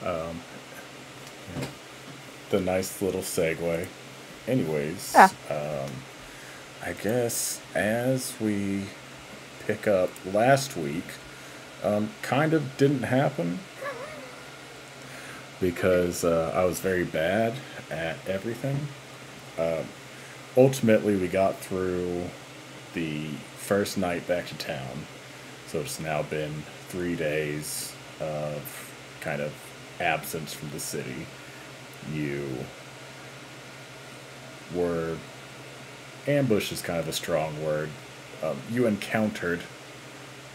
Um, the nice little segue. Anyways, Yeah. I guess as we pick up last week, kind of didn't happen because I was very bad at everything. Um, Ultimately, we got through the first night back to town, so it's now been 3 days of kind of absence from the city. You were ambush is kind of a strong word. You encountered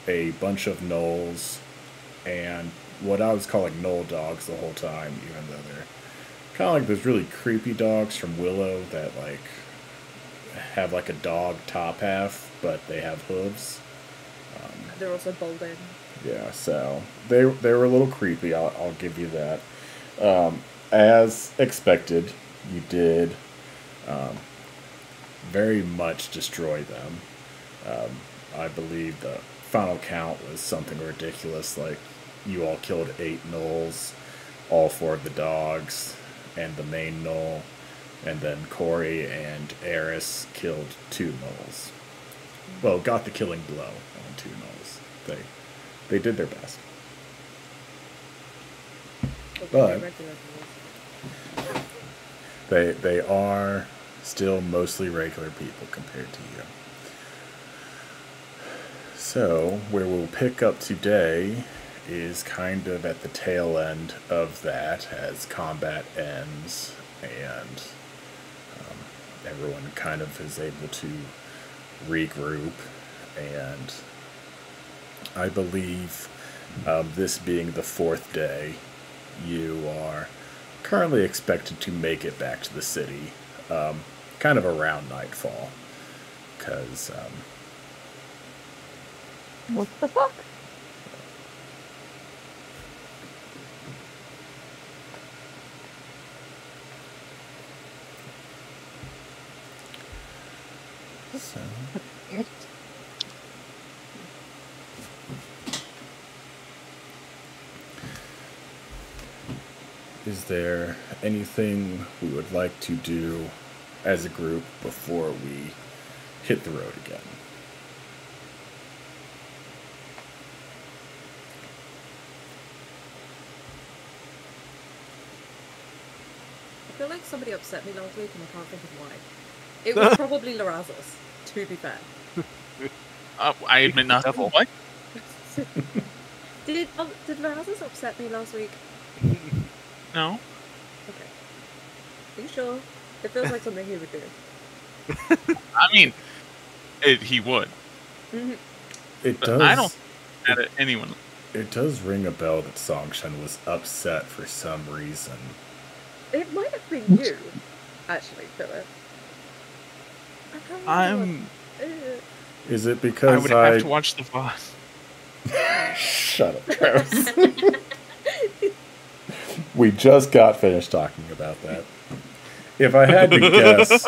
a bunch of gnolls and what I was calling gnoll dogs the whole time, even though they're kind of like those really creepy dogs from Willow that like have like a dog top half, but they have hooves. They're also balding. Yeah, so they were a little creepy. I'll give you that. As expected, you did um, very much destroy them. Um, I believe the final count was something ridiculous, like you all killed 8 gnolls, all 4 of the dogs, and the main gnoll, and then Corey and Eris killed 2 gnolls. Well, got the killing blow on 2 gnolls. They did their best. But they are still mostly regular people compared to you. So, where we'll pick up today is kind of at the tail end of that as combat ends and everyone kind of is able to regroup. And I believe this being the 4th day, you are currently expected to make it back to the city kind of around nightfall. Because What the fuck? so, is there anything we would like to do as a group before we hit the road again? I feel like somebody upset me last week and I can't think of why. It was probably Larazos, to be fair. I admit nothing. What? Did Larazos upset me last week? No. Okay. Are you sure? It feels like something he would do. I mean, he would. Mm-hmm. It does. I don't think that anyone. It does ring a bell that Songshen was upset for some reason. It might have been you, actually, Philip. I can't remember. Is it I because would have to watch the VOD. Shut up, Travis. We just got finished talking about that. If I had to guess,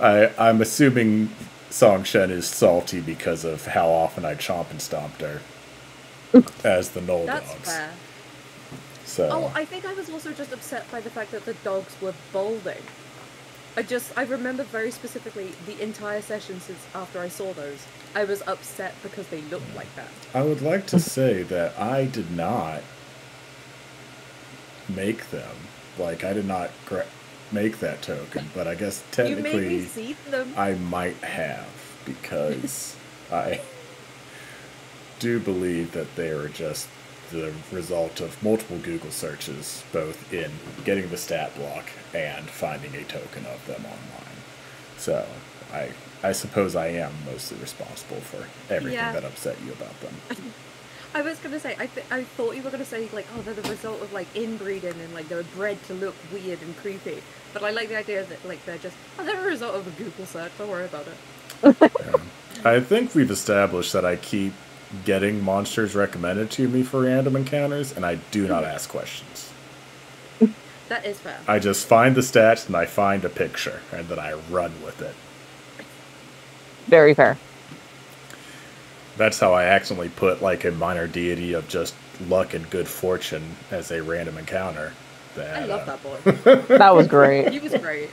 I'm assuming Songshen is salty because of how often I chomp and stomped her as the Knoll That's dogs. fair. So. Oh, I think I was also just upset by the fact that the dogs were balding. I remember very specifically the entire session since after I saw those. I was upset because they looked like that. I would like to say that I did not make them. Like, I did not make that token, but I guess technically You made me see them. I might have, because I do believe that they are just the result of multiple Google searches, both in getting the stat block and finding a token of them online. So I suppose I am mostly responsible for everything that upset you about them. I was going to say, I thought you were going to say, like, oh, they're the result of, like, inbreeding and, like, they were bred to look weird and creepy. But I like the idea that, like, they're a result of a Google search, don't worry about it. I think we've established that I keep getting monsters recommended to me for random encounters, and I do not ask questions. That is fair. I just find the stats, and I find a picture, and then I run with it. Very fair. That's how I accidentally put, like, a minor deity of just luck and good fortune as a random encounter. I love that boy. That was great. He was great.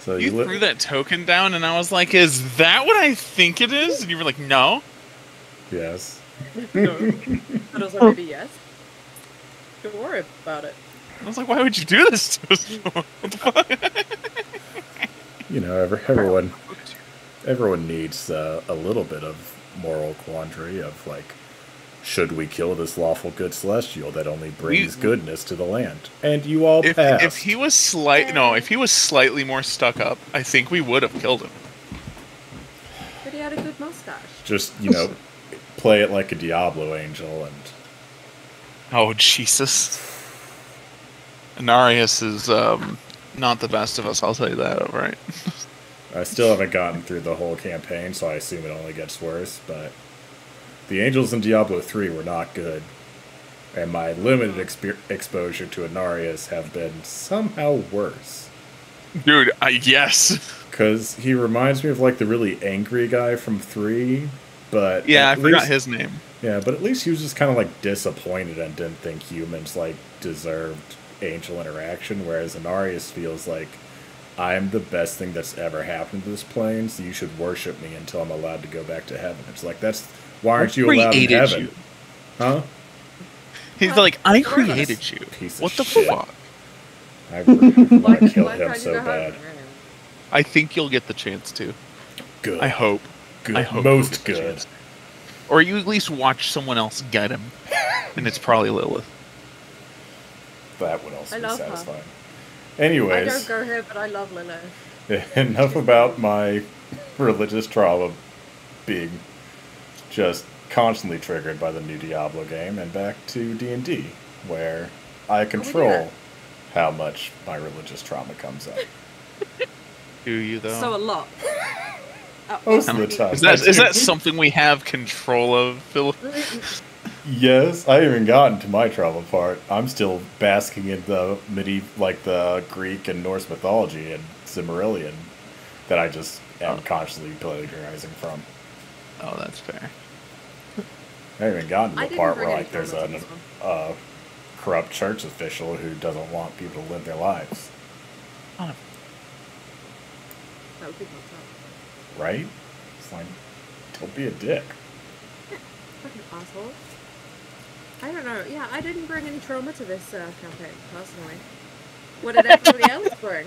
So You threw that token down, and I was like, "Is that what I think it is?" And you were like, "No." Yes. No. But also maybe yes. Don't worry about it. I was like, "Why would you do this to us?" What the fuck? You know, everyone needs a little bit of moral quandary of like, should we kill this lawful good celestial that only brings goodness to the land? And you all passed. If he was slightly more stuck up, I think we would have killed him. But he had a good mustache. Just, play it like a Diablo angel and... Oh, Jesus. Anarius is not the best of us, I'll tell you that, alright? I still haven't gotten through the whole campaign, so I assume it only gets worse, but... The angels in Diablo 3 were not good. And my limited exposure to Anarius have been somehow worse. Dude, yes. Because he reminds me of, like, the really angry guy from 3, but... Yeah, I forgot his name. Yeah, but at least he was just kind of, like, disappointed and didn't think humans, like, deserved angel interaction, whereas Anarius feels like, I'm the best thing that's ever happened to this plane, so you should worship me until I'm allowed to go back to heaven. It's like, why aren't you allowed in heaven? You. Huh? He's like, I created you. What the fuck? I want to kill him so bad. I think you'll get the chance to. Good. I hope. Good. I hope Most good. Or you at least watch someone else get him. And it's probably Lilith. That would also be satisfying. Her. Anyways. I don't go here, but I love Lilith. Enough about my religious trauma being just constantly triggered by the new Diablo game, and back to D&D, where I control how much my religious trauma comes up. Do you, though? So a lot. Most of the time. Is that something we have control of, Philip? Yes, I haven't even gotten to my trauma part. I'm still basking in the the Greek and Norse mythology and Cimmerillion that I just am consciously plagiarizing from. Oh, that's fair. I haven't even gotten to the part where like there's a corrupt church official who doesn't want people to live their lives. That would be fucked up. Right? It's like, don't be a dick. Fucking asshole. I don't know. Yeah, I didn't bring any trauma to this campaign, personally. What did everybody else bring?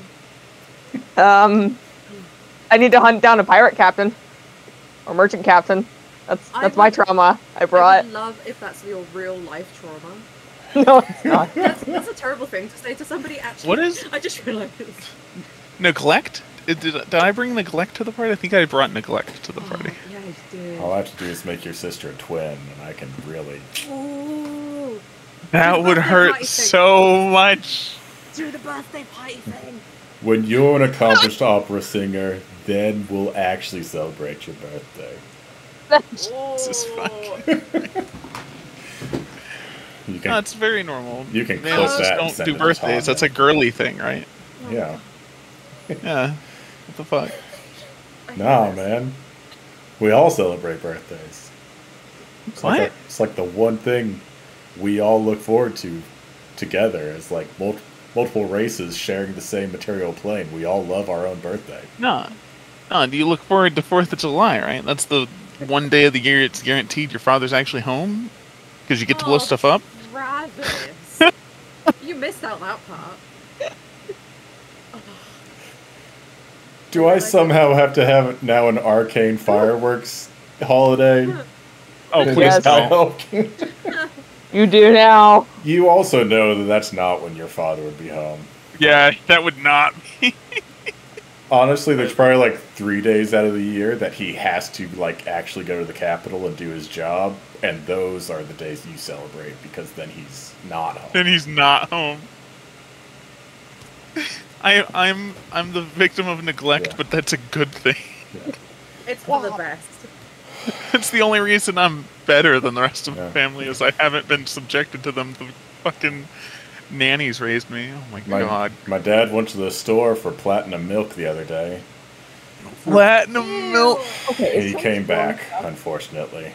I need to hunt down a pirate captain. Or merchant captain. That's my trauma I brought. I would love if that's your real life trauma. No, it's not. That's a terrible thing to say to somebody, actually. What is... I just realized. Neglect? Did I bring neglect to the party? I think I brought neglect to the party. Yeah, you did. All I have to do is make your sister a twin, and I can really... Ooh. That would hurt so much. Do the birthday party thing. When you're an accomplished opera singer, then we'll actually celebrate your birthday. Jesus fuck. That's very normal. You can clip Males that. Just don't do birthdays. That's a girly thing, right? Yeah. Yeah. What the fuck? Nah, man. We all celebrate birthdays. What? It's like the one thing we all look forward to together. It's like multiple races sharing the same material plane. We all love our own birthday. No, do you look forward to 4th of July, right? That's the one day of the year it's guaranteed your father's actually home because you get to blow stuff up. Travis. You missed out that part. Do I somehow have to have now an arcane fireworks holiday? Oh, please Yes. no. You do now. You also know that that's not when your father would be home. Yeah, that would not be. Honestly, there's probably like 3 days out of the year that he has to like actually go to the Capitol and do his job, and those are the days you celebrate because then he's not home. Then he's not home. I'm the victim of neglect, but that's a good thing. Yeah. It's for the best. It's the only reason I'm better than the rest of the family is I haven't been subjected to them. The fucking nannies raised me. Oh my god. My dad went to the store for platinum milk the other day. Platinum milk? Okay. He came back, unfortunately.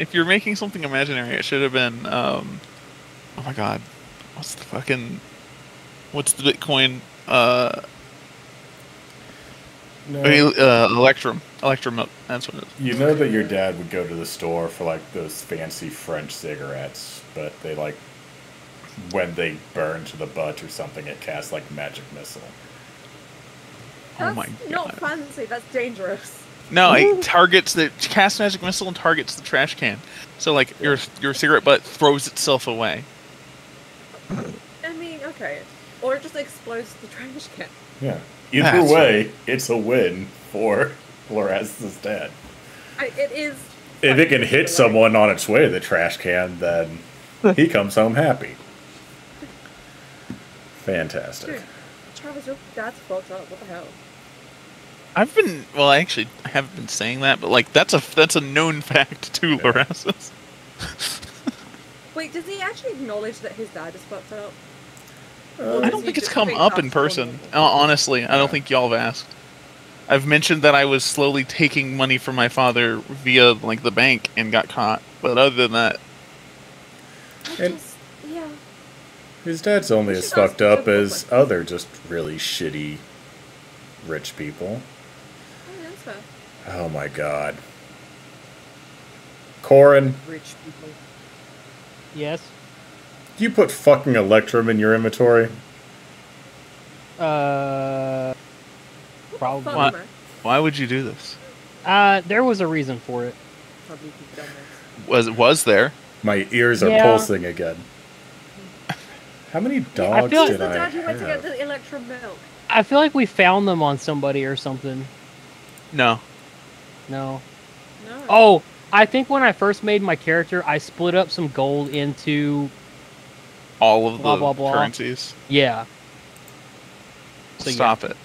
If you're making something imaginary, it should have been. Oh my god, what's the Bitcoin? No. Electrum. Electrum. That's what it is. You know that your dad would go to the store for like those fancy French cigarettes, but they like when they burn to the butt or something, it casts like magic missile. Oh my That's god. not fancy. That's dangerous. No, it targets the cast magic missile and targets the trash can. So like your cigarette butt throws itself away. I mean, okay. Or it just explodes the trash can. Yeah. Either way, it's a win for Loraz's dad. It is. If it can hit someone on its way to the trash can, then he comes home happy. Fantastic. Dude, Travis, your dad's fucked up. What the hell? I haven't been saying that, but like that's a known fact to Loraz's. Wait, does he actually acknowledge that his dad is fucked up? I don't think it's come up in person. Honestly, I don't think y'all have asked. I've mentioned that I was slowly taking money from my father via like the bank and got caught, but other than that, Yeah. His dad's only as fucked up as other just really shitty rich people. Oh, that's fair. Oh my god. Corin, Rich people. Yes. do you put fucking Electrum in your inventory? Probably. What? Why would you do this? There was a reason for it. Probably you've done this. Was there? My ears are Yeah. pulsing again. How many dogs feel like- Who's did the I dad who went to get have? the Electrum milk? I feel like we found them on somebody or something. No. No. No. Oh, I think when I first made my character, I split up some gold into... All of Blah, the blah, blah. currencies. Yeah. So, Stop it.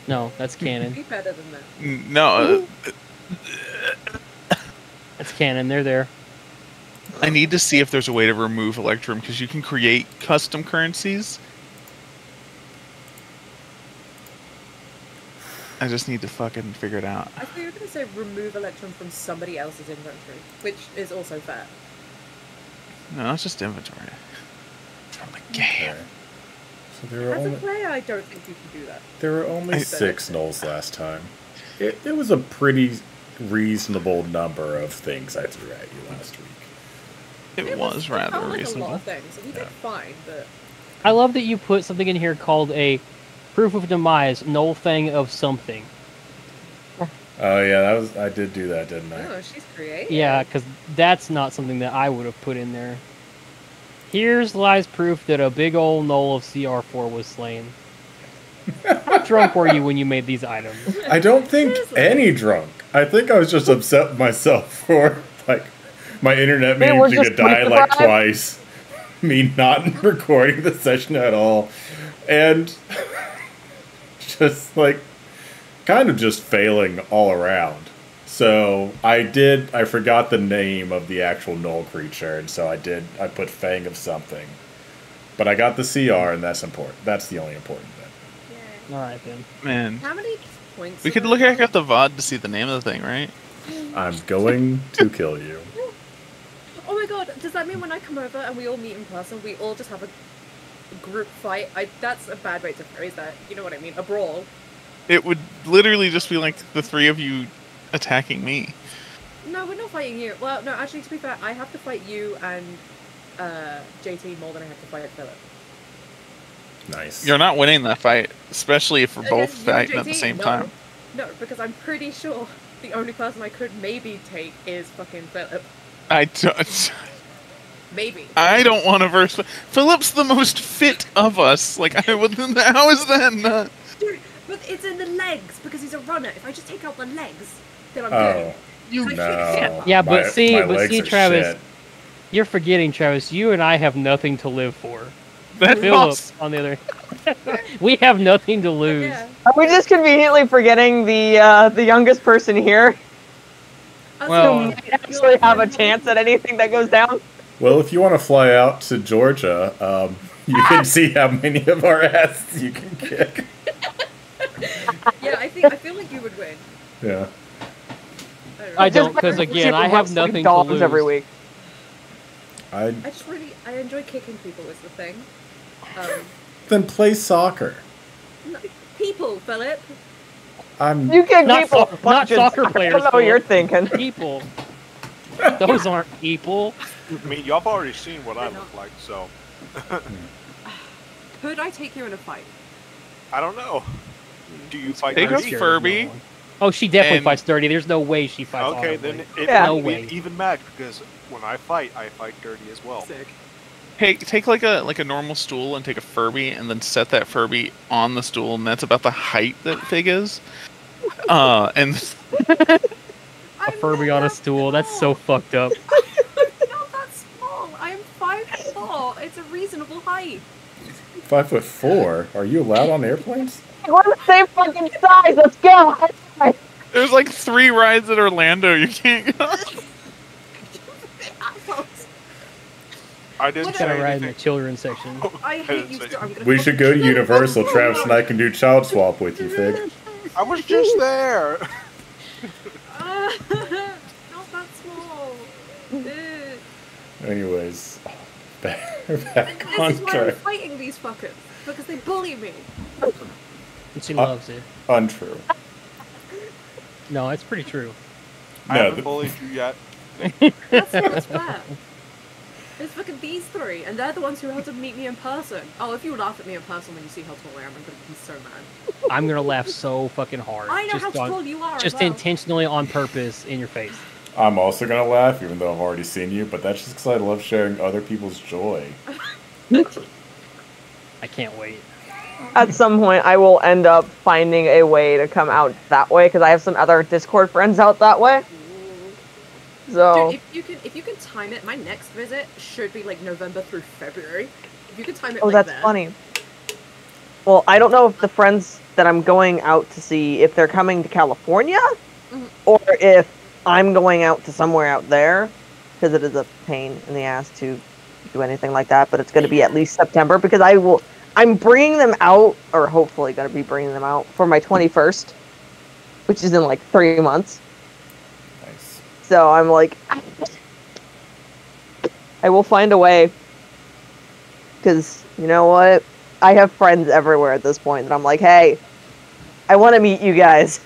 No, that's canon. Be better than that. No. That's canon. They're there. I need to see if there's a way to remove Electrum, because you can create custom currencies. I just need to fucking figure it out. I thought you were going to say remove Electrum from somebody else's inventory, which is also fair. No, it's just inventory. From the game. Okay. So there were As a only, player, I don't think you can do that. there were only 6 nulls last time. It was a pretty reasonable number of things I threw at you last week. It was it rather felt like a lot reasonable. of things, so we did fine, but... I love that you put something in here called a proof of demise, null thing of something. Oh yeah, I did do that, didn't I? Oh, she's creative. Yeah, because that's not something that I would have put in there. Here's lies proof that a big old null of CR4 was slain. How drunk were you when you made these items? I don't think any drunk. I think I was just upset with myself for like my internet Man, we're managing to just die sleep like deprived. twice, me not recording the session at all, and just like kind of just failing all around. So I forgot the name of the actual null creature, and so I put Fang of something. But I got the CR, and that's important. That's the only important thing. Yeah. Alright then. Man. How many points? We could look back at the VOD to see the name of the thing, right? I'm going to kill you. Oh my god, does that mean when I come over and we all meet in person, we all just have a group fight? That's a bad way to phrase that. You know what I mean? A brawl. It would literally just be like the three of you attacking me. No, we're not fighting you. Well, no, actually, to be fair, I have to fight you and JT more than I have to fight Philip. Nice. You're not winning that fight, especially if we're both Against you and fighting at the JT? same No. time. No, because I'm pretty sure the only person I could maybe take is fucking Philip. I don't want to verse. Philip's the most fit of us. Like, how is that not? Dude, but it's in the legs because he's a runner. If I just take out the legs, then I'm Oh, good. You no. Yeah, but My legs are Travis, shit. you're forgetting, Travis, you and I have nothing to live for. That Philip, on the other we have nothing to lose. Yeah. Oh, Are we just conveniently forgetting the youngest person here Well- who might actually have a chance at anything that goes down? Well, if you want to fly out to Georgia, you can see how many of our asses you can kick. Yeah, I feel like you would win. Yeah. I I Just don't, because like again, I super have wrestling nothing to dogs lose. every week. I just really I enjoy kicking people is the thing. Then play soccer. No, people, Philip. You can Not, people not soccer I players. don't know what you're Philip. thinking. People. Those aren't people. I mean, y'all have already seen what I look like, so Could I take you in a fight? I don't know. Do you fight Take a dirty? Furby. Oh, she definitely And- fights dirty. There's no way she fights Okay, honorably. then it Yeah. might No be way. an even match because when I fight dirty as well. Sick. Hey, take like a normal stool and take a Furby and then set that Furby on the stool, and that's about the height that Fig is. And A Furby on a stool. That's so fucked up. I'm not that small. I am 5'4". It's a reasonable height. 5'4". Are you allowed on airplanes? We're the same fucking size. Let's go. there's like 3 rides at Orlando. You can't go. I didn't say Gotta ride in the anything. children's section. I hate you. I'm gonna We should go to Universal. Travis and I can do child swap with you, Fig. I was just there. Not that small. Ugh. Anyways, back This on is why I'm track. fighting these fuckers because they bully me. And she loves it. Untrue. No, it's pretty true. I No, haven't bullied you yet. That's fair. It's fucking these three, and they're the ones who had to meet me in person. Oh, if you laugh at me in person when you see how tall I am, I'm gonna be so mad. I'm gonna laugh so fucking hard. I know just how on- tall you are. Just as well. intentionally on purpose in your face. I'm also gonna laugh, even though I've already seen you, but that's just because I love sharing other people's joy. I can't wait. At some point, I will end up finding a way to come out that way because I have some other Discord friends out that way. So Dude, if you can time it, my next visit should be like November through February. If you can time it, oh, like that's that. funny. Well, I don't know if the friends that I'm going out to see if they're coming to California or if I'm going out to somewhere out there because it is a pain in the ass to do anything like that. But it's going to be at least September because I'm bringing them out, or hopefully going to be bringing them out for my 21st, which is in like 3 months. Nice. So I'm like, I will find a way. Because, you know what? I have friends everywhere at this point that I'm like, hey, I want to meet you guys.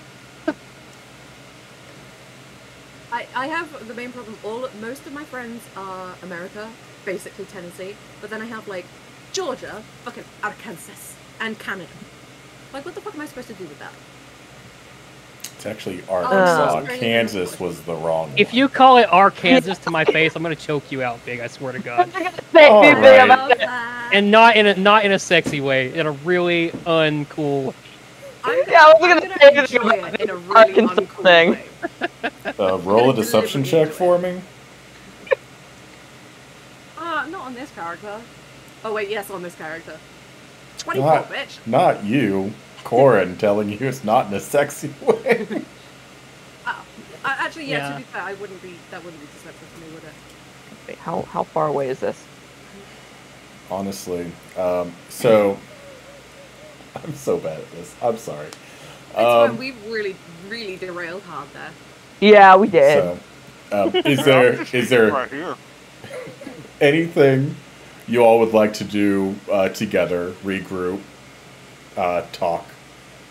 I have the main problem. Most of my friends are America, basically Tennessee, but then I have like Georgia, fucking Arkansas, and Canada. Like, what the fuck am I supposed to do with that? It's actually Arkansas. no. Kansas was the wrong If one. you call it Arkansas to my face, I'm gonna choke you out, Big. I swear to God. Say All anything right. about it. And not in a sexy way, in a really uncool. Yeah, I was gonna say anything enjoy about it in a this really Arkansas uncool thing. way. Roll a deception check for me. Not on this character. Oh wait, yes, on this character. 24, Not, bitch. not you, Corin, telling you it's not in a sexy way. Actually, yeah, Yeah. to be fair, that wouldn't be deceptive for me, would it? Wait, how far away is this? Honestly. So, I'm so bad at this. I'm sorry. It's fine, we really derailed hard there. Yeah, we did. So, is there Right here. anything you all would like to do together, regroup, talk,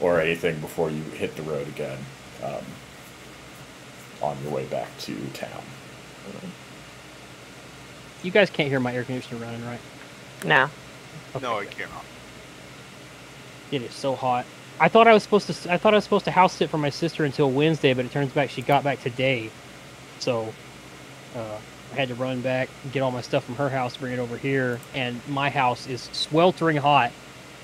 or anything before you hit the road again on your way back to town? You guys can't hear my air conditioner running, right? Nah. No, I cannot. It is so hot. I thought I was supposed to house sit for my sister until Wednesday, but it turns back she got back today. So I had to run back, get all my stuff from her house, bring it over here, and my house is sweltering hot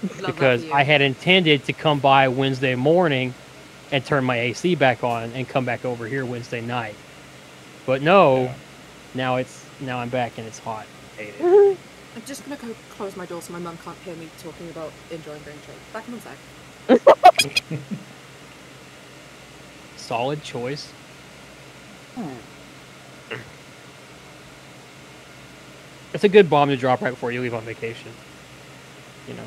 Love that because for you. I had intended to come by Wednesday morning and turn my AC back on and come back over here Wednesday night. But no, Yeah. now I'm back and it's hot. I hate it. I'm just gonna go close my door so my mum can't hear me talking about enjoying green tea. Back in 1 sec. Solid choice. It's a good bomb to drop right before you leave on vacation. You know.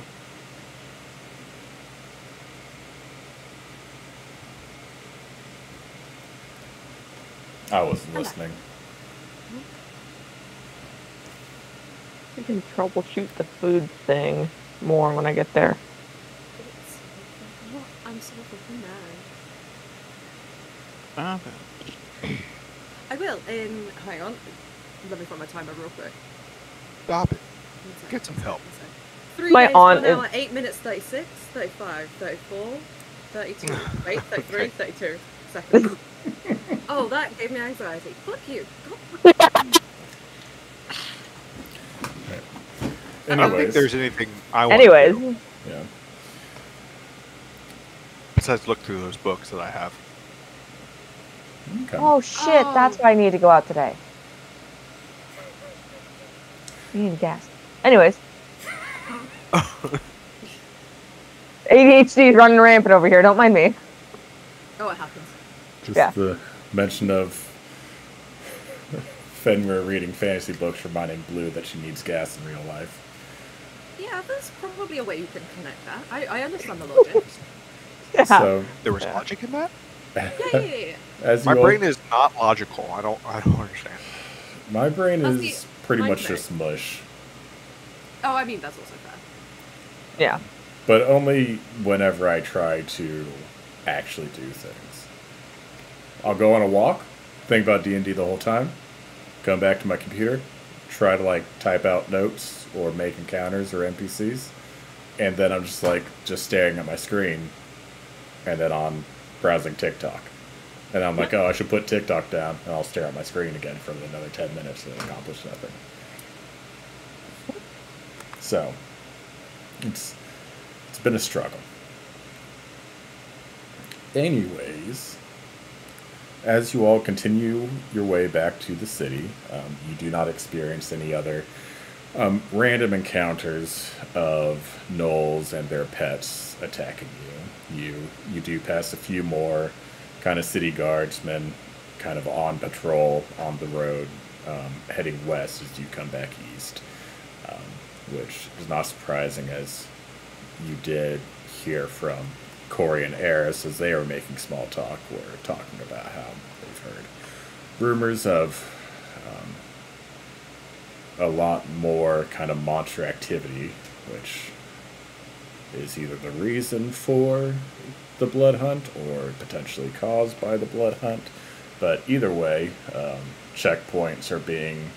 I wasn't listening. We can troubleshoot the food thing more when I get there. I'm so fucking mad. Ah, I will in. Hang on. Let me find my timer real quick. Stop it. 1 second, Get some help. 1 second. 3 My days, aunt 1 hour, is- 8 minutes, 36, 35, 34, 32, wait, 33, Okay. 32 seconds. Oh, that gave me anxiety. Fuck you. I don't think Anyways, there's anything I want Anyways, to do yeah. besides look through those books that I have. Okay. oh shit, that's why I need to go out today. I need gas. Anyways. ADHD is running rampant over here, don't mind me. Oh, it happens. Just Yeah. the mention of Fenrir reading fantasy books reminding Blue that she needs gas in real life. Yeah, there's probably a way you can connect that. I understand the logic. Yeah. So, There was logic in that? Yeah. as My you all, brain is not logical. I don't understand. my brain Well, is see, pretty mine much may. just mush, Oh, I mean, that's also fair. Yeah. but only whenever I try to actually do things. I'll go on a walk, think about D&D the whole time, come back to my computer, try to like type out notes or make encounters or NPCs, and then I'm just staring at my screen, and then on browsing TikTok. And I'm like, oh, I should put TikTok down, and I'll stare at my screen again for another 10 minutes and accomplish nothing. So, it's been a struggle. Anyways, as you all continue your way back to the city, you do not experience any other random encounters of gnolls and their pets attacking you. You do pass a few more kind of city guardsmen kind of on patrol on the road, heading west as you come back east, which is not surprising as you did hear from Corey and Eris as they were making small talk, were talking about how they've heard rumors of a lot more kind of monster activity, which is either the reason for the blood hunt or potentially caused by the blood hunt. But either way, checkpoints are being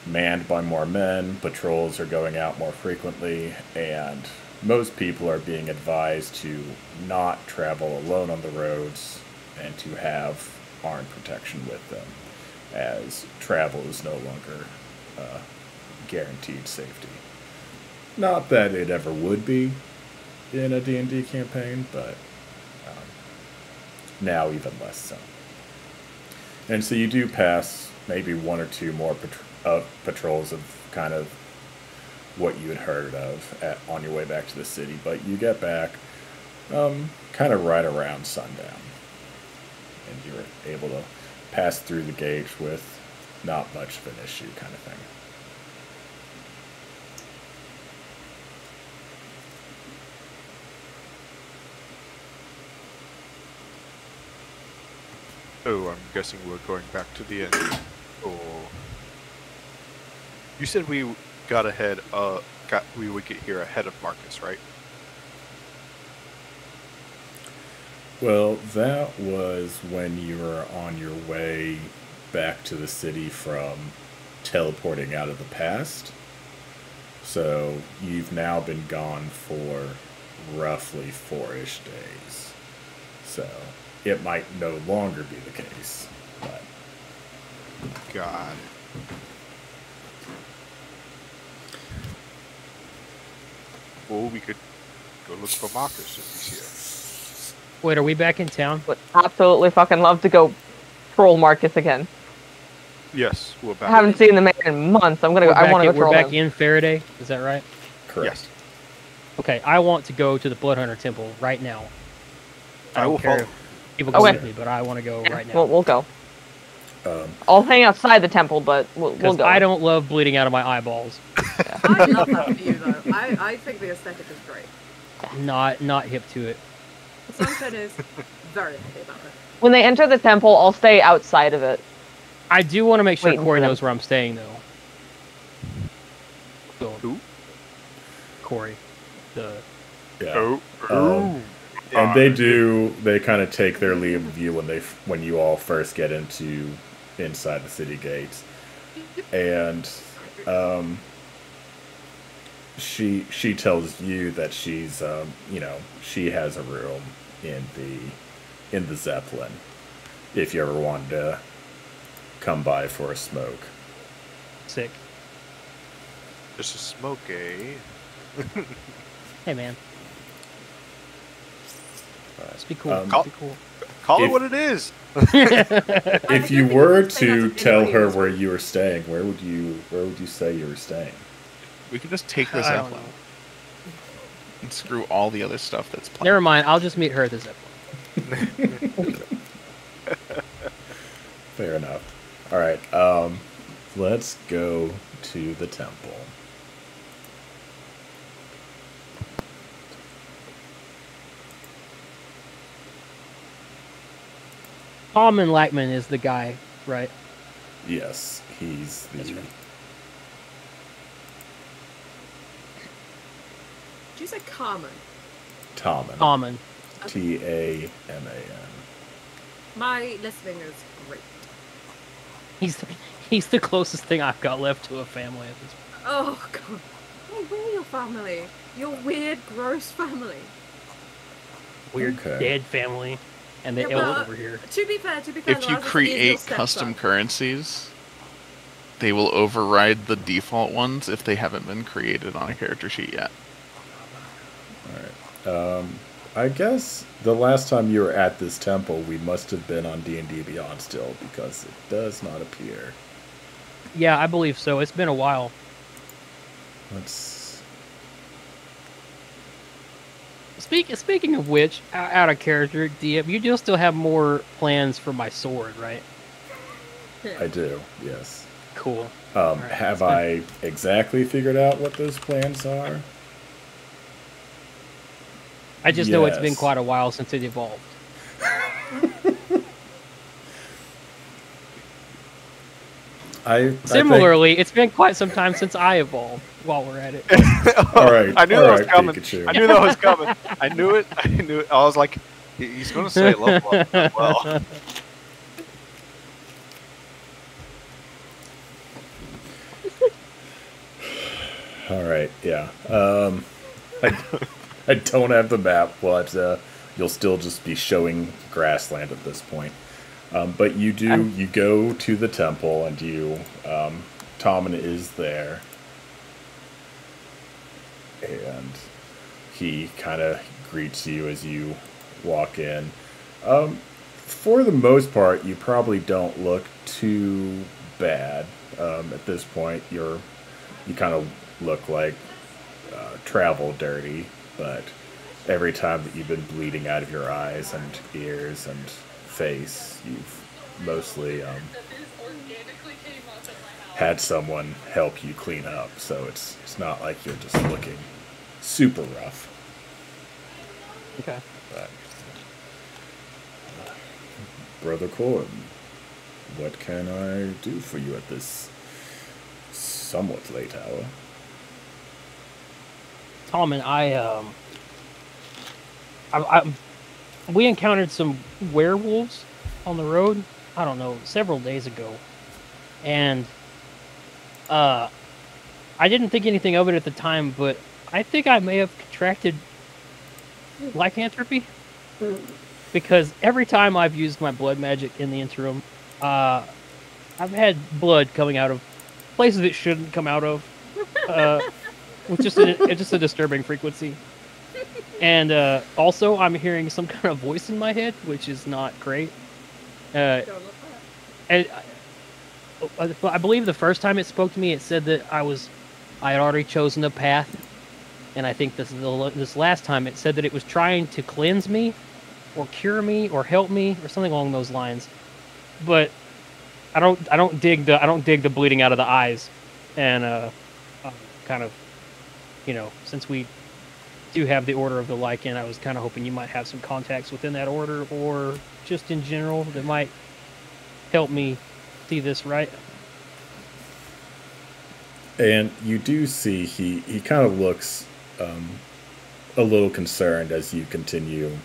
manned by more men, patrols are going out more frequently, and most people are being advised to not travel alone on the roads and to have armed protection with them, as travel is no longer guaranteed safety. Not that it ever would be in a D&D campaign, but now even less so. And so you do pass maybe one or two more patrols of kind of what you had heard of on your way back to the city, but you get back kind of right around sundown, and you're able to pass through the gates with not much of an issue kind of thing. Oh, I'm guessing we're going back to the end. Oh. You said we got ahead, we would get here ahead of Marcus, right? Well, that was when you were on your way back to the city from teleporting out of the past. So you've now been gone for roughly 4-ish days. So it might no longer be the case, but God. Well, we could go look for Marcus if he's here. Wait, are we back in town? Would absolutely fucking love to go troll Marcus again. Yes, we're I back. haven't seen the man in months. I want to go We're troll back him. in Farideh. Is that right? correct. Yes. Okay, I want to go to the Bloodhunter Temple right now. I I don't will care follow. if people go Okay. with me, but I want to go Yeah, right now. we'll go. Um, I'll hang outside the temple, but we'll Because go. I don't love bleeding out of my eyeballs. I love that for you, though. I think the aesthetic is great. Not hip to it. Sunshine is very happy about it. When they enter the temple, I'll stay outside of it. I do want to make sure Waiting Corey for them. knows where I'm staying, though. So, Who? Corey. The Yeah. Oh. And they kind of take their leave of you when you all first get inside the city gates. And she tells you that she's she has a room in the Zeppelin if you ever wanted to come by for a smoke. sick. Just a smoke, eh? Hey, man. Let's be cool. Um, Let's be cool. Call it If- what it is. If you think were we should say to that tell anybody her was- where you were staying, where would you say you were staying? We can just take the I don't Zeppelin know. and screw all the other stuff that's planned. Never mind. I'll just meet her at the Zeppelin. Fair enough. All right. Let's go to the temple. Tom Lackman is the guy, right? Yes, he's the. That's right. Did you say Carmen? Tommen. Common. Taman. My listening is great. He's the closest thing I've got left to a family at this point. Oh god. Hey, we're your family. Your weird, gross family. Weird Okay. dead family, and the Yeah, elf but- over here. To be fair, If you Lazarus is your create stepson. custom currencies, they will override the default ones if they haven't been created on a character sheet yet. All right. I guess the last time you were at this temple, we must have been on D&D Beyond still, because it does not appear. Yeah, I believe so. It's been a while. Let's. Speaking of which, out of character, DM, you do still have more plans for my sword, right? I do. Yes. Cool. Have that's I exactly figured out what those plans are? I just know it's been Yes. quite a while since it evolved. I think- Similarly, it's been quite some time since I evolved. While we're at it, All right. I knew all that was right, coming. Pikachu. I knew that was coming. I knew it. I knew it. I was like, he's going to say level up as well. All right, yeah. I don't have the map, but you'll still just be showing grassland at this point. But you go to the temple, and Tommen is there, and he kind of greets you as you walk in. For the most part, you probably don't look too bad. At this point, you kind of look like travel dirty, but every time that you've been bleeding out of your eyes and ears and face, you've mostly had someone help you clean up, so it's not like you're just looking super rough. okay. But Brother Corn, what can I do for you at this somewhat late hour? Tom and I we encountered some werewolves on the road. I don't know, several days ago, and I didn't think anything of it at the time, but I think I may have contracted lycanthropy because every time I've used my blood magic in the interim, I've had blood coming out of places it shouldn't come out of. With just a disturbing frequency. And also, I'm hearing some kind of voice in my head, which is not great. Don't look And I believe the first time it spoke to me, it said that I had already chosen a path. And I think this last time, it said that it was trying to cleanse me, or cure me, or help me, or something along those lines. But I don't dig the bleeding out of the eyes, and kind of. Since we do have the Order of the Lycan. I was kind of hoping you might have some contacts within that order, or just in general that might help me see this right. And you do see he kind of looks a little concerned as you continue.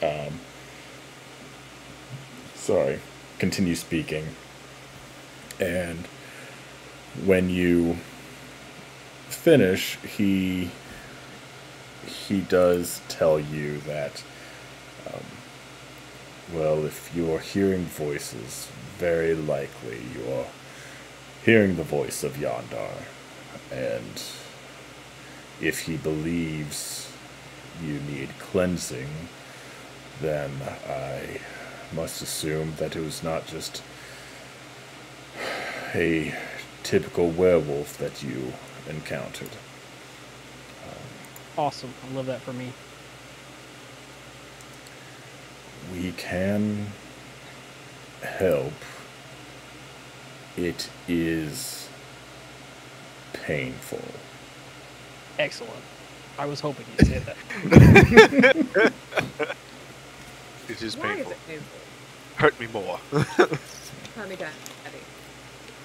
Um, continue speaking. And when you finish, he does tell you that, well, if you are hearing voices, very likely you are hearing the voice of Yondar. And if he believes you need cleansing, then I must assume that it was not just a typical werewolf that you encountered. Awesome. I love that for me. We can help. It is painful. Excellent. I was hoping you'd say that. It is Why is painful. it painful? Hurt me more. Hand me down, Eddie.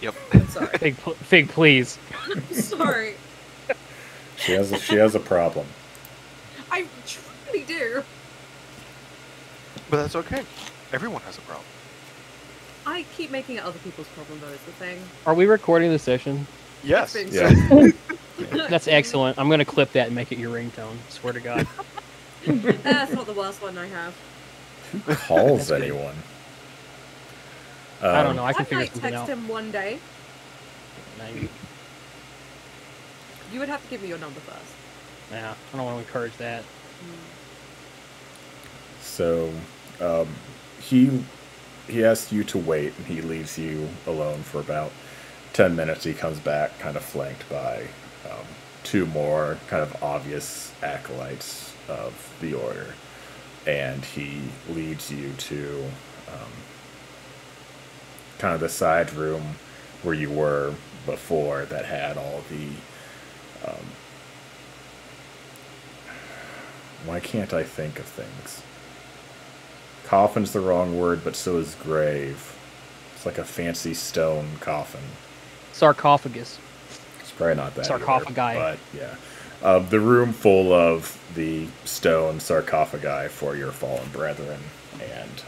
Yep. I'm sorry. Fig, please. I'm sorry. She has a problem. I truly do. But that's okay. Everyone has a problem. I keep making it other people's problem, though, is the thing. Are we recording the session? Yes. It's Yeah. been That's excellent. I'm going to clip that and make it your ringtone. Swear to God. That's not the worst one I have. Who calls That's good. anyone? I don't know. I can I figure might something text out. him one day. 90. You would have to give me your number first. Yeah, I don't want to encourage that. So, he asks you to wait, and he leaves you alone for about 10 minutes. He comes back, kind of flanked by two more kind of obvious acolytes of the order, and he leads you to kind of the side room where you were before that had all the why can't I think of things? Coffin's the wrong word, but so is grave. It's like a fancy stone coffin. Sarcophagus. It's probably not that Sarcophagi. either, but yeah. The room full of the stone sarcophagi for your fallen brethren, and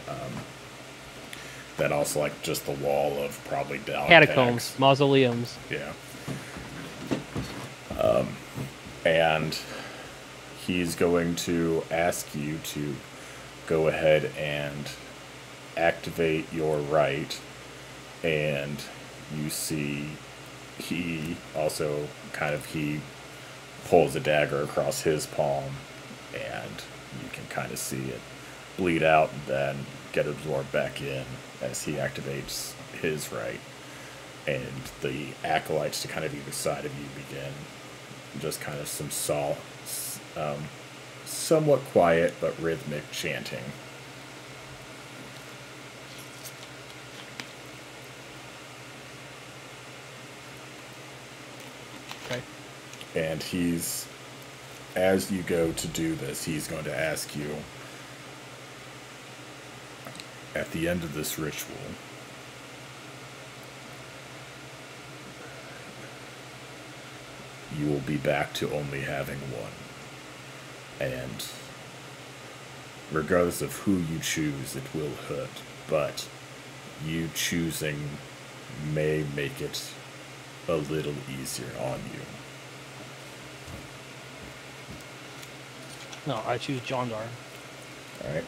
then also like just the wall of probably Catacombs. Mausoleums. Yeah. And he's going to ask you to go ahead and activate your right, and you see he also he pulls a dagger across his palm, and you can kind of see it bleed out and then get absorbed back in as he activates his right, and the acolytes to kind of either side of you begin just kind of some somewhat quiet but rhythmic chanting. Okay. And as you go to do this, he's going to ask you, at the end of this ritual, you will be back to only having one. And regardless of who you choose, it will hurt. But you choosing may make it a little easier on you. No, I choose Jondar. Alright?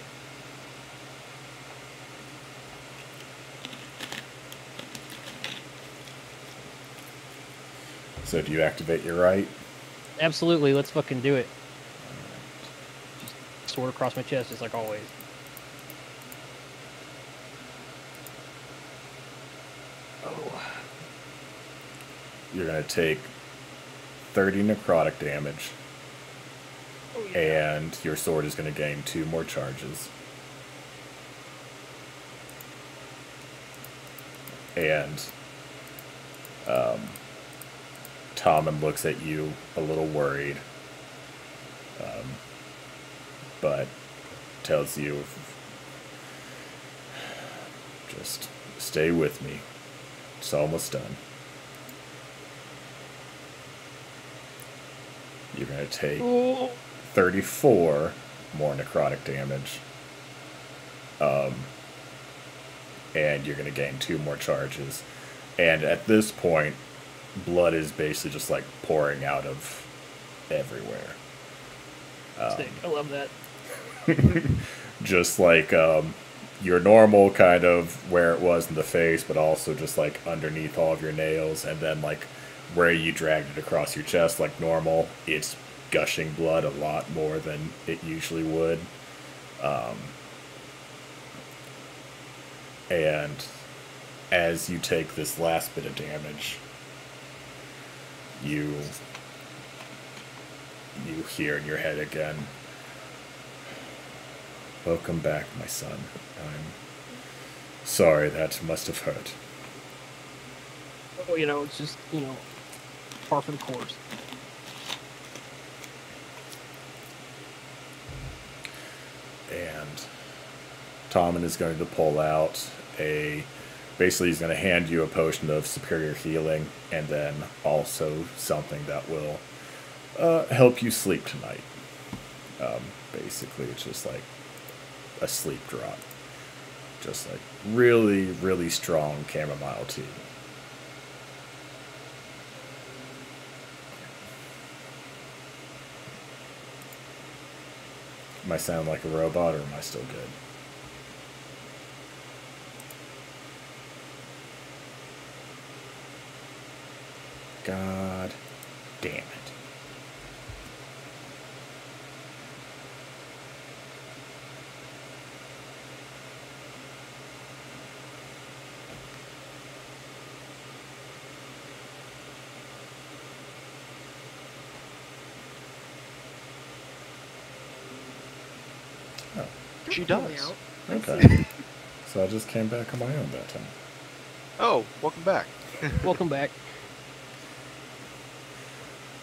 So do you activate your right? Absolutely. Let's fucking do it. Just sword across my chest, just like always. Oh. You're going to take 30 necrotic damage, Oh, yeah. and your sword is going to gain 2 more charges. And Tommen looks at you a little worried. but tells you, just stay with me. It's almost done. You're going to take 34 more necrotic damage. And you're going to gain 2 more charges. And at this point, blood is basically just like pouring out of everywhere. Sick. I love that. Just like your normal kind of where it was in the face, but also just like underneath all of your nails, and then like where you dragged it across your chest like normal, it's gushing blood a lot more than it usually would. And as you take this last bit of damage, you hear in your head again, "Welcome back, my son. I'm sorry that must have hurt." Oh, it's just, par for the course. And Tommen is going to pull out basically he's going to hand you a potion of superior healing, and then also something that will help you sleep tonight. Basically, it's just like a sleep drop. Just like really, really strong chamomile tea. Am I sound like a robot, or am I still good? God damn it. Oh, She Pull me does. out. okay. So I just came back on my own that time. Oh, welcome back. Welcome back.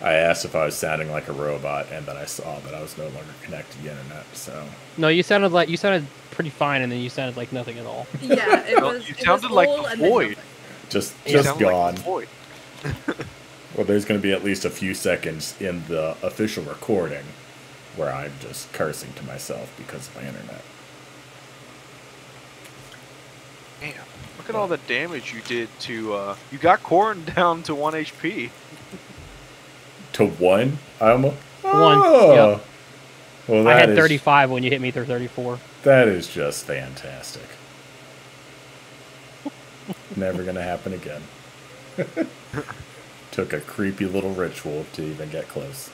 I asked if I was sounding like a robot, and then I saw that I was no longer connected to the internet, so... No, you sounded pretty fine, and then you sounded like nothing at all. Yeah, it Well, was. you it sounded was like all the and then void. nothing. Just You sound gone. like the void. Well, there's going to be at least a few seconds in the official recording where I'm just cursing to myself because of my internet. Damn, look at all the damage you did to, you got Corn down to 1 HP. To 1? I almost... 1, Oh! yep. Well, I that had is- 35 when you hit me through 34. That is just fantastic. Never going to happen again. Took a creepy little ritual to even get close.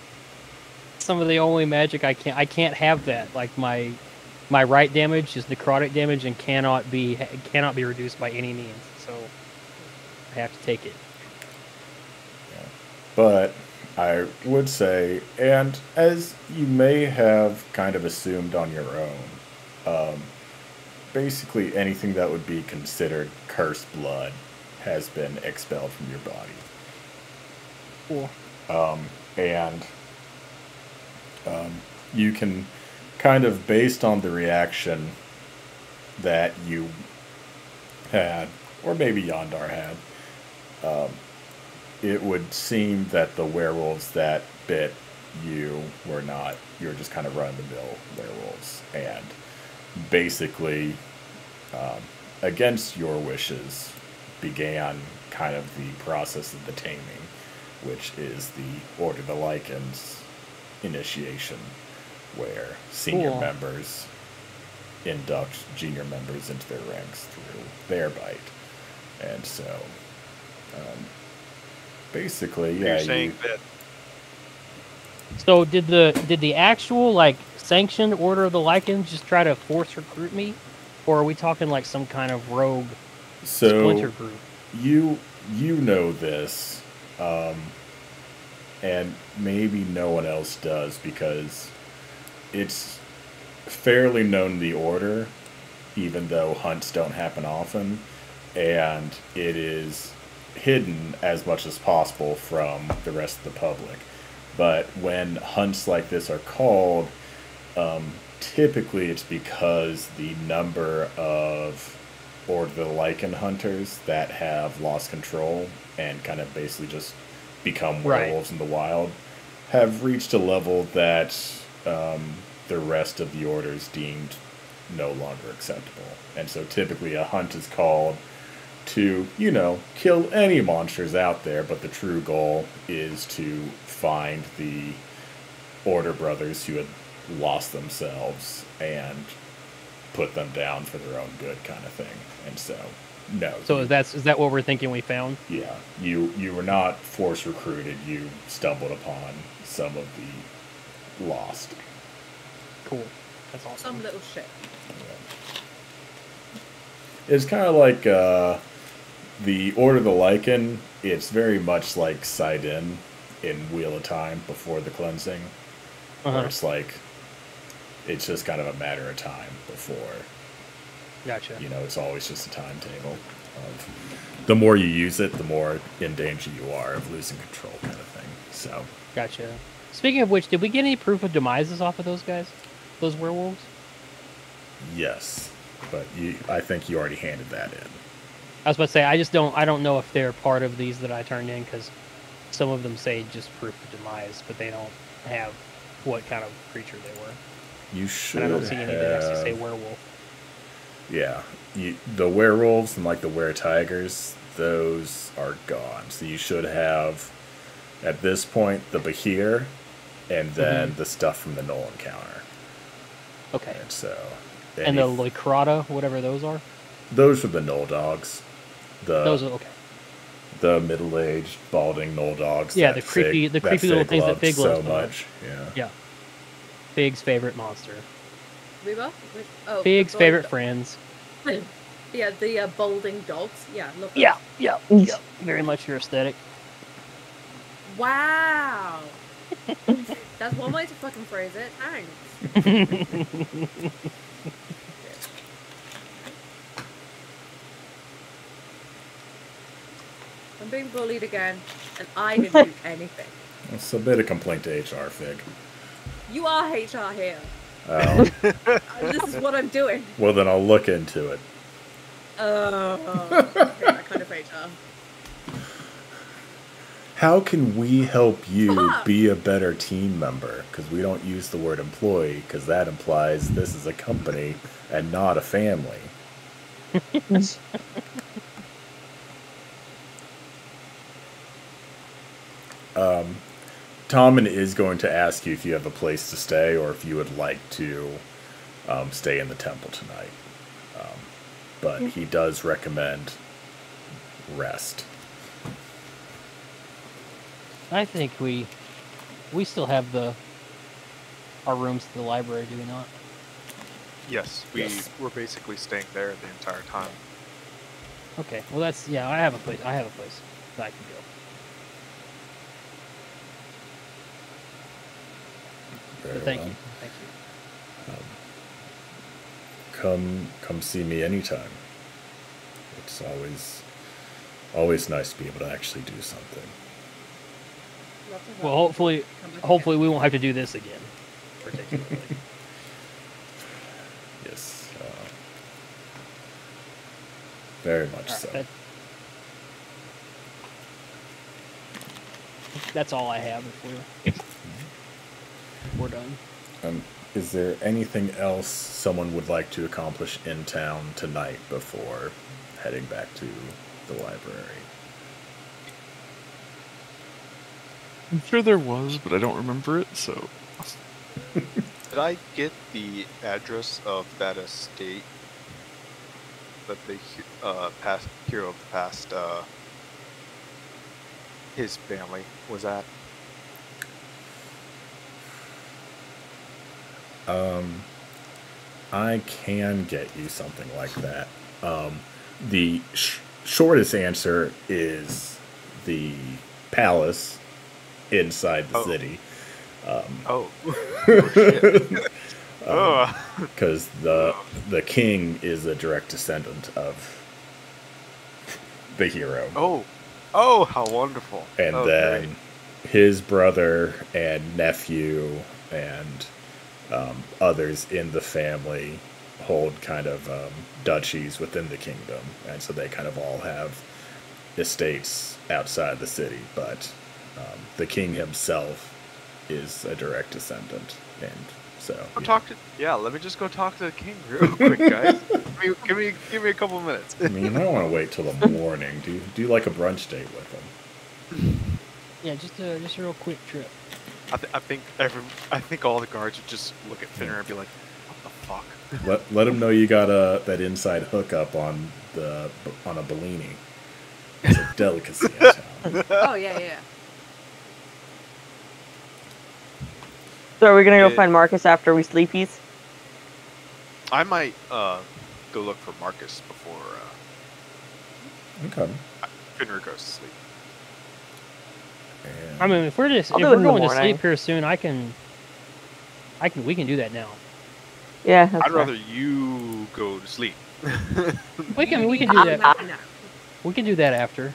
Some of the only magic I can't have that. Like my right damage is necrotic damage and cannot be reduced by any means. So I have to take it. Yeah. But I would say, and as you may have kind of assumed on your own, basically anything that would be considered cursed blood has been expelled from your body. Cool. And you can kind of, based on the reaction that you had, or maybe Yondar had, it would seem that the werewolves that bit you were not, you were just kind of run-of-the-mill werewolves, and basically, against your wishes, began kind of the process of the taming, which is the Order of the Lycans initiation, where senior Cool. members induct junior members into their ranks through their bite. And so, basically, yeah, You're saying that So did the actual like sanctioned Order of the Lycans just try to force recruit me, or are we talking like some kind of rogue splinter so group? you know this, and maybe no one else does, because it's fairly known in the Order, even though hunts don't happen often, and it is hidden as much as possible from the rest of the public, But when hunts like this are called, typically it's because the number of or the lichen hunters that have lost control and kind of basically just become werewolves in the wild have reached a level that the rest of the order is deemed no longer acceptable. And so typically a hunt is called to, kill any monsters out there, but the true goal is to find the Order brothers who had lost themselves and put them down for their own good, kind of thing. And so, no. So is that what we're thinking we found? Yeah, you were not force recruited. You stumbled upon some of the lost. Cool. That's awesome. Some little shit. Yeah. It's kind of like the Order of the Lichen. It's very much like Sidon in Wheel of Time before the cleansing, where it's like it's just kind of a matter of time before. Gotcha. It's always just a timetable of the more you use it, the more in danger you are of losing control, kind of thing. So. Gotcha. Speaking of which, did we get any proof of demises off of those guys? Those werewolves? Yes, but I think you already handed that in. I was about to say, I don't know if they're part of these that I turned in, because some of them say just proof of demise, but they don't have what kind of creature they were. You should. And I don't see any that actually say werewolf. Yeah, the werewolves and like the were-tigers, those are gone. So you should have, at this point, the Bahir, and then the stuff from the Null encounter. Okay. And so. And the Lycrata, whatever those are? Those are the Null dogs. Those are okay. The middle-aged, balding Null dogs. Yeah, the creepy little things that Fig loves so much. Yeah. Yeah. Fig's favorite monster. Reba? Oh, Fig's favorite friends. Yeah, the balding dogs. Yeah, love those. Yeah. Very much your aesthetic. Wow. That's one way to fucking phrase it. Thanks. I'm being bullied again, and I didn't do anything. Well, submit a complaint to HR, Fig. You are HR here. Oh. This is what I'm doing. Well, then I'll look into it. That kind of HR. How can we help you be a better team member? Because we don't use the word employee, because that implies this is a company and not a family. Tommen is going to ask you if you have a place to stay or if you would like to stay in the temple tonight. But he does recommend rest. I think we still have our rooms to the library, do we not? Yes, we're basically staying there the entire time. Okay, well I have a place that I can go. Very Thank well. you. Come see me anytime. It's always nice to be able to actually do something. Well, hopefully we won't have to do this again, particularly. Yes, very much so. That's all I have if we're done. Is there anything else someone would like to accomplish in town tonight before heading back to the library? I'm sure there was, but I don't remember it, so... Did I get the address of that estate that the past hero of the past, his family was at? I can get you something like that. The shortest answer is the palace inside the city. Because the king is a direct descendant of the hero. Oh, how wonderful! And then his brother and nephew and others in the family hold kind of duchies within the kingdom, and so they kind of all have estates outside the city. But the king himself is a direct descendant, and so let me just go talk to the king real quick, guys. give me a couple minutes. I mean, I don't want to wait till the morning. Do like a brunch date with him. Yeah, just a real quick trip. I think all the guards would just look at Finner and be like, "What the fuck?" Let him know you got that inside hookup on a Bellini. It's a delicacy in town. Oh yeah. So are we gonna go find Marcus after we sleepies? I might go look for Marcus before Okay. Finner goes to sleep. And I mean, if we're I'll do it going in the to morning. sleep here soon, we can do that now. Yeah, that's I'd fair. rather you go to sleep. We can do that. No. We can do that after.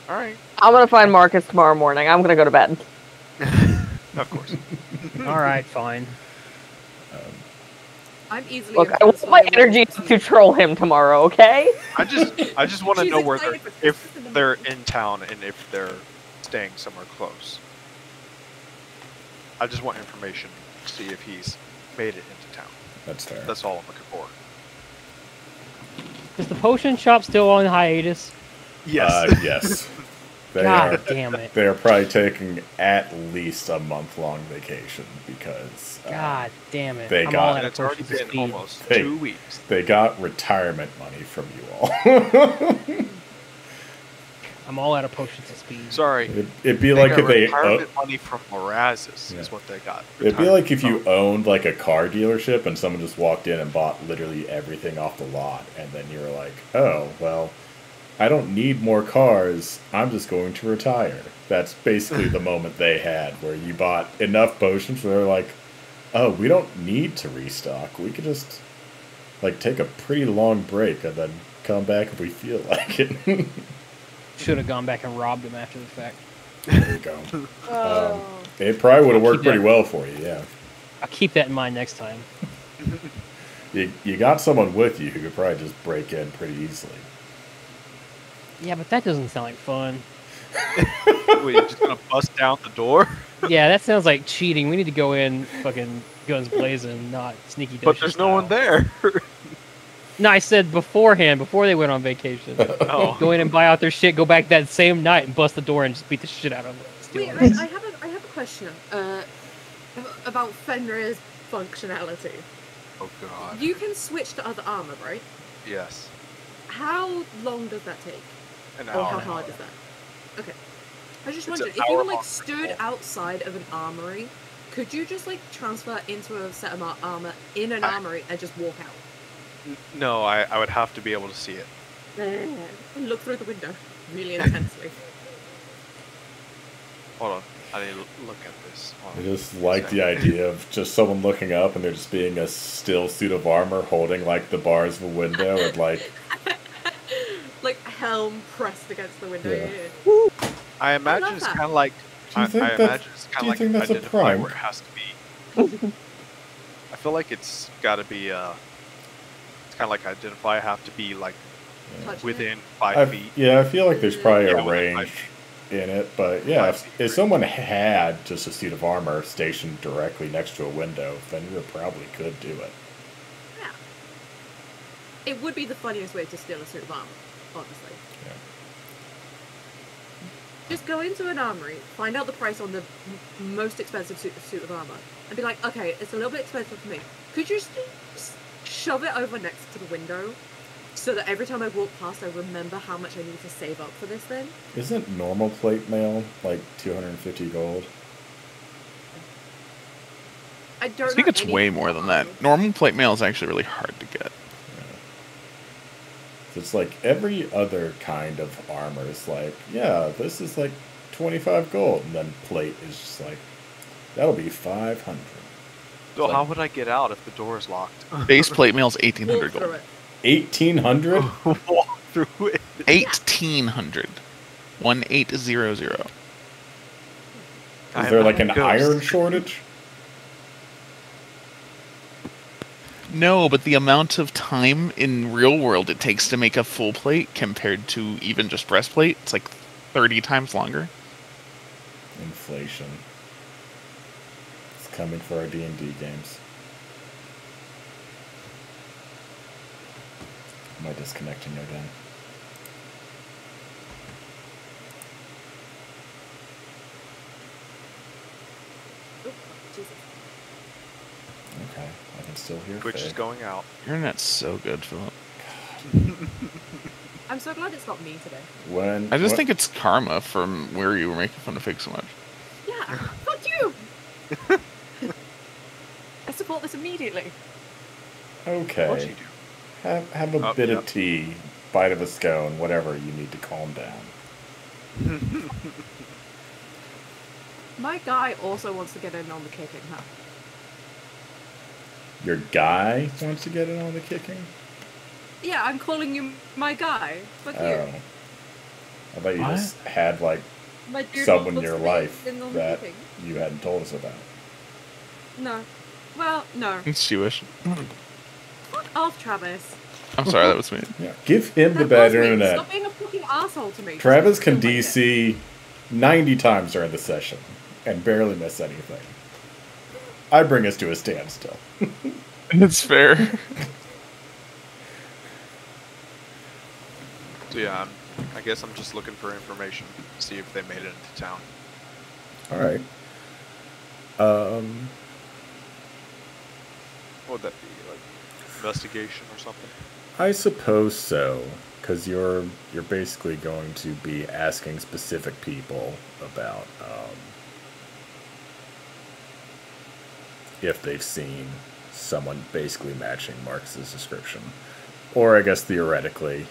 All right. I'm gonna find Marcus tomorrow morning. I'm gonna go to bed. Of course. All right, fine. I'm easily. Look, I want my energy to troll him tomorrow, okay? I just want to She's know excited for if Christmas in the they're morning. in town and if they're staying somewhere close. I just want information to see if he's made it into town. that's fair. That's all I'm looking for. Is the potion shop still on hiatus? Yes. They God are. damn it. They are probably taking at least a month-long vacation because God damn it. they I'm got- all And out of it's already potions of been speed. almost Hey. 2 weeks. they got retirement money from you all. I'm all out of potions of speed. Sorry. It'd be They like got if they. retirement money from Morazes Yeah. is what they got. It'd be Retirement like if you from- owned like a car dealership and someone just walked in and bought literally everything off the lot, and then you were like, "Oh, well, I don't need more cars. I'm just going to retire." That's basically the moment they had, where you bought enough potions where they're like, "Oh, we don't need to restock. We could just like take a pretty long break and then come back if we feel like it." Should have gone back and robbed him after the fact. There you go. Oh. It probably would have worked Keep that. pretty well for you, yeah. I'll keep that in mind next time. You got someone with you who could probably just break in pretty easily. Yeah, but that doesn't sound like fun. Wait, you're just gonna bust down the door? Yeah, that sounds like cheating. We need to go in fucking guns blazing, not sneaky. But there's no one there. No, I said beforehand, before they went on vacation. Oh. Go in and buy out their shit, go back that same night and bust the door and just beat the shit out of them. Wait, Steal I it. have a question about Fenrir's functionality. Oh god. You can switch to other armor, right? Yes. How long does that take? An Or hour. how hard is that? Okay. I just It's wondered, an if you were hour-long like stood ritual. outside of an armory, could you just like transfer into a set of armor in an armory and just walk out? No, I would have to be able to see it. And look through the window really intensely. Hold on. I need to look at this. Hold I on. just like the idea of just someone looking up and there just being a still suit of armor holding like the bars of a window and like Like helm pressed against the window. Yeah. Yeah. I imagine love it's that. kind of like. Do you think I that's- imagine it's do kind you of think like that's a identify prime? where it has to be. I feel like it's got to be. It's kind of like identify have to be like Touching it. within 5 feet. I feel like there's probably Yeah, a within range 5 in it, but yeah, 5 feet if someone had just a suit of armor stationed directly next to a window, then you probably could do it. Yeah. It would be the funniest way to steal a suit of armor, honestly. Yeah. Just go into an armory, find out the price on the most expensive suit of armor, and be like, okay, it's a little bit expensive for me. Could you just shove it over next to the window so that every time I walk past, I remember how much I need to save up for this thing? Isn't normal plate mail like 250 gold? I don't I think know it's any way more than that. armor. Normal plate mail is actually really hard to get. So it's like every other kind of armor is like, yeah, this is like 25 gold, and then plate is just like, that'll be 500. So how would I get out if the door is locked? Base plate mail is 1800 Walk through gold. it. 1800? Walk through it. 1800. 1800. Is there like an iron shortage? No, but the amount of time in real world it takes to make a full plate compared to even just breastplate, it's like 30 times longer. Inflation. It's coming for our D&D games. Am I disconnecting again? Oh, Jesus. Okay, I can still hear Twitch Faye. is going out. Your internet's so good, Philip. I'm so glad it's not me today. I just think it's karma from where you were making fun of Fig so much. Yeah, fuck you! I support this immediately. Of course Okay. you do. Have a bit of tea, bite of a scone, whatever you need to calm down. My guy also wants to get in on the kicking, huh? Your guy wants to get in on the kicking? Yeah, I'm calling you my guy. Fuck you. Oh. I thought you What? just had, like, My dude someone in wants your to be life in on the that kicking. you hadn't told us about. No. Well, no. It's Jewish. Fuck off, Travis. I'm sorry, that was me. Yeah. Give him the That bad was me. internet. Stop being a fucking asshole to me. Travis Just can feel like it. DC 90 times during the session and barely miss anything. I bring us to a standstill. It's fair. So yeah, I guess I'm just looking for information to see if they made it into town. All right. What would that be? Like investigation or something? I suppose so, because you're basically going to be asking specific people about if they've seen someone basically matching Marcus's description, or I guess theoretically,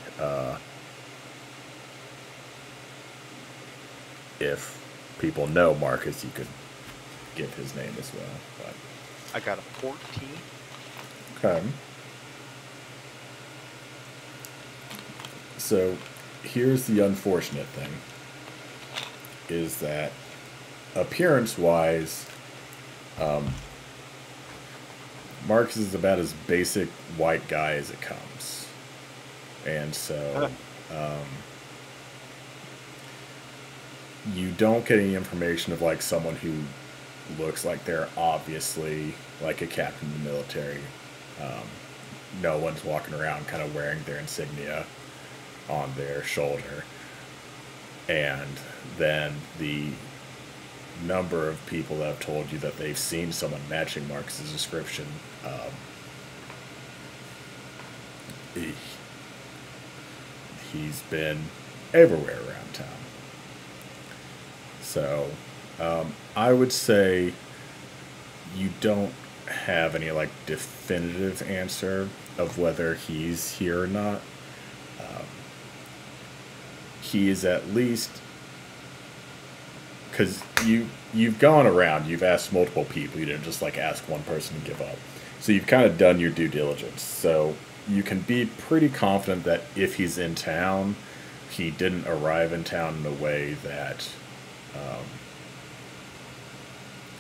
if people know Marcus, you could give his name as well. But I got a 14. okay. So here's the unfortunate thing, is that appearance-wise, Marcus is about as basic white guy as it comes. And so you don't get any information of like someone who looks like they're obviously like a captain in the military. No one's walking around kind of wearing their insignia on their shoulder. And then the number of people that have told you that they've seen someone matching Marcus's description, he's been everywhere around town. So I would say you don't have any like definitive answer of whether he's here or not. He is at least, because you've gone around, you've asked multiple people, you didn't just like ask one person to give up. So you've kind of done your due diligence. So you can be pretty confident that if he's in town, he didn't arrive in town in a way that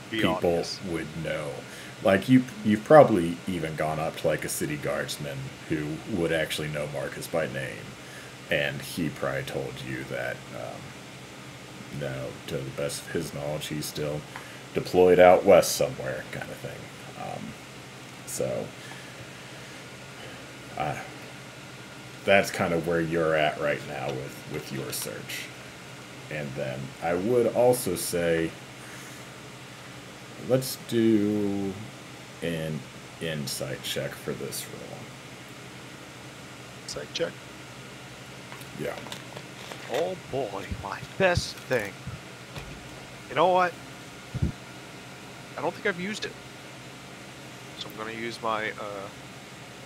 Be people obvious. would know. Like you've probably even gone up to like a city guardsman who would actually know Marcus by name, and he probably told you that no, to the best of his knowledge, he's still deployed out west somewhere, kind of thing. So that's kind of where you're at right now with your search. And then I would also say, let's do an insight check for this roll. Side check. Yeah. Oh boy, my best thing. You know what? I don't think I've used it. So I'm going to use my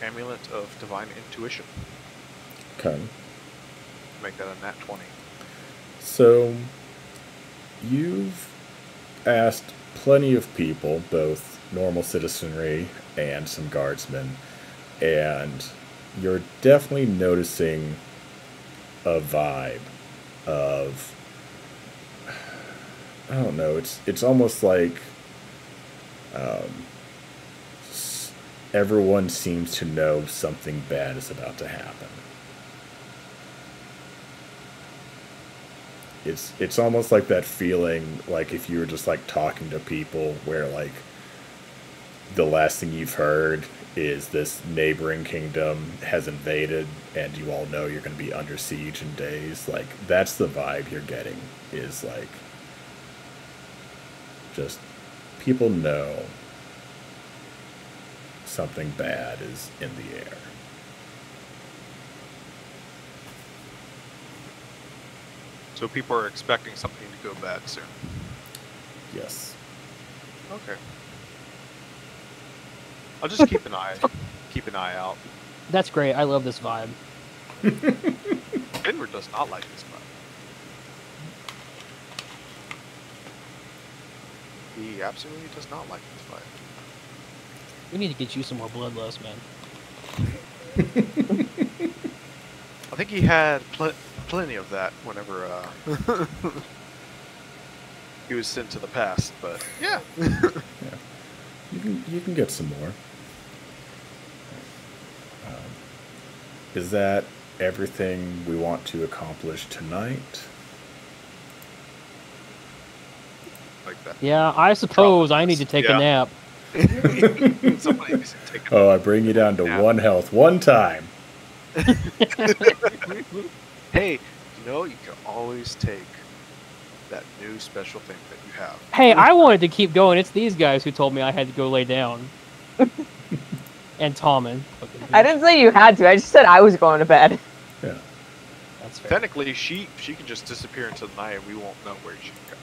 amulet of divine intuition. Okay. Make that a nat 20. So you've asked plenty of people, both normal citizenry and some guardsmen, and you're definitely noticing a vibe of, I don't know, it's almost like everyone seems to know something bad is about to happen. It's almost like that feeling, like if you were just like talking to people where like the last thing you've heard is this neighboring kingdom has invaded and you all know you're going to be under siege in days. Like that's the vibe you're getting, is like just people know something bad is in the air. So people are expecting something to go bad soon. Yes. Okay. I'll just keep an eye out. That's great. I love this vibe. Denver does not like this vibe. He absolutely does not like this vibe. We need to get you some more bloodlust, man. I think he had plenty of that whenever he was sent to the past, but yeah. Yeah. You can get some more. Is that everything we want to accomplish tonight? Like that. Yeah, I suppose I need to take a nap. Somebody needs to take a Oh, I bring you down to nap. 1 health, 1 time. Hey, you know, you can always take that new special thing that you have. Hey, I wanted to keep going. It's these guys who told me I had to go lay down. And Tommen. I didn't say you had to. I just said I was going to bed. Yeah. That's fair. Technically, she can just disappear into the night and we won't know where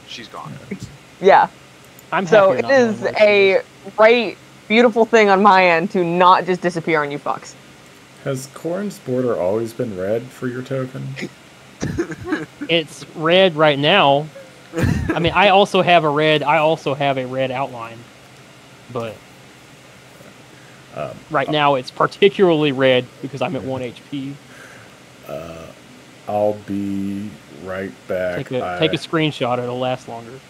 she's gone. Yeah. I'm So happier it not knowing is where she a right, beautiful thing on my end to not just disappear on you fucks. Has Corn's border always been red for your token? It's red right now. I mean, I also have a red outline, but right now it's particularly red because I'm at 1 HP. I'll be right back. Take a screenshot; it'll last longer.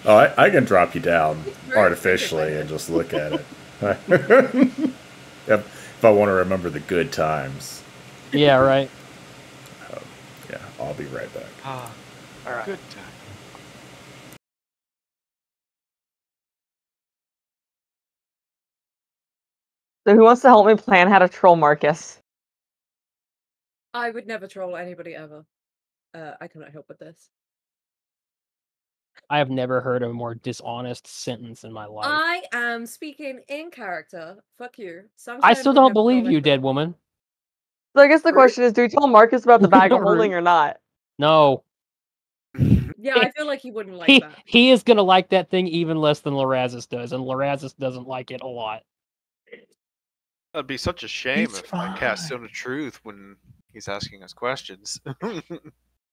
Oh, I can drop you down Very artificially and just look at it. If I want to remember the good times. Yeah, right. Yeah, I'll be right back. Ah, all right. Good time. So who wants to help me plan how to troll Marcus? I would never troll anybody ever. I cannot help with this. I have never heard a more dishonest sentence in my life. I am speaking in character. Fuck you. I still don't believe you, dead woman. So I guess the question is, do we tell Marcus about the bag of holding or not? No. Yeah, I feel like he wouldn't like He that. he is gonna like that thing even less than Lorazis does, and Lorazis doesn't like it a lot. That'd be such a shame It's if I cast fine. Stone of Truth when he's asking us questions.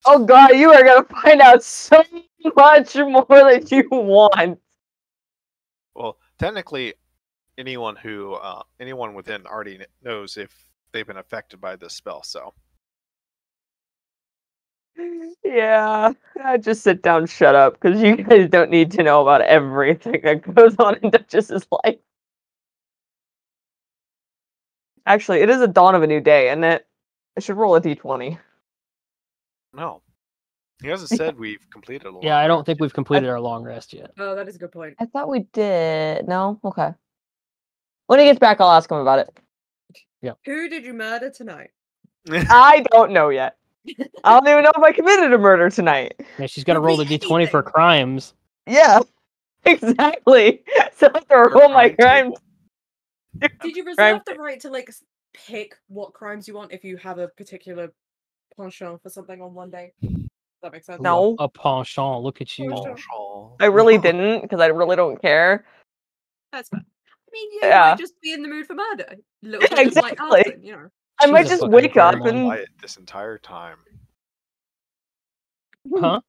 Oh god, you are gonna find out so much more than you want. Well, technically, anyone within already knows if they've been affected by this spell. So Yeah, just sit down, shut up, because you guys don't need to know about everything that goes on in Duchess's life. Actually, it is a dawn of a new day, and I should roll a d20. no, he hasn't said we've completed a long Yeah, I don't rest think yet. we've completed our long rest yet. Oh, that is a good point. I thought we did. No? Okay. When he gets back, I'll ask him about it. Who did you murder tonight? I don't know yet. I don't even know if I committed a murder tonight. Yeah, she's got to Could roll be the d20 for anything. crimes. Yeah, exactly. So I have to Or roll my crime crimes. table. Did you Crime reserve the right to like pick what crimes you want if you have a particular penchant for something on one day? Does that make sense? Ooh, No. a penchant. Look at you. Penchant. Oh, I really didn't, because I really don't care. That's fine. I mean, you Yeah. might just be in the mood for murder. A little bit of light Exactly. arson, you know. I might She's a just fucking wake up Pokemon. and... quiet this entire time. Huh?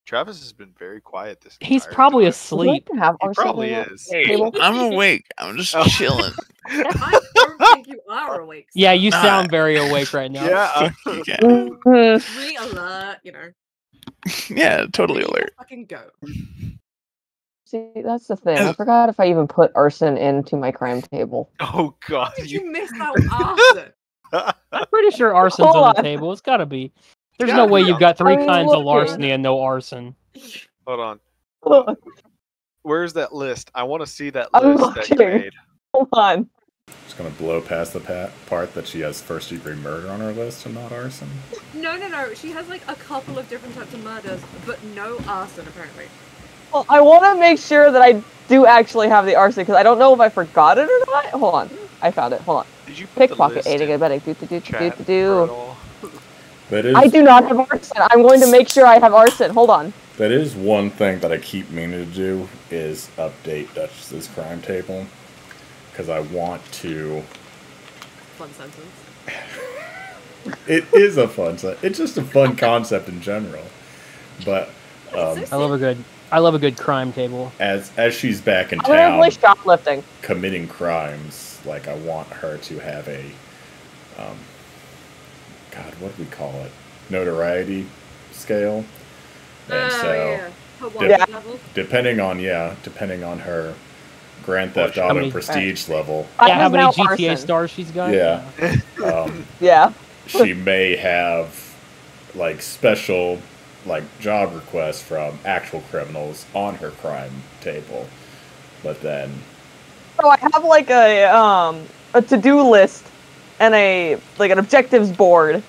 Travis has been very quiet this entire He's probably time. asleep. Have He our probably something is. on the table? I'm awake. I'm just Oh. chilling. I don't think think you are awake. Yeah, sir. you sound very awake right now. Yeah. Yeah, Mhm. Really alert, you know. yeah, totally Ready to alert. fucking go. See, that's the thing. I forgot if I even put arson into my crime table. Oh god. How did you miss out arson? I'm pretty sure arson's Hold on the on. table. It's gotta be. There's Gotta no way be you've on got the three table. kinds of I'm larceny and no arson. Hold on. Hold on. Where's that list? I want to see that I'm list that you looking. made. Hold on. Just gonna blow past the part that she has first-degree murder on her list and not arson. No. She has like a couple of different types of murders, but no arson apparently. Well, I want to make sure that I do actually have the arson because I don't know if I forgot it or not. Hold on. I found it. Hold on. Did you put the Pickpocket, list aiding in and abetting. chat for it Do. all? That is I do not have arson. I'm going to make sure I have arson. Hold on. that is one thing that I keep meaning to do is update Duchess's crime table because I want to. Fun sentence. It is a fun it's just a fun concept in general, but I love a good crime table. as she's back in I'm going to town play shoplifting. committing crimes, like I want her to have a God, what do we call it? Notoriety scale. And so Yeah. Hawaii Yeah. level. depending on her Grand Theft How Auto many- prestige level, I Yeah, how have many now GTA arson. stars she's got? Yeah. Yeah. she may have like special like job requests from actual criminals on her crime table. But then So I have like a to-do list and an objectives board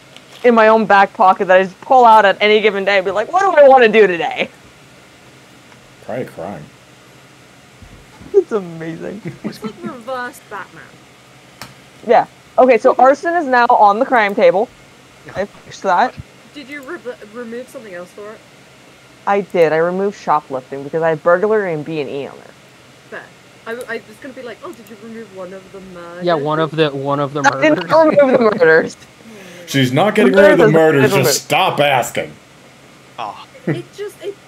in my own back pocket that I just pull out at any given day and be like, what do I want to do today? probably crime. It's amazing. It's like reverse Batman. Yeah. Okay, so arson is now on the crime table. I fixed that. Did you remove something else for it? I did. I removed shoplifting because I have burglary and B&E on there. Fair. I was gonna be like, oh, did you remove one of the murders? Yeah, one of the I didn't murders. remove the murders. She's not getting rid of the murders, Murders. just stop asking. Ah, It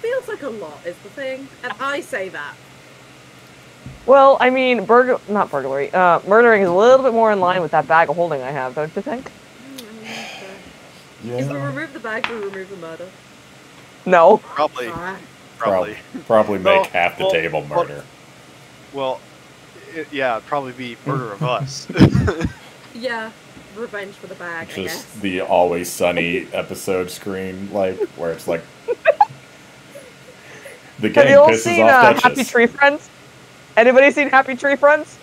feels like a lot is the thing, and I say that. Well, I mean, not burglary. Murdering is a little bit more in line with that bag of holding I have, don't you think? If we remove the bag, do we remove the murder? No. probably. Ah. Probably. Probably make Well, half the well, table well, murder. Well, it'd probably be murder of us. Yeah, revenge for the bag, I guess. Just the Always Sunny episode screen, like where it's like the Have gang you all pisses seen off Happy Duchess. Tree Friends? Anybody seen Happy Tree Friends?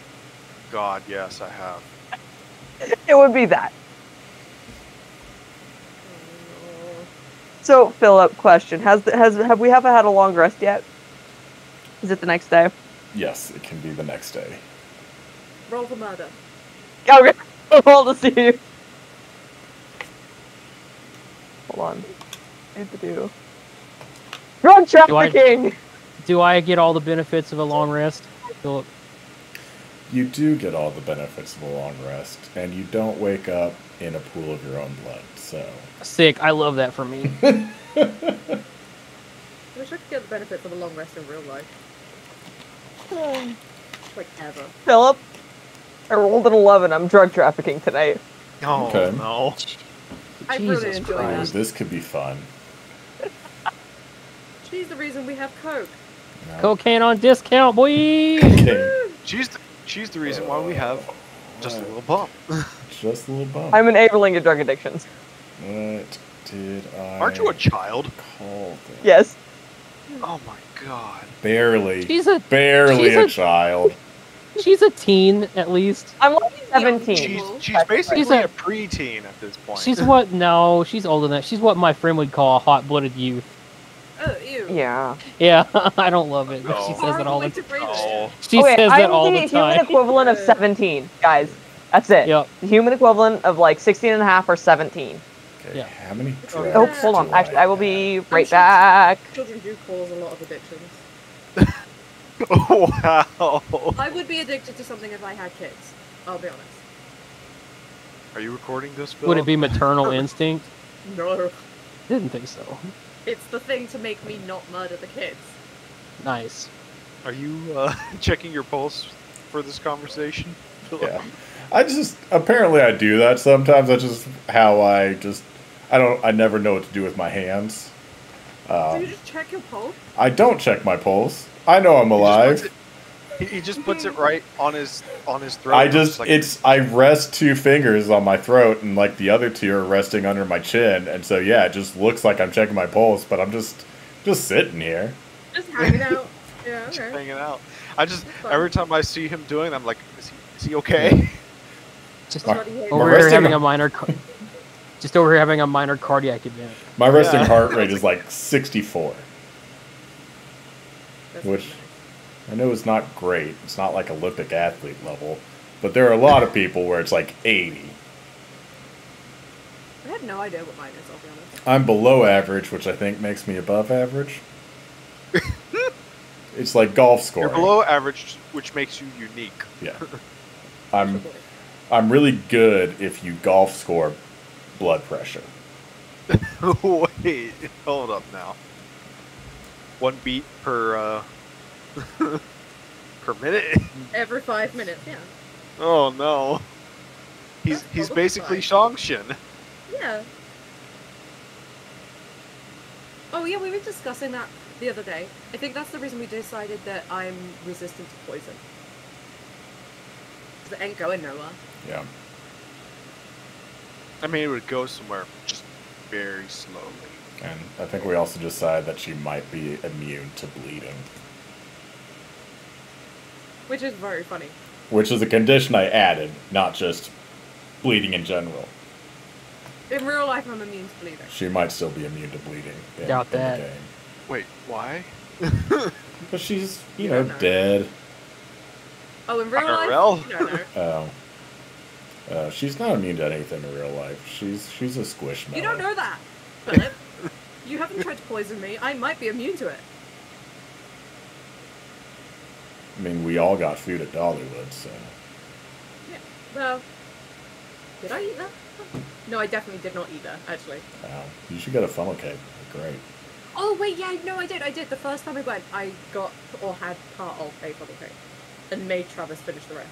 God, yes, I have. It would be that. So, Philip, question: have we ever had a long rest yet? Is it the next day? Yes, it can be the next day. Roll for murder. Okay, roll to see you. Hold on. Do. Drug trafficking. Do I get all the benefits of a long rest? Philip? You do get all the benefits of a long rest, and you don't wake up in a pool of your own blood. So Sick. I love that for me. I wish I could get the benefits of a long rest in real life. Like ever. Philip, I rolled an 11. I'm drug trafficking tonight. Oh, Okay. no. I really Jesus enjoy ooh, Christ. this could be fun. She's the reason we have Coke. You know? Cocaine on discount, boy! Okay, She's the reason why we have just a little bump. just a little bump. I'm enabling your drug addictions. What did I Aren't you a child? call this? Yes. Oh my god. Barely. She's a barely a she's child. she's a teen at least. I'm like 17. She's basically She's a- a preteen at this point. She's what? No, she's older than that. She's what my friend would call a hot-blooded youth. Oh, ew. Yeah. Yeah, I don't love it. But she No. says it all Horrible way the to phrase Oh. it. She Okay, says I'm that all the the human time. equivalent of 17, guys. That's it. Yep. The human equivalent of like 16 and a half or 17. Okay, Yeah. how many Oh, drugs Oh, Yeah. hold on. do Actually, I will have? be right sure- back. Children do cause a lot of addictions. Oh, wow. I would be addicted to something if I had kids. I'll be honest. Are you recording this, Bill? Would it be maternal instinct? No. Didn't think so. It's the thing to make me not murder the kids. Nice. Are you checking your pulse for this conversation? Yeah. I just apparently I do that sometimes. That's just how I never know what to do with my hands. Do you just check your pulse? I don't check my pulse. I know I'm alive. He just puts it right on his throat. I rest 2 fingers on my throat, and like the other 2 are resting under my chin, and so yeah, it just looks like I'm checking my pulse, but I'm just sitting here. Just hanging out. Yeah, okay. Just hanging out. Every time I see him doing it, I'm like, is he okay? Just My- over my here resting- having a minor, just over here having a minor cardiac event. My resting Yeah. heart rate is like 64, That's which nice. I know is not great. It's not like Olympic athlete level, but there are a lot of people where it's like 80. I have no idea what mine is, I'll be honest. I'm below average, which I think makes me above average. It's like golf You're scoring. below average, which makes you unique. Yeah. I'm really good if you golf score blood pressure. Wait, hold up now. 1 beat per per minute. Every 5 minutes, yeah. Oh no. He's That's basically fine. Shangshin. Yeah. Oh yeah, we were discussing that the other day. I think that's the reason we decided that I'm resistant to poison. 'Cause it ain't going nowhere. Yeah. I mean, it would go somewhere just very slowly. And I think we also decided that she might be immune to bleeding, Which is very funny. which is a condition I added, not just bleeding in general. In real life, I'm immune to bleeding. She might still be immune to bleeding in, Doubt in that. the game. Wait, why? Because she's, You don't know. dead. Oh, in real IRL? life? No. She's not immune to anything in real life. She's a squishmallow. You don't know that, Philip. You haven't tried to poison me. I might be immune to it. I mean, we all got food at Dollywood, so. Yeah. Well, did I eat that? No, I definitely did not eat that, actually. Wow. You should get a funnel cake. They're great. Oh, wait, yeah, no, I did. The first time we went, I got, or had part of a funnel cake. And made Travis finish the rest.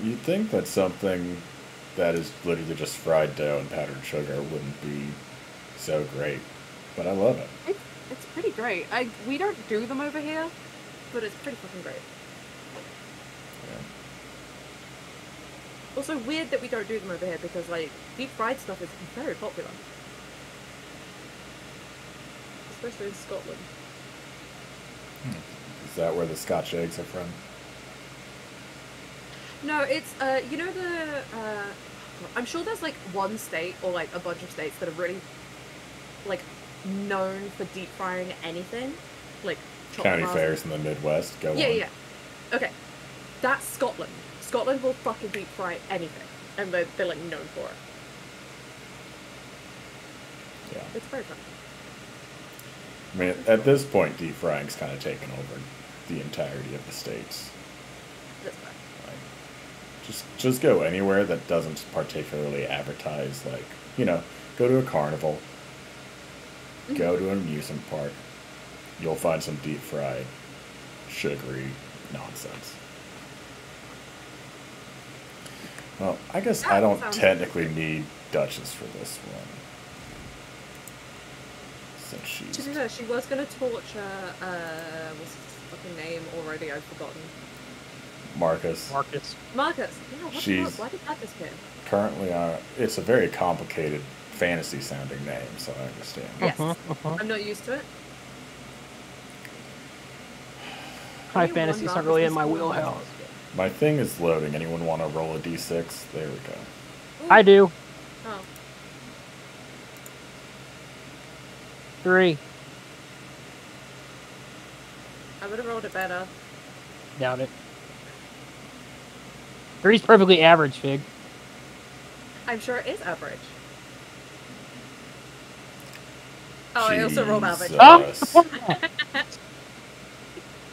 You'd think that something that is literally just fried dough and powdered sugar wouldn't be so great, but I love it. It's pretty great. We don't do them over here, but it's pretty fucking great. Yeah. Also weird that we don't do them over here because like deep fried stuff is very popular. Especially in Scotland. Is that where the Scotch eggs are from? No, it's you know the I'm sure there's like one state or like a bunch of states that are really like known for deep frying anything. Like County bars. fairs in the Midwest. Go Yeah, on. yeah. Okay. That's Scotland. Scotland will fucking deep fry anything. And they're like known for it. Yeah. It's very fun. I mean, at this point, deep frying's kind of taken over the entirety of the states. That's fun. Like, just go anywhere that doesn't particularly advertise, like, go to a carnival, go to an amusement park. You'll find some deep fried, sugary nonsense. Well, I guess I That don't sounds technically interesting. need Duchess for this one. Since To be she's fair, she was gonna torture, what's his fucking name already? I've forgotten. Marcus. Marcus. Marcus! Yeah, what the She's- fuck? Why did that disappear? Currently, it's a very complicated fantasy sounding name, so I understand. Yes. Uh-huh. I'm not used to it. High Only one fantasy's not Marcus really in in my school. wheelhouse. My thing is loading. Anyone want to roll a d6? There we go. I do. Oh. 3. I would have rolled it better. Doubt it. 3's perfectly average, Fig. I'm sure it is average. Oh, I also rolled average. Jesus. Oh!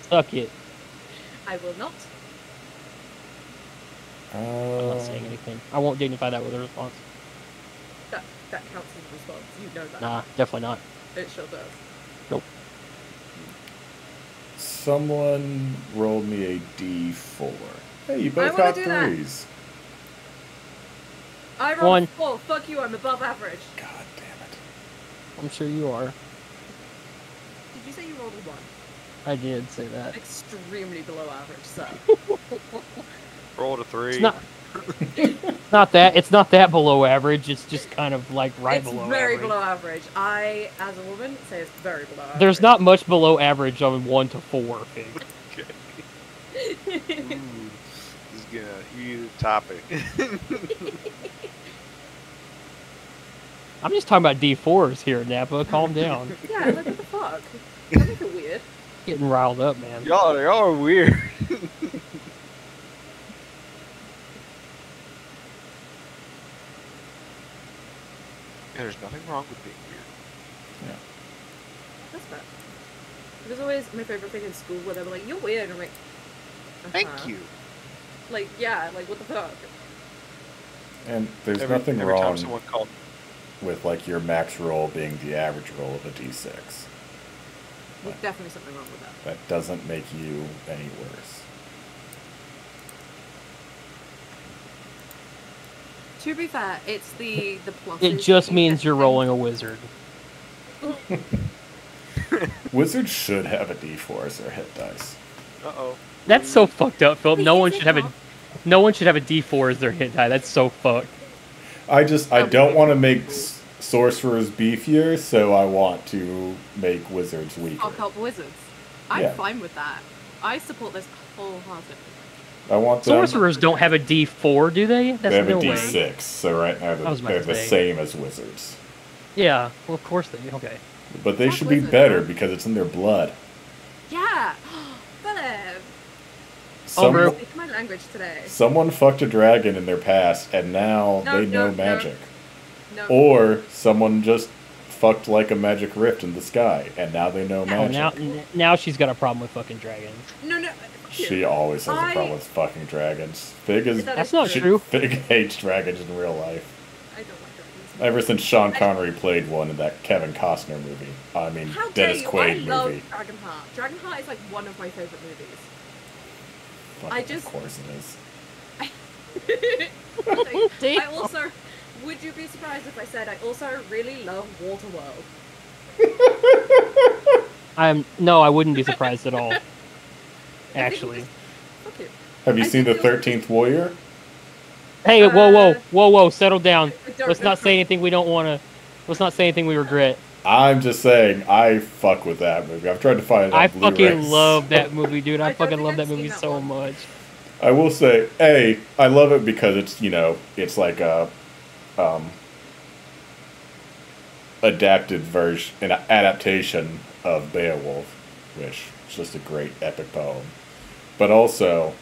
Suck it. I will not. I'm not saying anything. I won't dignify that with a response. That counts as a response. You know that. Nah, definitely not. It sure does. Nope. someone rolled me a D4. Hey, you both wanna got do that. 3s. I rolled One. 4. Fuck you, I'm above average. God damn it. I'm sure you are. Did you say you rolled a 1? I did say that. Extremely below average, so. Rolled a 3. It's not. Not that. It's not that below average. It's just kind of like right It's below very average. below average. I, as a woman, say it's very below average. There's not much below average on 1 to 4. Fig. Ooh, this is gonna huge topic. I'm just talking about D4s here, Napa. Calm down. Yeah, like, what the fuck? That make it weird. Getting riled up, man. y'all are weird. And there's nothing wrong with being weird. That's fair. It was always my favorite thing in school where they were like, "You're weird," and I'm like, Thank "Uh-huh." you. Like, yeah, like what the fuck? And there's Every nothing time wrong someone called, with like your max roll being the average roll of a D6. There's definitely something wrong with that. That doesn't make you any worse. To be fair, it's the pluses. It just that you means get you're from- rolling a wizard. Wizards should have a D4 as their hit dice. uh-oh. That's so fucked up, Philip. No Please one take should have it a. off. No one should have a D4 as their hit die. That's so fucked. I don't want to make sorcerers beefier, so I want to make wizards weaker. Fuck up wizards. I'm Yeah. fine with that. I support this wholeheartedly. I want them. Sorcerers don't have a D4, do they? That's They have no a way. D6, so right now I was about they're to the say. same as wizards. Yeah, well, of course they. Okay. But they Fuck should be wizards, better huh? because it's in their blood. Yeah! Philip! bro. Speak my language today. Someone fucked a dragon in their past, and now No, they know no, no. magic. No. Or someone just fucked like a magic rift in the sky, and now they know Oh, magic. now she's got a problem with fucking dragons. No, fuck you. She always has a I- problem with fucking dragons. Fig is That That's is not she- true. Fig hates dragons in real life. I don't like dragons. Ever since Sean Connery played one in that Kevin Costner movie. I mean, How dare Dennis you? Quaid I love movie. Dragonheart. Dragonheart is like one of my favorite movies. Fucking I just- Of course it is. Like, I also, would you be surprised if I said I also really love Waterworld? No, I wouldn't be surprised at all. Actually. Fuck you. Have you I seen The think it was- 13th Warrior? Hey, whoa, settle down. I don't Let's know. not say anything we don't want to. Let's not say anything we regret. I'm just saying, I fuck with that movie. I've tried to find it on I Blu-ray. fucking love that movie, dude. I I don't fucking think love I've that seen movie that so one. much. I will say, I love it because it's, it's like a adapted version, an adaptation of Beowulf, which is just a great epic poem. But also,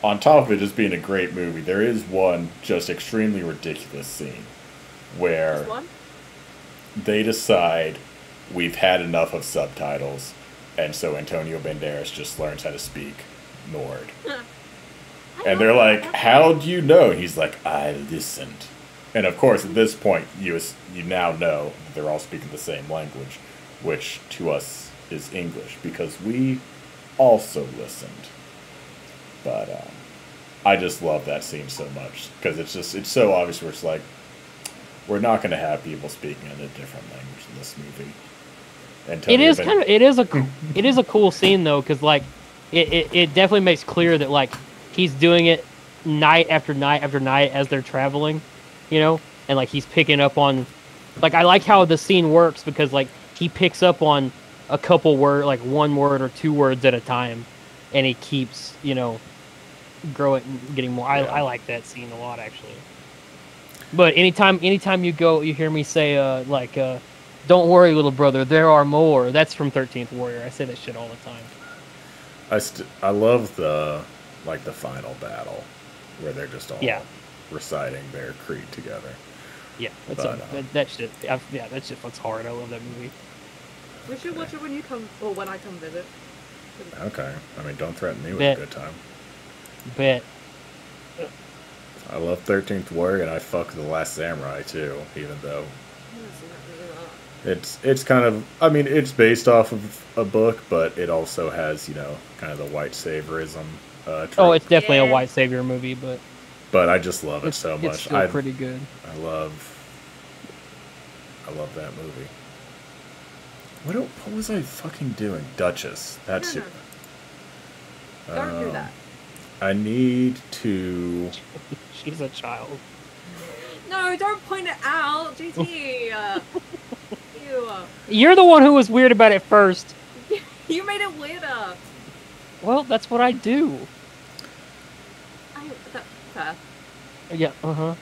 on top of it just being a great movie, there is one just extremely ridiculous scene where This one? they decide we've had enough of subtitles, and so Antonio Banderas just learns how to speak Nord. And they're like, "How do you know?" He's like, "I listened." And of course, at this point, you now know that they're all speaking the same language, which to us is English, because we also listened. But I just love that scene so much because it's so obvious. Where it's like, we're not going to have people speaking in a different language in this movie. It is a cool scene though, because like it definitely makes clear that like he's doing it night after night after night as they're traveling, and like he's picking up on, like I like how the scene works because like he picks up on a couple word, like one word or two words at a time, and he keeps growing, getting more. I like that scene a lot actually. But anytime you hear me say don't worry, little brother, there are more. That's from 13th Warrior. I say that shit all the time. I love the final battle where they're just all reciting their creed together. Yeah, that shit. That shit fucks hard. I love that movie. We should watch it when you come, or when I come visit. Okay, I mean, don't threaten me with Bet. a good time. Bet. I love 13th Warrior, and I fuck The Last Samurai too, even though I haven't seen that really well. It's kind of, I mean, it's based off of a book, but it also has, you know, kind of the white saviorism. Oh, Trope. it's definitely a Yeah. white savior movie, but But I just love it it's, so it's much. still pretty good. I love that movie. What was I fucking doing? Duchess. That's No, it. no. Don't do that. I need to. She's a child. No, don't point it out, GT. Ew. You're the one who was weird about it first. You made it weirder. Well, that's what I do. Fair. Yeah, uh-huh.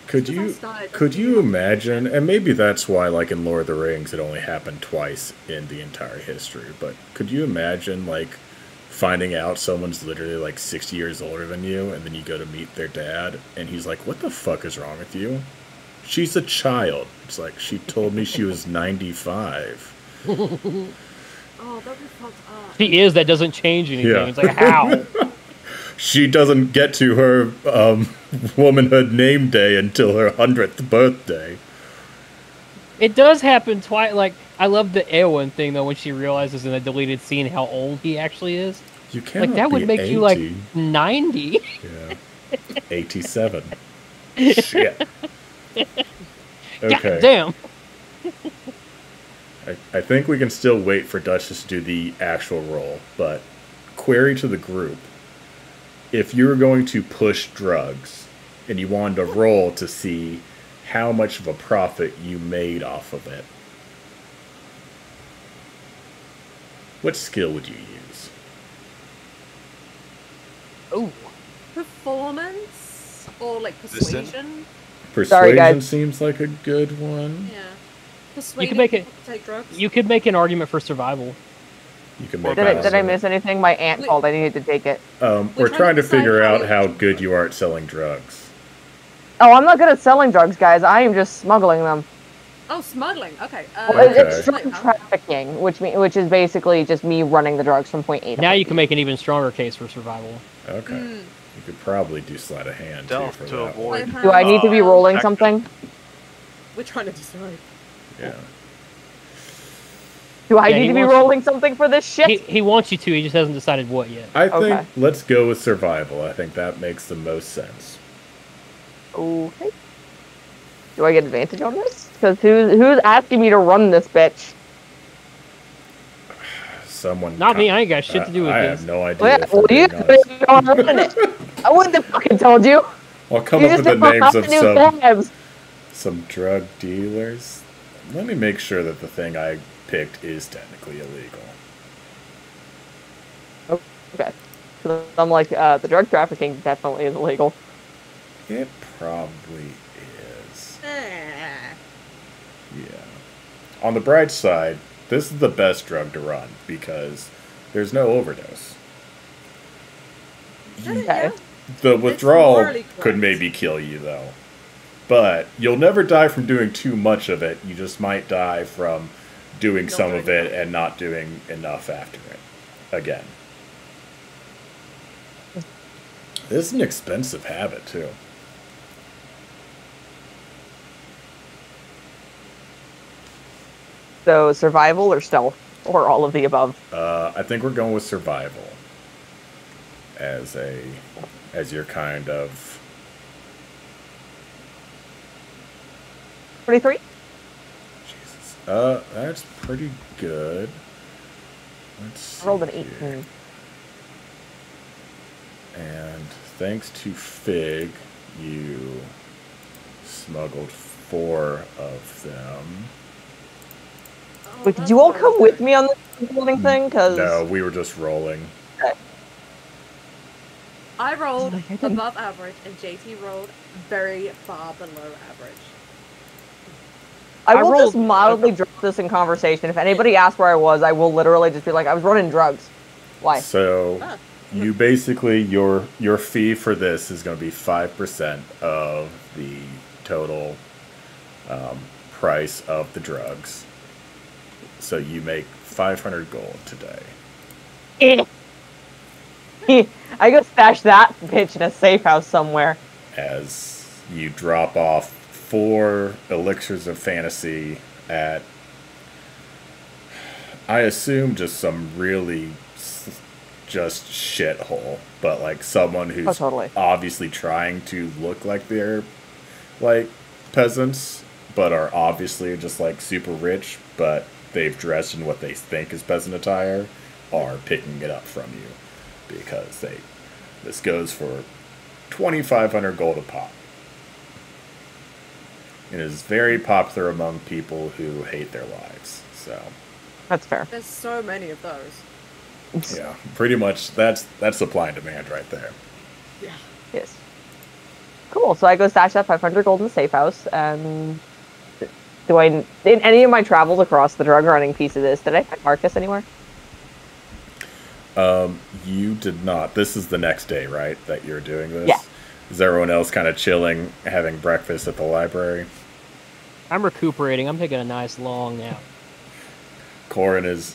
Could you imagine, and maybe that's why, like, in Lord of the Rings, it only happened twice in the entire history, but could you imagine, like, finding out someone's literally, like, 60 years older than you, and then you go to meet their dad, and he's like, what the fuck is wrong with you? She's a child. It's like, she told me she was 95. Oh, that'd be fucked up. She is, that doesn't change anything. Yeah. It's like, how? She doesn't get to her womanhood name day until her 100th birthday. It does happen twice. Like, I love the Eowyn thing, though, when she realizes in a deleted scene how old he actually is. You can't Like, that would make 80. you, like, 90. Yeah. 87. Shit. Okay. God damn. I think we can still wait for Duchess to do the actual roll, but query to the group. If you were going to push drugs and you wanted to roll to see how much of a profit you made off of it, what skill would you use? Ooh. Performance? Or, like, Listen. persuasion? Persuasion guys. seems like a good one. Yeah. Persuading make it- people to take drugs? You could make an argument for survival. You can make Did I miss anything? My aunt Wait. called. I needed to take it. We're We're trying to decide figure how out we how do good drugs. you are at selling drugs. Oh, I'm not good at selling drugs, guys. I am just smuggling them. Oh, smuggling. Okay. It's Okay. drug trafficking, which is basically just me running the drugs from point A to Now point you B. can make an even stronger case for survival. Okay. Mm. You could probably do sleight of hand too Stealth for to that avoid. one. Do I need to be rolling Back- something? We're trying to decide. Yeah. Do I Yeah, need he to be wants- rolling something for this shit? He wants you to, he just hasn't decided what yet. I think Okay. let's go with survival. I think that makes the most sense. Okay. Do I get advantage on this? Because who's asking me to run this bitch? Someone. Not me, I ain't got shit to do with I this. have no idea. Well, yeah, if I'm well, you being could honest. go on running it. I wouldn't have fucking told you. I'll come You up just with the don't know names how of to do tabs. some drug dealers. Let me make sure that the thing I picked is technically illegal. Okay. So I'm like, the drug trafficking definitely is illegal. It probably is. Eh. Yeah. On the bright side, this is the best drug to run because there's no overdose. Okay. The withdrawal morally could correct. maybe kill you though. But you'll never die from doing too much of it. You just might die from doing Not some doing of it enough. and not doing enough after it. Again. This is an expensive habit too. So survival or stealth or all of the above. I think we're going with survival as your kind of 23. Jesus. That's pretty good. Let's I rolled an see 18. here. And thanks to Fig, you smuggled 4 of them. Oh, Wait, did that's you all what I come was with doing. me on this building thing? Cause No, we were just rolling. I rolled I didn't- above average, and JT rolled very far below average. I I will rolled- just mildly drop this in conversation. If anybody asks where I was, I will literally just be like, I was running drugs. Why? So Ah. you basically your fee for this is going to be 5% of the total price of the drugs. So you make 500 gold today. I go stash that bitch in a safe house somewhere. As you drop off 4 elixirs of fantasy at, I assume, just some really just shithole, but like someone who's totally. obviously trying to look like they're like peasants, but are obviously just like super rich, but they've dressed in what they think is peasant attire, are picking it up from you because this goes for 2,500 gold a pop. It is very popular among people who hate their lives. So That's fair. There's so many of those. yeah, pretty much that's supply and demand right there. Yeah. Yes. Cool. So I go stash that 500 gold in the safe house, and do I, in any of my travels across the drug running piece of this, did I find Marcus anywhere? You did not. This is the next day, right, that you're doing this? Yeah. Is everyone else kind of chilling, having breakfast at the library? I'm recuperating. I'm taking a nice long nap. Corin is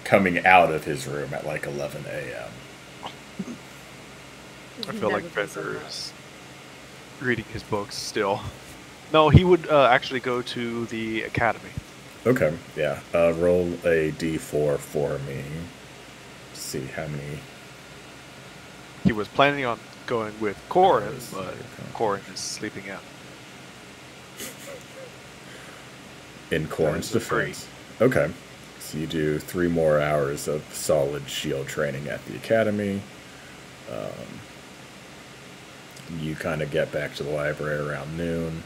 coming out of his room at like 11 a.m. I feel like Fender is reading his books still. No, he would actually go to the academy. Okay, yeah. Roll a d4 for me. See how many. He was planning on going with Corin, Yes, but okay. Corin is sleeping out. In Corin's That is a three. defense. Okay. So you do 3 more hours of solid shield training at the academy. You kind of get back to the library around noon.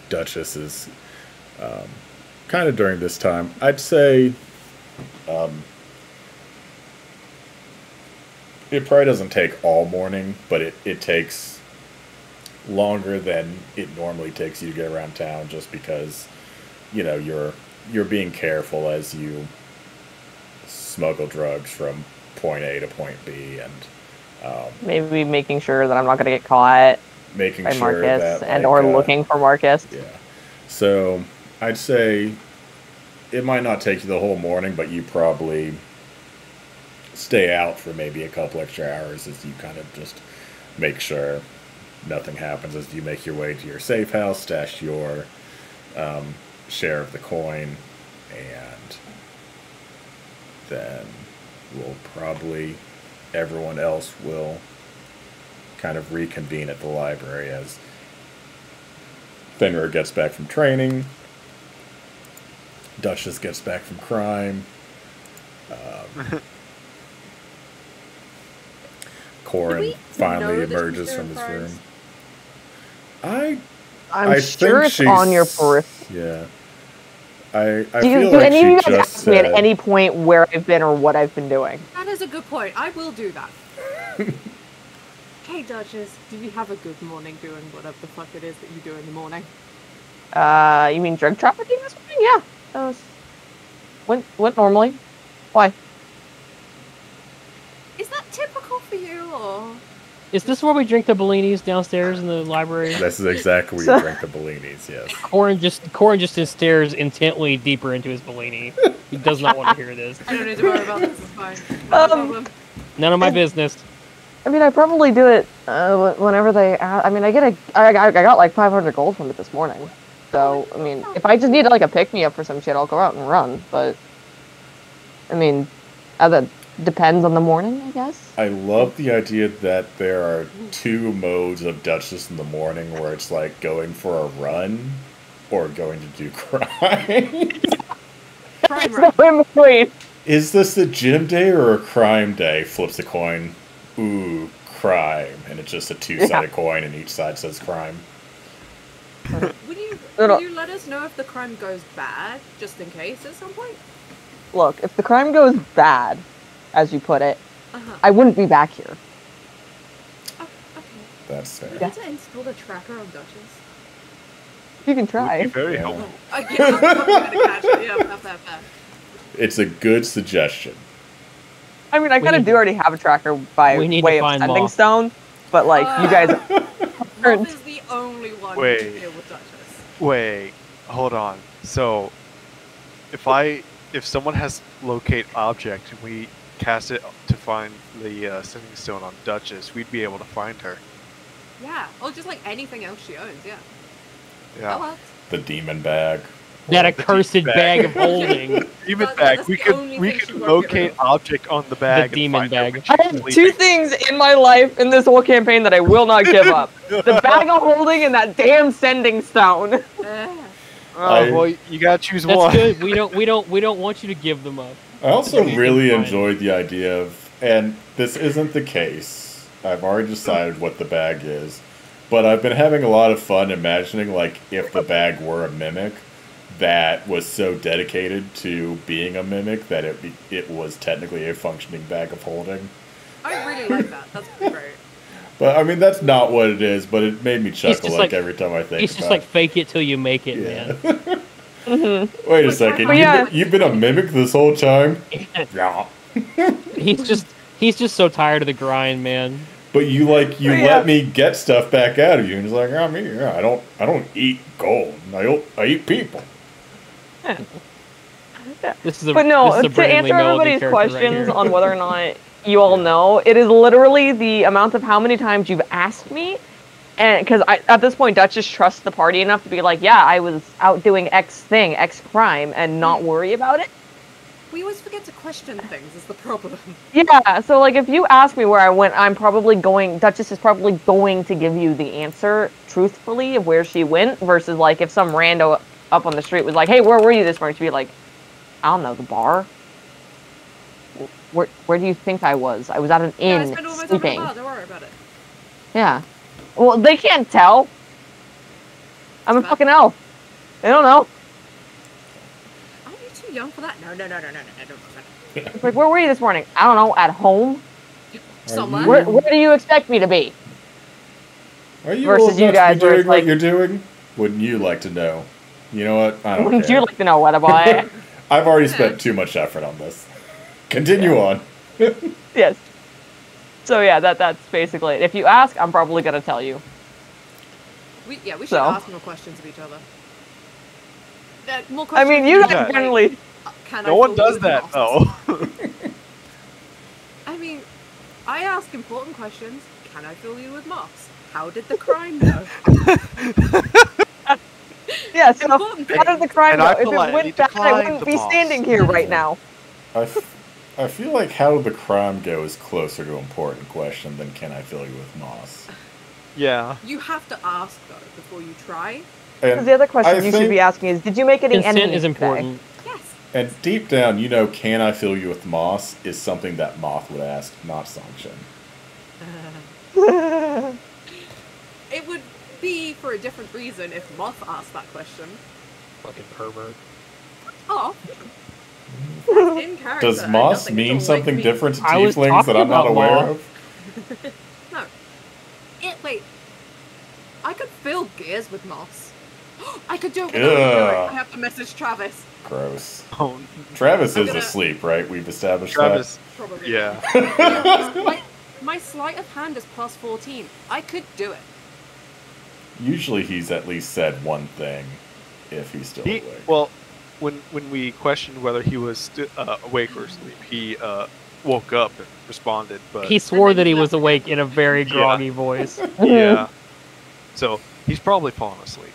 Duchess is kind of during this time. I'd say it probably doesn't take all morning, but it takes longer than it normally takes you to get around town, just because you're being careful as you smuggle drugs from point A to point B, and Maybe making sure that I'm not going to get caught making by sure Marcus that and like, or looking for Marcus. Yeah. So I'd say it might not take you the whole morning, but you probably stay out for maybe a couple extra hours as you kind of just make sure nothing happens as you make your way to your safe house, stash your share of the coin, and then everyone else will kind of reconvene at the library as Fenrir gets back from training, Duchess gets back from crime, Corin finally emerges from his room. I'm I sure think it's on your she's- periphery. Yeah. I Do feel like any of you she guys just ask me at said, any point where I've been or what I've been doing? That is a good point. I will do that. Hey, Duchess, do you have a good morning doing whatever the fuck it is that you do in the morning? You mean drug trafficking this morning? Yeah. That was... Went normally. Why? Is that typical for you, or...? Is this where we drink the Bellinis downstairs in the library? this is exactly where you drink the Bellinis, yes. Corin just stares intently deeper into his Bellini. He does not want to hear this. I don't need to worry about this, it's fine. No problem. None of my business. I mean, I probably do it whenever they... I mean, I got like 500 gold from it this morning. So, I mean, if I just need like a pick-me-up for some shit, I'll go out and run. But, I mean, that depends on the morning, I guess. I love the idea that there are 2 modes of Duchess in the morning where it's like going for a run or going to do crime. Crime It's run. no in between. Is this a gym day or a crime day? Flips a coin. Ooh, crime. And it's just a 2-sided coin and each side says crime. Will you let us know if the crime goes bad, just in case, at some point? Look, if the crime goes bad, as you put it, Uh-huh. I wouldn't be back here. Oh, okay. That's fair. We need to install a tracker on Duchess. You can Would try. be very Yeah. helpful. Yeah, I'm probably gonna catch it. Yeah, fair. It's a good suggestion. I mean, I We kind of need do to- already have a tracker by we need to way of find sending Moth. stone, but like you guys Moth is the only one who Wait. can deal with Duchess. Wait, hold on. So, if someone has locate object and we cast it to find the sending stone on Duchess, we'd be able to find her. Yeah, or just like anything else she owns. Yeah. Yeah. Oh, well. The demon bag. That The accursed demon bag of holding. Demon That's bag. the We only could thing she won't get rid locate of. object on the bag. demon and find bag. her I when have she's two sleeping. things in my life in this whole campaign that I will not give up: the bag of holding and that damn sending stone. Oh, well, you gotta choose That's one. good. We don't want you to give them up. I also You can really find enjoyed the idea of, and this isn't the case. I've already decided what the bag is, but I've been having a lot of fun imagining, like, if the bag were a mimic that was so dedicated to being a mimic that it was technically a functioning bag of holding. I really like that. That's great. But I mean, that's not what it is. But it made me chuckle just like like- every time I think It's about just like fake it till you make it, Yeah. man. Wait a second, But yeah. you've been a mimic this whole time? Yeah. He's just so tired of the grind, man. But you Yeah. let me get stuff back out of you, and he's like, I mean, yeah, I don't eat gold. I eat people. This is a But no, this is a to Brandon Lee answer Melody everybody's character right questions here. on whether or not you all know, it is literally the amount of how many times you've asked me, and because at this point, Duchess trusts the party enough to be like, yeah, I was out doing X thing, X crime, and not worry about it. We always forget to question things. Is the problem? Yeah, so like if you ask me where I went, Duchess is probably going to give you the answer truthfully of where she went, versus like if some rando up on the street was like, hey, where were you this morning? To be like, I don't know, the bar. Where do you think I was? I was at an Yeah, I inn spend all my time in the sleeping. bar. Don't worry about it. Yeah. Well, they can't tell. I'm a Fair. fucking elf. They don't know. Aren't you too young for that? No. Don't. It's like, where were you this morning? I don't know. At home. Somewhere. Where do you expect me to be? Are you Versus old you enough guys to be where doing it's what like- you're doing? Wouldn't you like to know? You know what? I don't Wouldn't care. you like to know what about? I've already spent too much effort on this. Continue on. Yes. So yeah, that's basically it. If you ask, I'm probably gonna tell you. We should So. ask more questions of each other. More I questions. mean, you of each guys other, generally. can No I one fill you does with that moss? though. I mean, I ask important questions. Can I fill you with moss? How did the crime go? Yeah. So Important how did the crime And go? I If it politely went bad, I declined wouldn't the be moss. standing here right now. I feel like how did the crime go is closer to an important question than can I fill you with moss. Yeah. You have to ask though before you try. Because And the other question I you should think- be asking is, did you make any Consent enemies is today? important. Yes. And deep down, you know, can I fill you with moss is something that Moth would ask, not Sanction. It would be for a different reason if Moth asked that question. Fucking pervert. Oh. That's in character. Does and moss nothing at mean all something like me. different to I was tieflings that talking I'm not about aware moth. of? No. Wait. I could fill gears with moss. I could do it without doing. Ugh. I have to message Travis. Gross. Oh, Travis I'm is gonna- asleep, right? We've established Travis. Probably. Yeah. My sleight of hand is plus 14. I could do it. that. Usually he's at least said one thing if he's still awake. Well, when we questioned whether he was awake or asleep, he woke up and responded. But He swore then that he he was left awake in a very Yeah. groggy voice. yeah, so he's probably fallen asleep.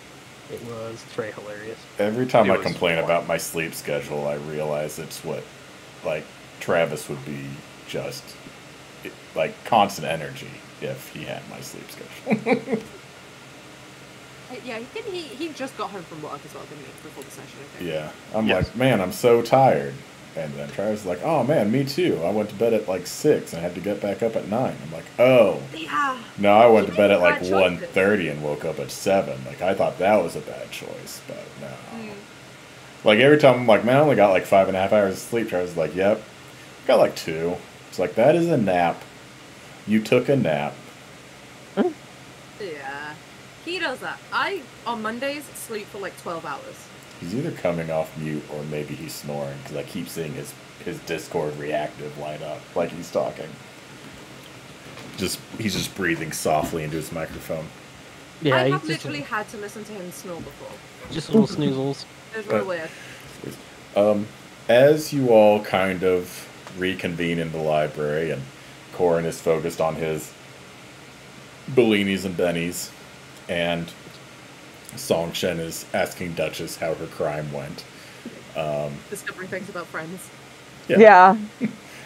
It was very hilarious. Every time It I was complain fun. about my sleep schedule, I realize it's what, like, Travis would be just, like, constant energy if he had my sleep schedule. Yeah, he just got home from work as well, didn't he? Before the session, I think. Yeah. I'm Yes. like, man, I'm so tired. And then Travis is like, oh, man, me too. I went to bed at, like, 6 and I had to get back up at 9. I'm like, oh. Yeah. No, I went You to bed made at, like, bad choices. 1:30 and woke up at 7. Like, I thought that was a bad choice, but no. Mm. Like, every time I'm like, man, I only got, like, 5.5 hours of sleep. Travis is like, yep. Got, like, 2. It's like, that is a nap. You took a nap. Yeah. He does that. I, on Mondays, sleep for like 12 hours. He's either coming off mute or maybe he's snoring because I keep seeing his Discord reactive light up like he's talking. He's just breathing softly into his microphone. Yeah, I he's have just, literally had to listen to him snore before. just little snoozles. It was real weird. As you all kind of reconvene in the library, and Corin is focused on his Bellinis and Bennies, and Songshen is asking Duchess how her crime went. Discovering things about friends. Yeah.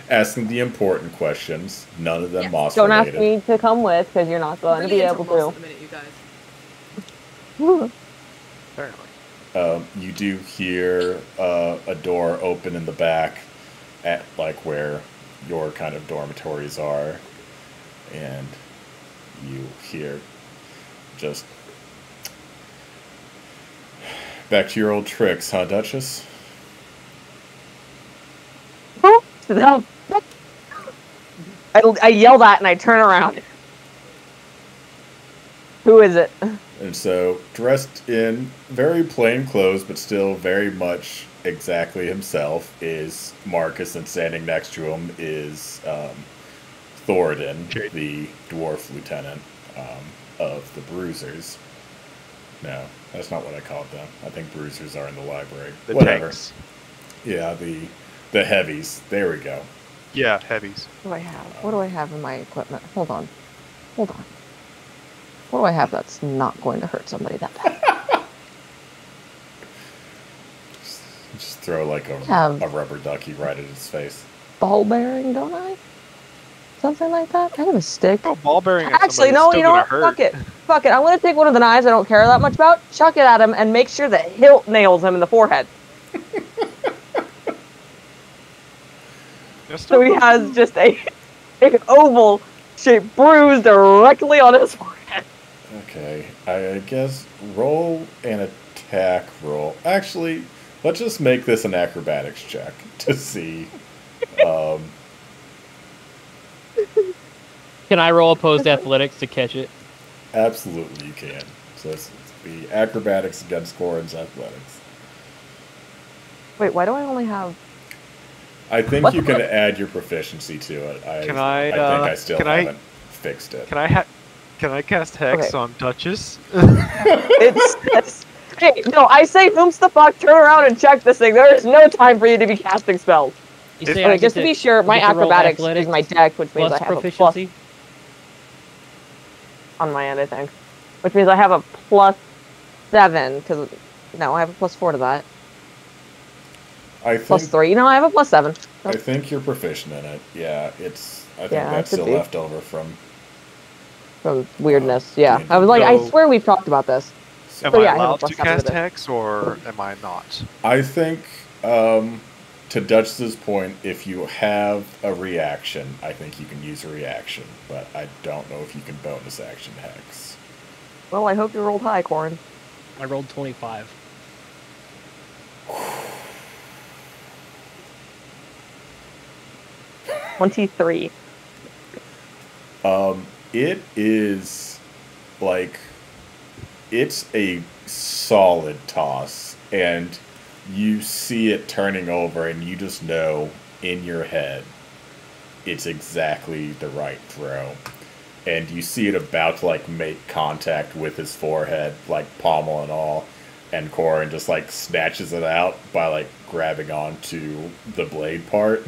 Asking the important questions, none of them Yes. Moss Don't ask related. me to come with, because you're not going to be Brilliant able on Moss to. at the minute, you guys. Apparently. You do hear a door open in the back at like where your kind of dormitories are, and you hear just back to your old tricks, huh, Duchess? I yell that and I turn around. Who is it? And so, dressed in very plain clothes, but still very much exactly himself, is Marcus, and standing next to him is Thoradin, Okay. the dwarf lieutenant of the Bruisers. No, that's not what I called them. I think Bruisers are in the library. The Whatever. tanks. Yeah, the heavies. There we go. Yeah, heavies. What do I have? What do I have in my equipment? Hold on. Hold on. What do I have that's not going to hurt somebody that bad? Just throw like a rubber ducky right at his face. Ball bearing, don't I? Something like that? I have a stick. Oh, ball bearing at Actually, somebody's no, still you know gonna what? hurt. Fuck it. Fuck it. I'm going to take one of the knives I don't care that much about, chuck it at him, and make sure the hilt nails him in the forehead. So he has just an oval shaped bruise directly on his forehead. Okay, I guess roll an attack roll. Actually, let's just make this an acrobatics check to see. Can I roll opposed athletics to catch it? Absolutely, you can. So it's the acrobatics against Corin's athletics. Wait, why do I only have... I think you can add your proficiency to it. I think I still haven't fixed it. Can I cast Hex Okay. on Duchess? It's... Hey, no, I say, whom's the fuck, turn around and check this thing. There is no time for you to be casting spells. You If- say Okay, I just get to be sure, my get to roll acrobatics athletics is my deck, which means plus I have a plus proficiency. on my end, I think. Which means I have a +7, because... No, I have a +4 to that. I think +3. No, I have a +7. I think you're proficient in it. Yeah, it's. I think Yeah, it that's could still be. left over from. From weirdness, yeah. D&D. I was like, I So- swear we've talked about this. Am So I yeah, I have a allowed to +7 to cast this. Hex, or am I not? I think, to Duchess's point, if you have a reaction, I think you can use a reaction, but I don't know if you can bonus action Hex. Well, I hope you rolled high, Corin. I rolled 25. 23. It is like it's a solid toss, and you see it turning over, and you just know in your head it's exactly the right throw. And you see it about to like make contact with his forehead, like pommel and all, and Corin just like snatches it out by like grabbing onto the blade part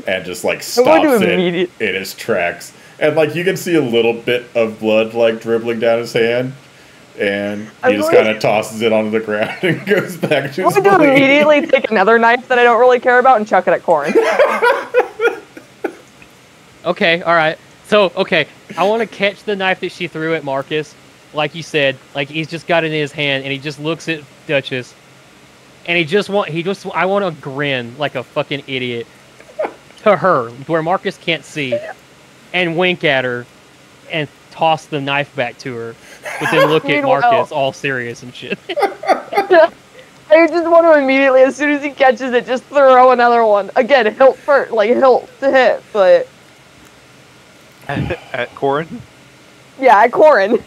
and just like I'm going to stops it immediate- in his tracks. And like you can see a little bit of blood like dribbling down his hand, and he I'm just going- kind of tosses it onto the ground and goes back to I'm his going to blade. immediately take another knife that I don't really care about and chuck it at Corin. Okay, all right. So, okay, I want to catch the knife that she threw at Marcus, like you said. Like he's just got it in his hand, and he just looks at Duchess, and I want to grin like a fucking idiot to her, where Marcus can't see, and wink at her, and toss the knife back to her, but then look at Meanwhile- Marcus all serious and shit. I just want to immediately, as soon as he catches it, just throw another one. Again, hilt first, like hilt to hit, but At Corin? yeah, at Corin.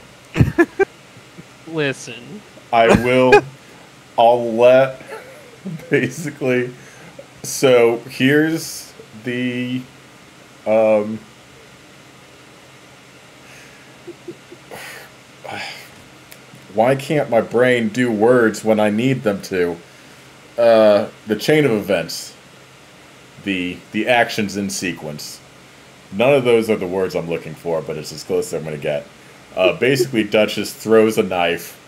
Listen, I'll let, basically, so here's the, why can't my brain do words when I need them to? The chain of events. the actions in sequence. None of those are the words I'm looking for, but it's as close as I'm going to get. Basically, Duchess throws a knife.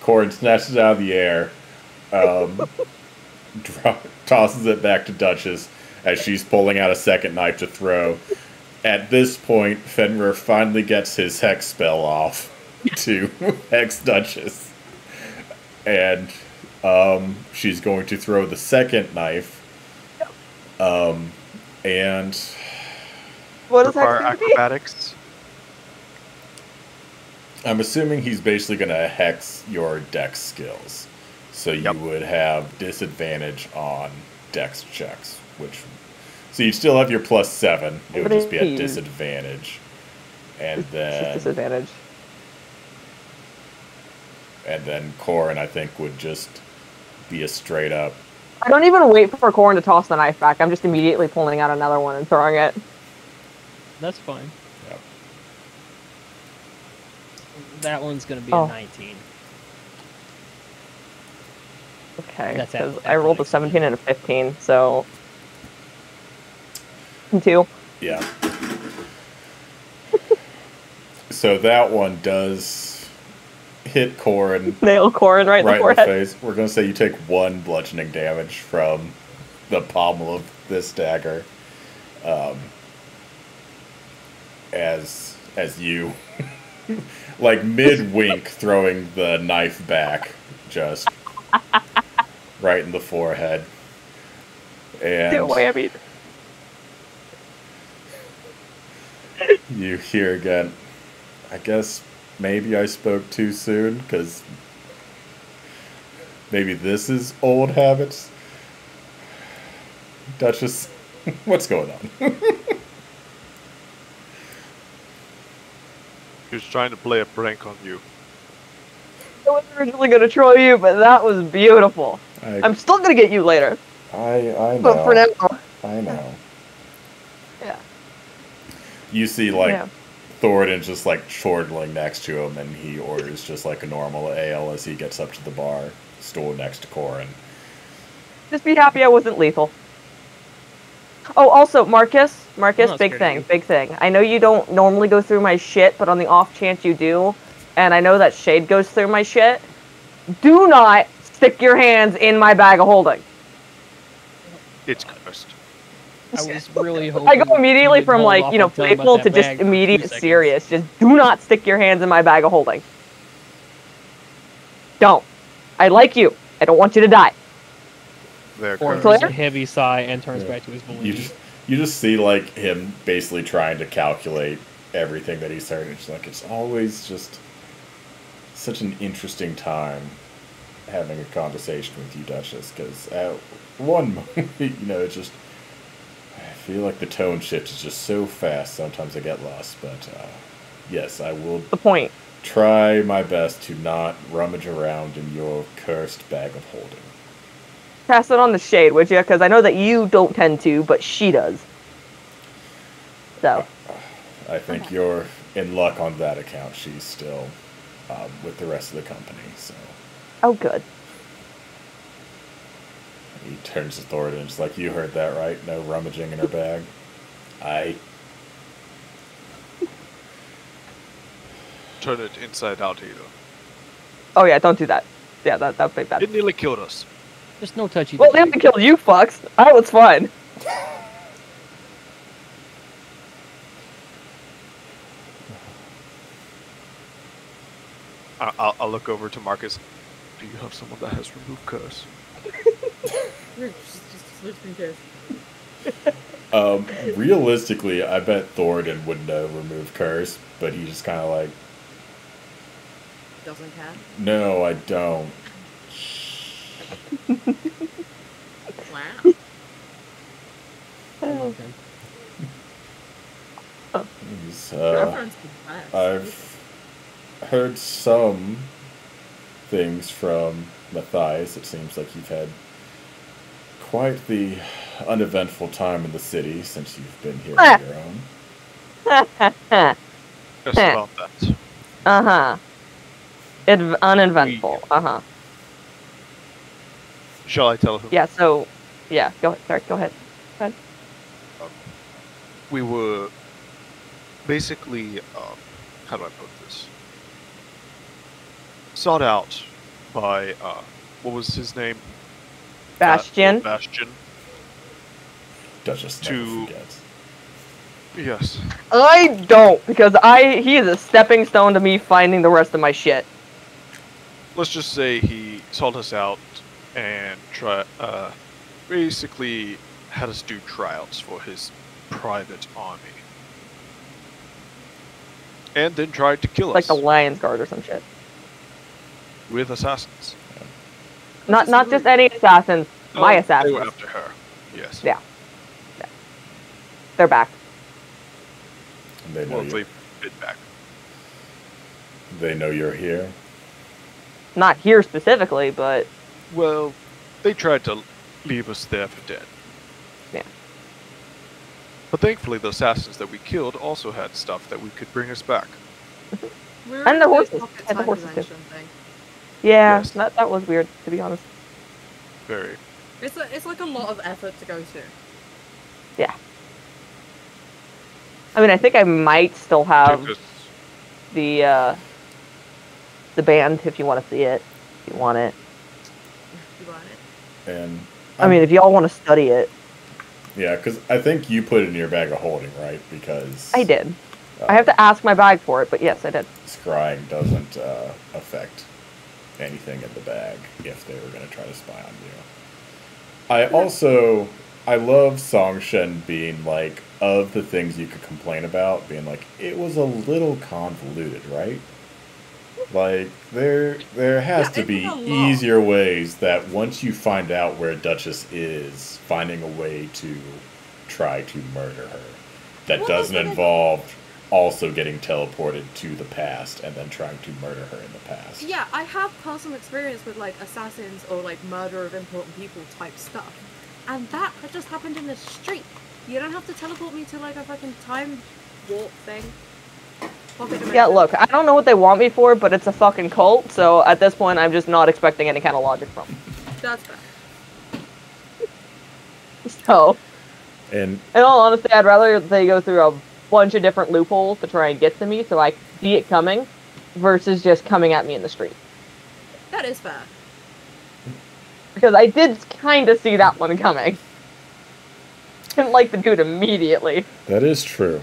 Corin snatches it out of the air, tosses it back to Duchess as she's pulling out a second knife to throw. At this point, Fenrir finally gets his hex spell off to hex Duchess. And she's going to throw the second knife. And What is Require that? acrobatics. I'm assuming he's basically going to hex your dex skills. So you would have disadvantage on dex checks, so you'd still have your +7. It would just be at disadvantage. And then Disadvantage. And then Corin, I think, would just be a straight up. I don't even wait for Corin to toss the knife back. I'm just immediately pulling out another one and throwing it. That's fine. Yep. That one's going to be a 19. Okay, That's because at I rolled a athletics. 17 and a 15, so... 2. Yeah. So that one does hit Corin Nail Corin right in the in the forehead. face. We're going to say you take 1 bludgeoning damage from the pommel of this dagger. As you, like mid-wink, throwing the knife back, just right in the forehead. And Whammy. you hear again, I guess maybe I spoke too soon, because maybe this is old habits. Duchess, what's going on? He was trying to play a prank on you. I was originally going to troll you, but that was beautiful. I'm still going to get you later. I know. But for now... I know. Yeah. You see, Thoradin's just, chortling next to him, and he orders just, a normal ale as he gets up to the bar stool next to Corin. Just be happy I wasn't lethal. Oh, also, Marcus, big thing. I know you don't normally go through my shit, but on the off chance you do, and I know that Shade goes through my shit, do not stick your hands in my bag of holding. It's cursed. I was really hoping. I go immediately you would from, hold off on telling playful about to that just bag for 2 immediate seconds. serious. Just do not stick your hands in my bag of holding. Don't. I like you. I don't want you to die. They're Or cursed. there's Claire? a heavy sigh and turns back to his belief. You just see, him basically trying to calculate everything that he's heard. It's always just such an interesting time having a conversation with you, Duchess, because at one moment, it's just... I feel like the tone shift is just so fast, sometimes I get lost, but yes, I will The point. try my best to not rummage around in your cursed bag of holding. Pass it on to Shade, would you? Because I know that you don't tend to, but she does. So. I think you're in luck on that account. She's still with the rest of the company, so... Oh, good. He turns to Thoradin and is like, you heard that, right? No rummaging in her bag. Turn it inside out either. Oh, yeah, don't do that. Yeah, that would be bad. It nearly killed us. Just no touchy. Well, they haven't killed you, fucks. I was fine. I'll look over to Marcus. Do you have someone that has removed curse? Just in case. Realistically, I bet Thoradin would know remove curse, but he's just kind of like, Doesn't care. no, I don't. Wow. Okay. He's, Reference to class. I've heard some things from Matthias. It seems like you've had quite the uneventful time in the city since you've been here on your own. Just about that. Uh-huh. Uneventful. Uh-huh. Shall I tell who? Yeah, so... Yeah, go ahead. Sorry, go ahead. We were basically, how do I put this? Sought out by, what was his name? Bastion. Bastion. Duchess never To- forgets. Yes. I don't, because he is a stepping stone to me finding the rest of my shit. Let's just say he sought us out and basically had us do tryouts for his private army. And then tried to kill Like us the Lion's Guard or some shit. with assassins. Not just any assassins, my They assassins. were after her. Yes. Yeah. They're back. And they know Well, you. they bit back. They know you're here. Not here specifically, but Well, they tried to leave us there for dead. Yeah. But thankfully, the assassins that we killed also had stuff that we could bring us back. We're And the in this horses. pocket And the time horses too. dimension thing. yeah, Yes. that was weird, to be honest. Very. It's like a lot of effort to go to. Yeah. I mean, I think I might still have Took us- the band if you want to see it. If you want it. You want it? And I mean, if y'all want to study it. yeah, because I think you put it in your bag of holding, right? Because I did. I have to ask my bag for it, but yes, I did. Scrying doesn't affect anything in the bag if they were going to try to spy on you. I love Songshen being like, of the things you could complain about, being like, it was a little convoluted, right? Like, there has to it's be a lot. easier ways that once you find out where Duchess is, finding a way to try to murder her. That Well, doesn't that's what I- involve also getting teleported to the past and then trying to murder her in the past. Yeah, I have personal experience with like assassins or like murder of important people type stuff. And that had just happened in the street. You don't have to teleport me to like a fucking time warp thing. Pocket Yeah, dimension. look, I don't know what they want me for, but it's a fucking cult, so at this point I'm just not expecting any kind of logic from them. That's fair. So, And in all honesty, I'd rather they go through a bunch of different loopholes to try and get to me so I see it coming, versus just coming at me in the street. That is fair. Because I did kind of see that one coming. Didn't like the dude immediately. that is true.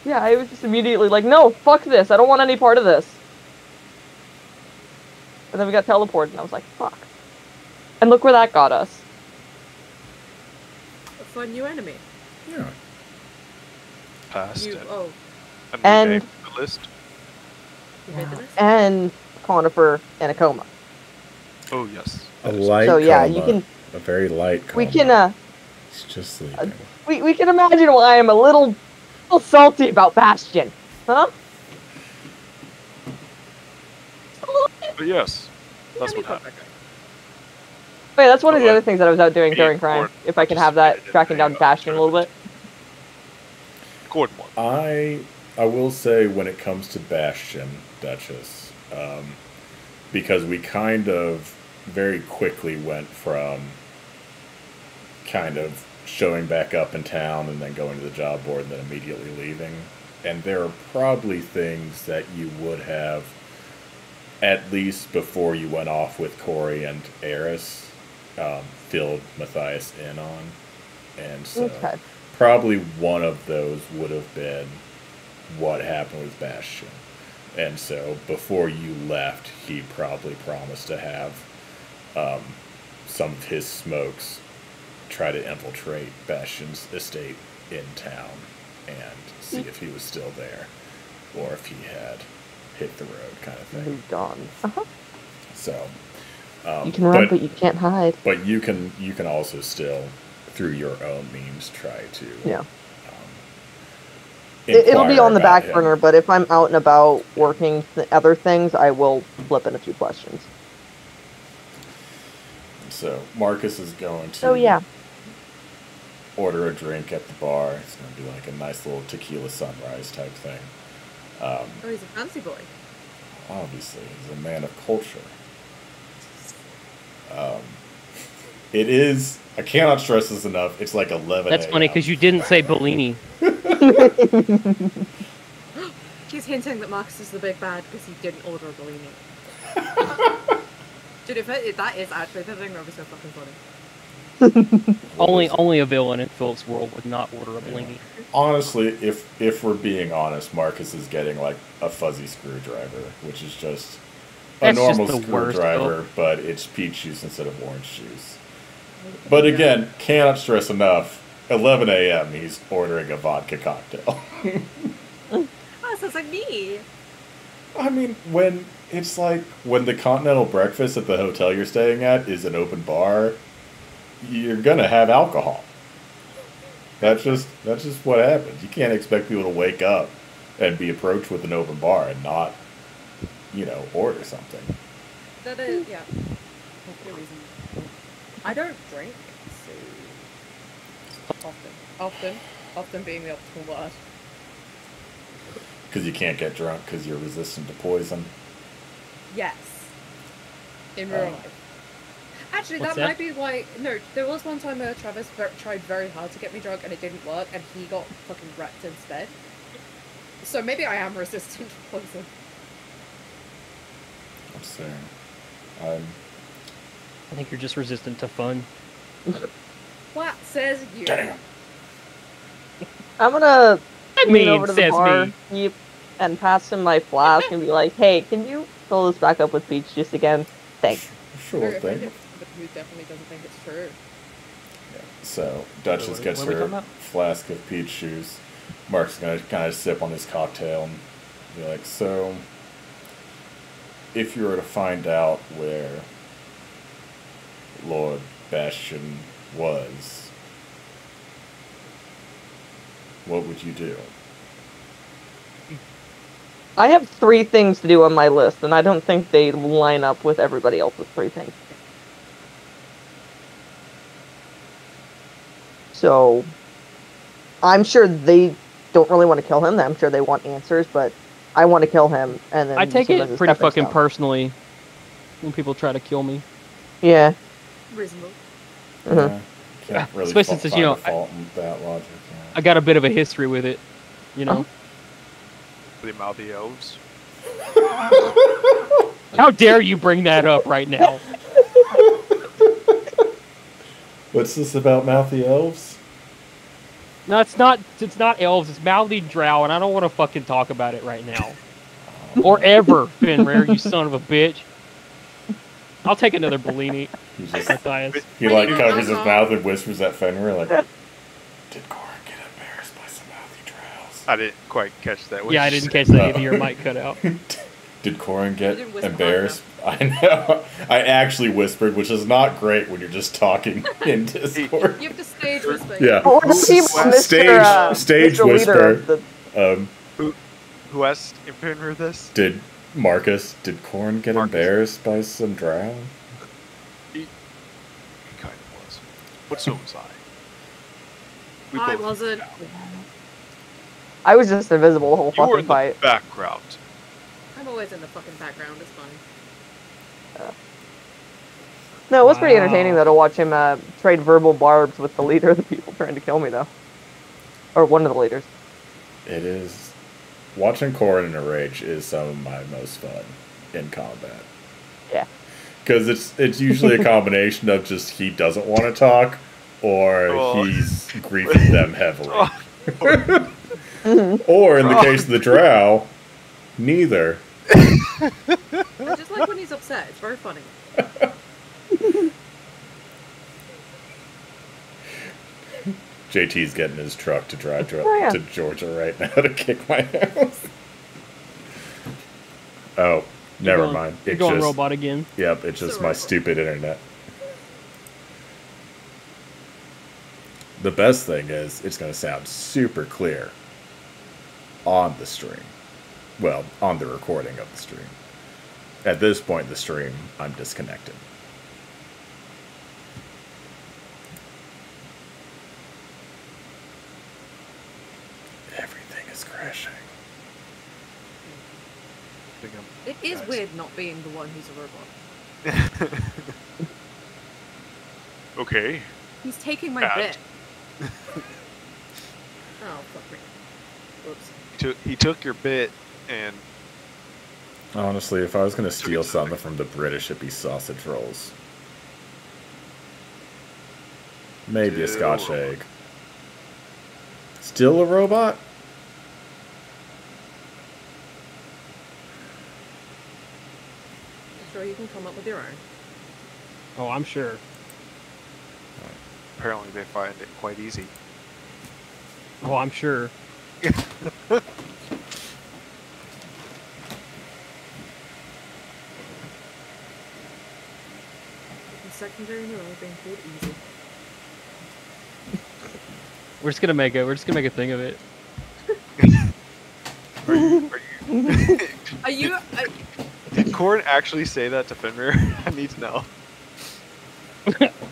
Yeah, I was just immediately like, no, fuck this, I don't want any part of this. And then we got teleported, and I was like, fuck. And look where that got us. A fun new enemy. Yeah. Past You it. oh, And- rename the list. you made the list? And Conifer and a coma. Oh yes. A light So, yeah, coma. you can- A very light coma. We can, It's just sleeping. we can imagine why I'm a little salty about Bastion. Huh? Just a little bit. But yes, that's Yeah, what we happened. Wait, that's one of the But, other things that I was out doing me during and crime. Gordon If I can have that, participated in tracking a, down Bastion a little bit. Gordon won. I will say when it comes to Bastion, Duchess, because we kind of very quickly went from kind of showing back up in town and then going to the job board and then immediately leaving. And there are probably things that you would have, at least before you went off with Corey and Eris, filled Matthias in on. And so Okay. probably one of those would have been what happened with Bastion. And so before you left, he probably promised to have some of his smokes try to infiltrate Bastion's estate in town and see if he was still there or if he had hit the road kind of thing. Moved on. Uh-huh. So You can run, but you can't hide. but you can also still through your own means try to Yeah. It'll be inquire on the about back him. burner, but if I'm out and about working other things, I will flip in a few questions. So Marcus is going to So yeah. order a drink at the bar. It's going to be like a nice little tequila sunrise type thing. Oh, he's a fancy boy. Obviously, he's a man of culture. It is I cannot stress this enough. It's like 11 That's funny because you didn't say Bellini. He's hinting that Marcus is the big bad because he didn't order a Bellini. Dude, if that is actually the thing, that would be so fucking funny. Only a villain in Philip's world would not order a Bellini. Honestly, if we're being honest, Marcus is getting like a fuzzy screwdriver, which is just a That's normal just the worst, screwdriver, but it's peach juice instead of orange juice. But again, cannot stress enough. 11 a.m. He's ordering a vodka cocktail. Oh, sounds like me. I mean, when it's like when the continental breakfast at the hotel you're staying at is an open bar, you're gonna have alcohol. That's just what happens. You can't expect people to wake up and be approached with an open bar and not, order something. That is, yeah. That's the reason. I don't drink, so often being the optimal word. Because you can't get drunk because you're resistant to poison. Yes. In real life. Actually, What's that that? might be why. No, there was one time where Travis tried very hard to get me drunk and it didn't work, and he got fucking wrecked instead. So maybe I am resistant to poison. I'm saying. I think you're just resistant to fun. What says you? Damn. I'm gonna I lean mean, over to the says bar me. and pass him my flask and be like, "Hey, can you fill this back up with peach juice again? Thanks." Sure thing. But who definitely doesn't think it's true? So Duchess what gets are we her talking about? flask of peach juice. Mark's gonna kind of sip on his cocktail and be like, "So, if you were to find out where Lord Bastion was, what would you do?" I have 3 things to do on my list, and I don't think they line up with everybody else's 3 things. So, I'm sure they don't really want to kill him. I'm sure they want answers, but I want to kill him, and then I take use him as it a pretty stepping fucking stone. personally when people try to kill me. Yeah. Reasonable. Mhm. Yeah, can't really Especially since, find you a know, fault in that logic. I got a bit of a history with it, you know. The mouthy elves. How dare you bring that up right now? What's this about mouthy elves? No, it's not. It's not elves. It's mouthy drow, and I don't want to fucking talk about it right now, or ever, Fenrir. You son of a bitch. I'll take another Bellini, He just Matthias. he like covers his mouth and whispers at Fenrir like, "Did Corin get embarrassed by some mouthy drows?" I didn't quite catch that. Yeah, I didn't catch that either. Your mic cut out. Did Corin get You didn't whisper embarrassed? I know. I actually whispered, which is not great when you're just talking in Discord. You have to stage whisper. Yeah. Oh, the team Stage Mr. Leader whisper. of the- Who asked Fenrir this? Did Corin get Marcus. embarrassed by some drow? He kind of was. But so was I. We I both wasn't. moved out. I was just invisible the whole You were fucking in the fight. background. I'm always in the fucking background. It's fine. No, it was pretty Wow. entertaining though to watch him trade verbal barbs with the leader of the people trying to kill me though, or one of the leaders. It is. Watching Corin in a rage is some of my most fun in combat. Yeah. Because it's usually a combination of just he doesn't want to talk, or Oh. he's griefing them heavily. Oh, Or in the case of the drow, neither. I just like when he's upset. It's very funny. JT's getting his truck to drive Oh, yeah. to Georgia right now to kick my ass. Oh, never going- mind. You're It's going just robot again. Yep, it's just So my robot. stupid internet. The best thing is it's going to sound super clear on the stream. Well, on the recording of the stream. At this point in the stream, I'm disconnected. Everything is crashing. think I'm- It is Guys. weird not being the one who's a robot. Okay. He's taking my Bad. bit. Oh, fuck me. Whoops. He took your bit and Honestly, if I was going to steal it to the something from the British, it'd be sausage rolls. Maybe a Still Scotch a robot. egg. Still a robot? I'm sure you can come up with your own. Oh, I'm sure. apparently they find it quite easy. Oh, I'm sure. The secondary in a row being called easy. We're just gonna make a thing of it. Are you? Did Corn actually say that to Fenrir? I need to know.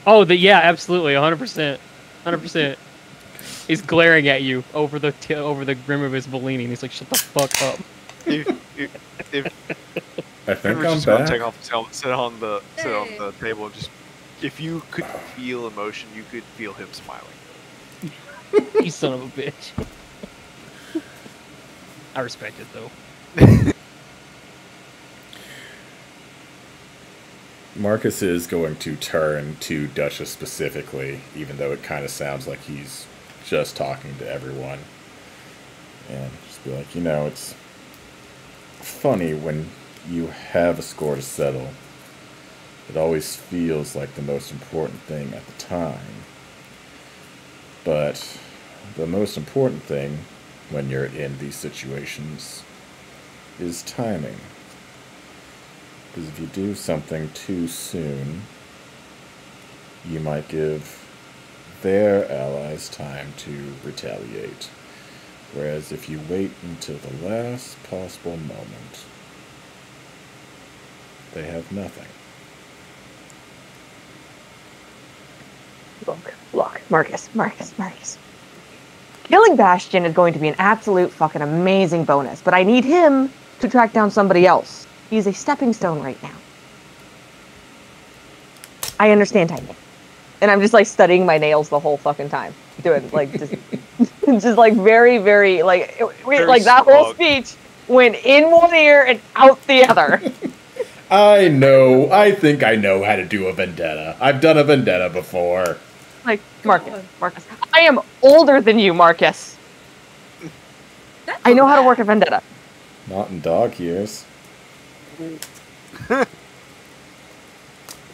Oh, yeah, absolutely, 100%, 100%. He's glaring at you over the rim of his Bellini, and he's like, "Shut the fuck up." If I think Fenrir's I'm just gonna back. take off his helmet, sit on the Hey. table, and just if you could feel emotion, you could feel him smiling. You son of a bitch. I respect it though. Marcus is going to turn to Duchess specifically, even though it kind of sounds like he's just talking to everyone. And just be like, it's funny when you have a score to settle. It always feels like the most important thing at the time. But the most important thing when you're in these situations is timing. Because if you do something too soon, you might give their allies time to retaliate. Whereas if you wait until the last possible moment, they have nothing. Look, Marcus. Killing Bastion is going to be an absolute fucking amazing bonus, but I need him to track down somebody else. He's a stepping stone right now. I understand timing. And I'm just like studying my nails the whole fucking time. Doing like just just like very, very like like that whole speech went in one ear and out the other. I think I know how to do a vendetta. I've done a vendetta before. Like, Marcus, I am older than you, Marcus. That's I know not how to bad. work a vendetta. Not in dog years. To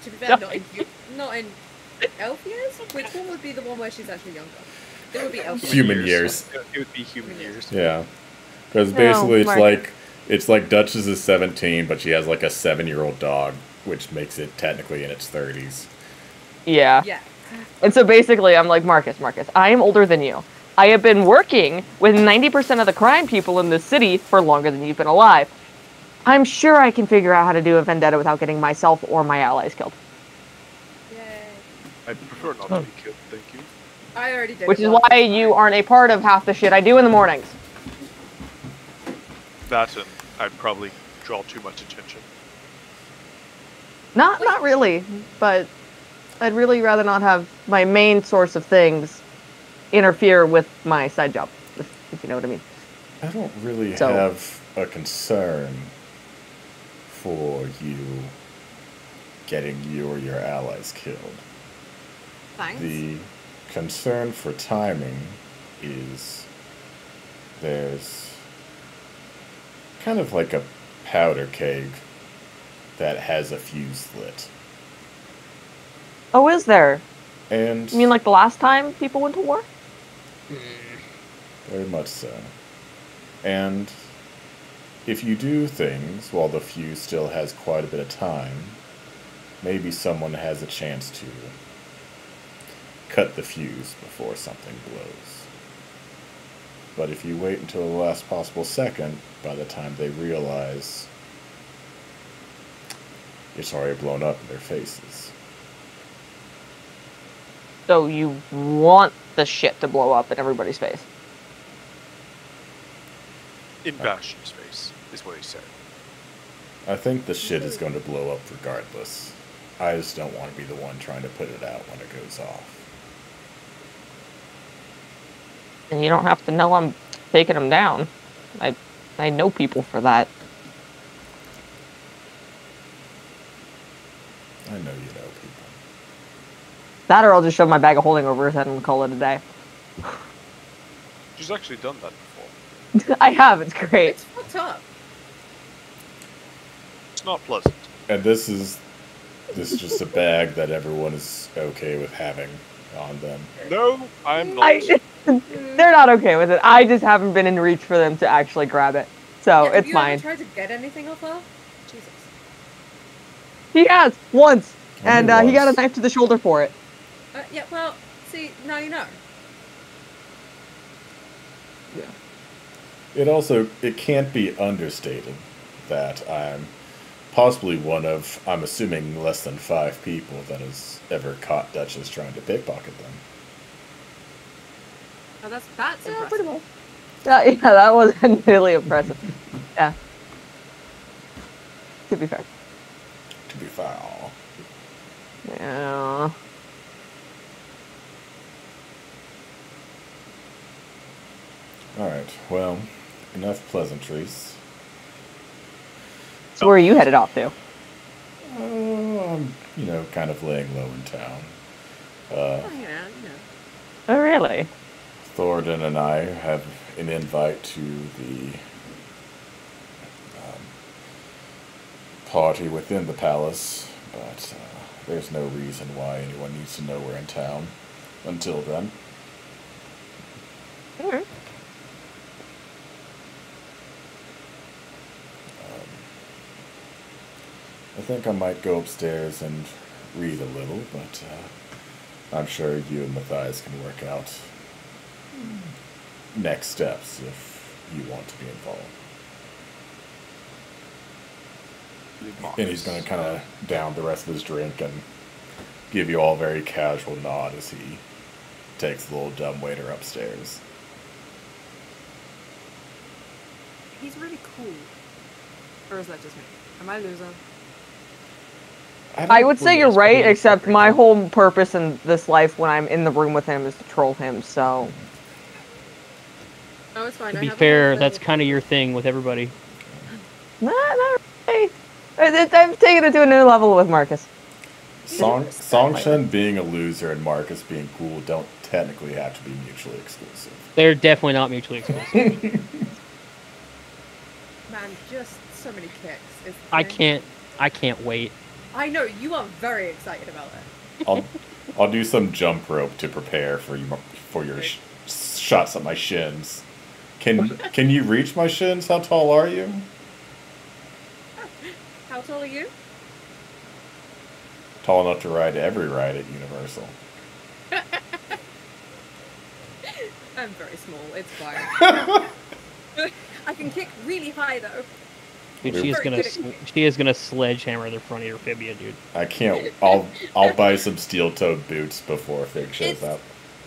be fair, not in elf years? Which one would be the one where she's actually younger? It would be elf years. Human years. It would be human years. Yeah. Because No, basically Marcus. it's like Duchess is 17, but she has like a 7-year-old dog, which makes it technically in its 30s. Yeah. Yeah. And so basically, I'm like, Marcus, I am older than you. I have been working with 90% of the crime people in this city for longer than you've been alive. I'm sure I can figure out how to do a vendetta without getting myself or my allies killed. Yay. I'd prefer not to be killed, thank you. I already did. Which it is once, why it's you fine. aren't a part of half the shit I do in the mornings. That and I'd probably draw too much attention. Not really, but I'd really rather not have my main source of things interfere with my side job, if you know what I mean. I don't really So- have a concern for you getting you or your allies killed. Thanks. The concern for timing is there's kind of like a powder keg that has a fuse lit. Oh, is there? And You mean like the last time people went to war? very much so. And if you do things while the fuse still has quite a bit of time, maybe someone has a chance to cut the fuse before something blows. But if you wait until the last possible second, by the time they realize it's already blown up in their faces. So you want the shit to blow up in everybody's face. In Bastion's face, is what he said. I think the shit is going to blow up regardless. I just don't want to be the one trying to put it out when it goes off. And you don't have to know I'm taking them down. I know people for that. I know you know people. That or I'll just shove my bag of holding over his head and call it a day. She's actually done that before. I have, it's great. It's fucked up. It's not pleasant. And this is just a bag that everyone is okay with having on them. No, I'm not. They're not okay with it. I just haven't been in reach for them to actually grab it. So Have it's you mine. ever tried to get anything off her? Jesus. He has, once. Only And he got a once. knife to the shoulder for it. Yeah, well, see, now you know. It can't be understated that I'm possibly one of, I'm assuming, less than 5 people that has ever caught Duchess trying to pickpocket them. Oh, that's impressive. Pretty well. Yeah, that wasn't really impressive. Yeah. To be fair. To be fair. Yeah. Alright, well, enough pleasantries. So where are you headed off to? I'm, kind of laying low in town. Oh, you know. Oh, really? Thornton and I have an invite to the party within the palace, but there's no reason why anyone needs to know we're in town until then. Alright. I think I might go upstairs and read a little, but I'm sure you and Matthias can work out next steps if you want to be involved. And he's going to kind of down the rest of his drink and give you all a very casual nod as he takes the little dumbwaiter upstairs. He's really cool. Or is that just me? Am I a loser? I would say you're right, except my whole purpose in this life when I'm in the room with him is to troll him, so... Oh, it's fine. To I be have fair, a that's kind of your thing with everybody. Nah, not really. I've taken it to a new level with Marcus. Songshen being a loser and Marcus being cool don't technically have to be mutually exclusive. They're definitely not mutually exclusive. Man, just so many kicks. It's I can't wait. I know, you are very excited about it. I'll do some jump rope to prepare for your shots at my shins. Can you reach my shins? How tall are you? How tall are you? Tall enough to ride every ride at Universal. I'm very small, it's fine. I can kick really high though. Dude, she is gonna sledgehammer the front of your fibia, dude. I can't. I'll buy some steel-toed boots before Fig shows up.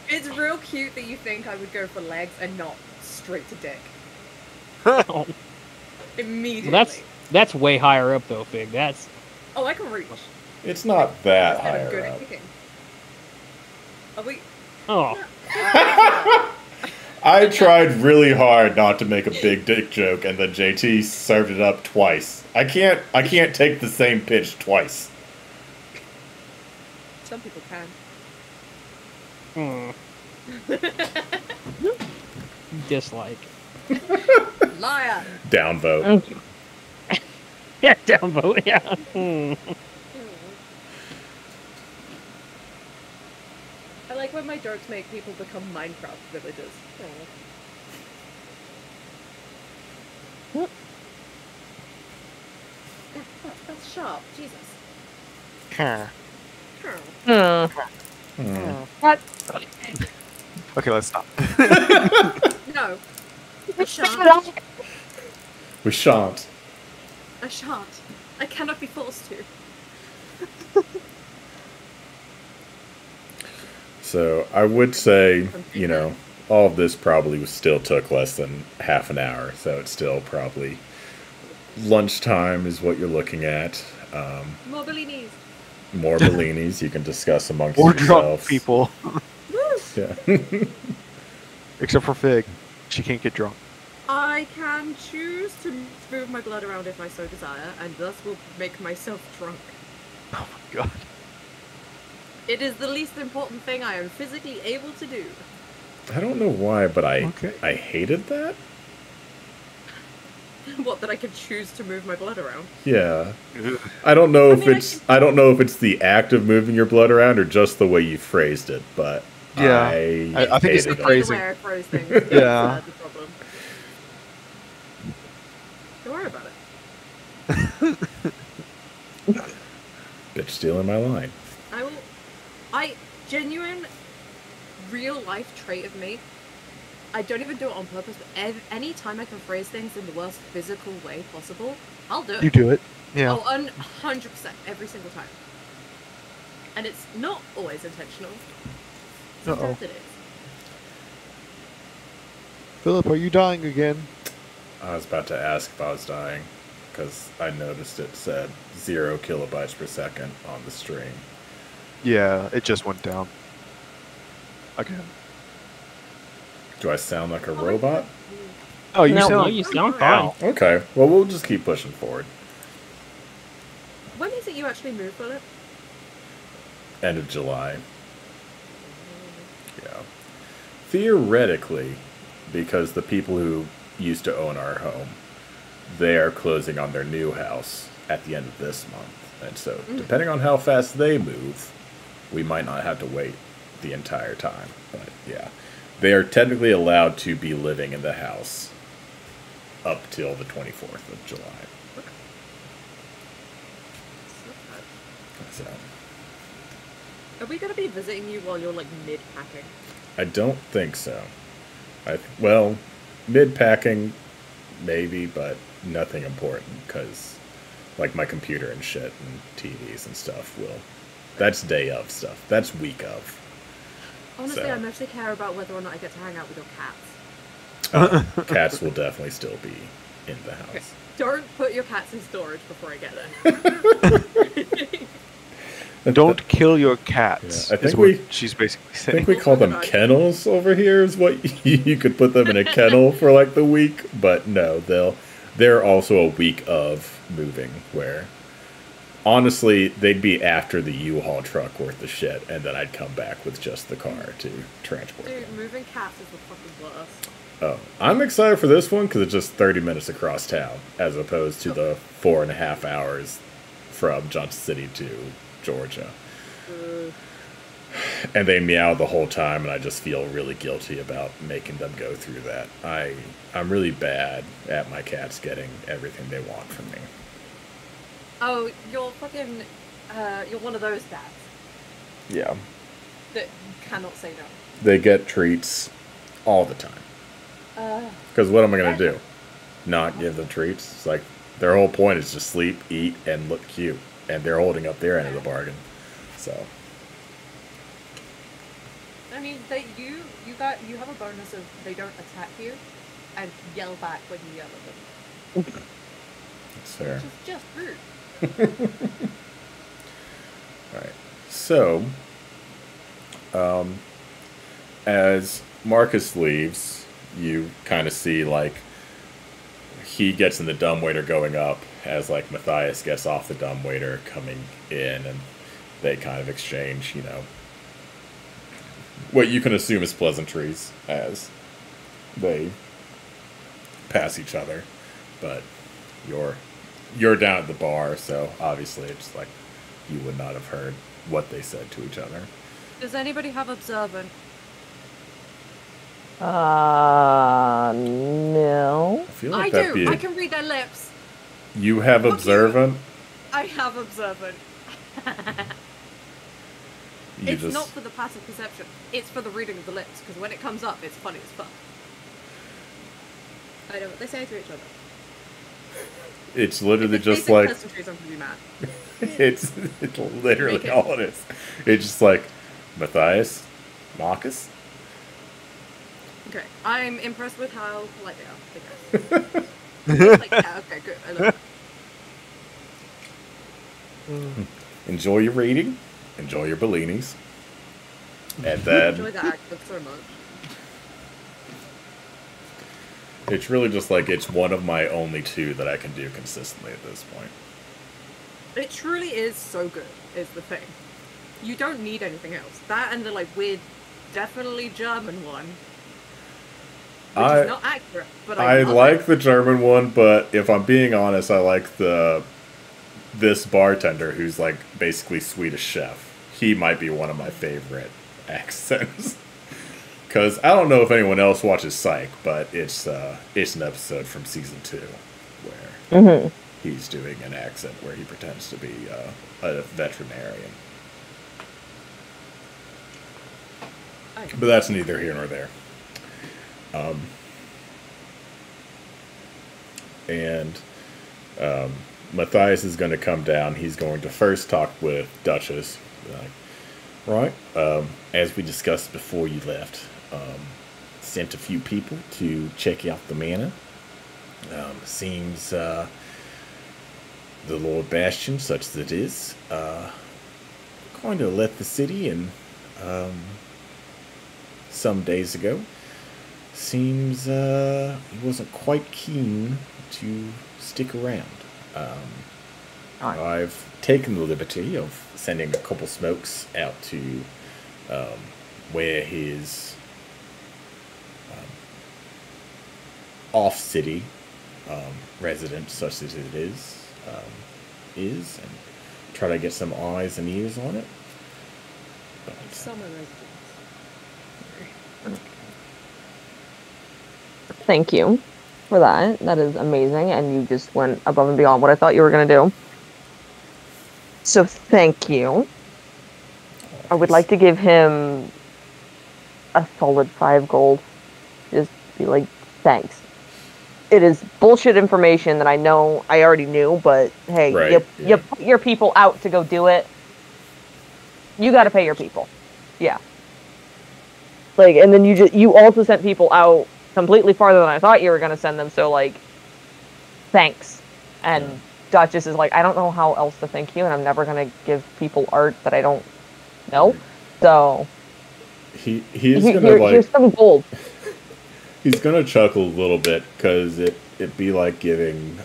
It's real cute that you think I would go for legs and not straight to dick. Oh, Immediately. well, that's way higher up though, Fig. That's Oh, I can reach. It's not that And I'm good higher at up. kicking. Are we? oh. I tried really hard not to make a big dick joke, and then JT served it up twice. I can't take the same pitch twice. Some people Hmm. can. Dislike. Liar. Downvote. Yeah, downvote. Yeah. Hmm. I like when my jokes make people become Minecraft villagers. That's sharp. Jesus. What? Okay, let's stop. No. I shan't. We shan't. I shan't. I cannot be forced to. So I would say, all of this probably still took less than half an hour. So it's still probably lunchtime is what you're looking at. More bellinis. More Bellinis you can discuss amongst More drunk yourselves. people. Yeah. Except for Fig. She can't get drunk. I can choose to move my blood around if I so desire, and thus will make myself drunk. Oh my god. It is the least important thing I am physically able to do. I don't know why, but Okay. I hated that. What, that I can choose to move my blood around? Yeah. I don't know if mean, I don't know if it's the act of moving your blood around or just the way you phrased it, but Yeah. I think it's hated the it. phrasing. The way I phrase things. Yeah. That's the problem. Don't worry about it. Bitch stealing my line. Genuine, real life trait of me. I don't even do it on purpose, but any time I can phrase things in the worst physical way possible, I'll do it. You do it. Yeah. Oh, 100% every single time. And it's not always intentional. Sometimes it is. Philip, are you dying again? I was about to ask if I was dying because I noticed it said 0 kilobytes per second on the stream. Yeah, it just went down. Again. Do I sound like a robot? Oh, you No, sound. No, you sound fine. Okay, well we'll just keep pushing forward. When is it you actually move, Philip? End of July. Yeah. Theoretically, because the people who used to own our home, they are closing on their new house at the end of this month. And so, depending on how fast they move, we might not have to wait the entire time. But yeah, they are technically allowed to be living in the house up till the 24th of July. So, Are we going to be visiting you while you're like mid-packing? I don't think so. Well, mid-packing, maybe, but nothing important, because, like, my computer and shit and TVs and stuff will... That's day of stuff. That's week of. Honestly, So. I mostly care about whether or not I get to hang out with your cats. Cats will definitely still be in the house. Don't put your cats in storage before I get there. Don't kill your cats. Yeah, I is think what she's basically I saying. think we call them kennels over here is what you could put them in a kennel for like the week, but no, they're also a week of moving where honestly they'd be after the U-Haul truck worth of shit and then I'd come back with just the car to transport Dude, them. moving cats is the fucking worst. Oh, I'm excited for this one because it's just 30 minutes across town as opposed to the 4.5 hours from Johnson City to Georgia. And they meow the whole time, and I just feel really guilty about making them go through that. I'm really bad at my cats getting everything they want from me. Oh, you're fucking, you're one of those dads Yeah. that cannot say no. They get treats all the time. Because what am I going to do? Not give them treats? It's like, their whole point is just sleep, eat, and look cute. And they're holding up their end of the bargain. So... I mean, you have a bonus of they don't attack you and yell back when you yell at them. That's fair. Which is just rude. Alright. So, as Marcus leaves, you kind of see, like, he gets in the dumbwaiter going up as, like, Matthias gets off the dumbwaiter coming in, and they kind of exchange, you know, what you can assume is pleasantries as they pass each other. But you're down at the bar, so obviously it's like you would not have heard what they said to each other. Does anybody have observant? No. I feel I like that'd do. be I can read their lips. you have Fuck you. observant. I have observant. You It's just not for the passive perception. It's for the reading of the lips, because when it comes up, it's funny as fuck. I know what they say to each other. it's literally If it's just basic like pleasantries, I'm gonna be mad. it's literally Make it. all it is. It's just like Matthias, Marcus. Okay, I'm impressed with how polite they are, I guess. Like, yeah, okay, good. I love it. Enjoy your reading. Enjoy your Bellinis. And I enjoy then that accent so much. It's really just like it's one of my only two that I can do consistently at this point. It truly is so good, is the thing. You don't need anything else. That and the like weird, definitely German one. Which is not accurate, but I love like it. the German one, but if I'm being honest, I like this bartender who's like basically Swedish chef. He might be one of my favorite accents. Because I don't know if anyone else watches Psych, but it's an episode from season 2 where he's doing an accent where he pretends to be a veterinarian. But that's neither here nor there. Matthias is going to come down. He's going to first talk with Duchess. Right. As we discussed before you left, sent a few people to check out the manor. Seems the Lord Bastion, such as it is, going to let the city in some days ago. Seems he wasn't quite keen to stick around. I've taken the liberty of sending a couple smokes out to where his off-city residence, such as it is, and try to get some eyes and ears on it. But, Summer residence. Thank you for that. That is amazing, and you just went above and beyond what I thought you were going to do. So thank you. I would like to give him a solid 5 gold. Just be like, thanks. It is bullshit information that I know I already knew, but hey, right, you put your people out to go do it. You got to pay your people. Yeah. Like, and then you also sent people out completely farther than I thought you were going to send them, so like, thanks. And Duchess is like, I don't know how else to thank you, and I'm never going to give people art that I don't know. So he's gonna like, here's some gold. He's gonna chuckle a little bit because it'd be like giving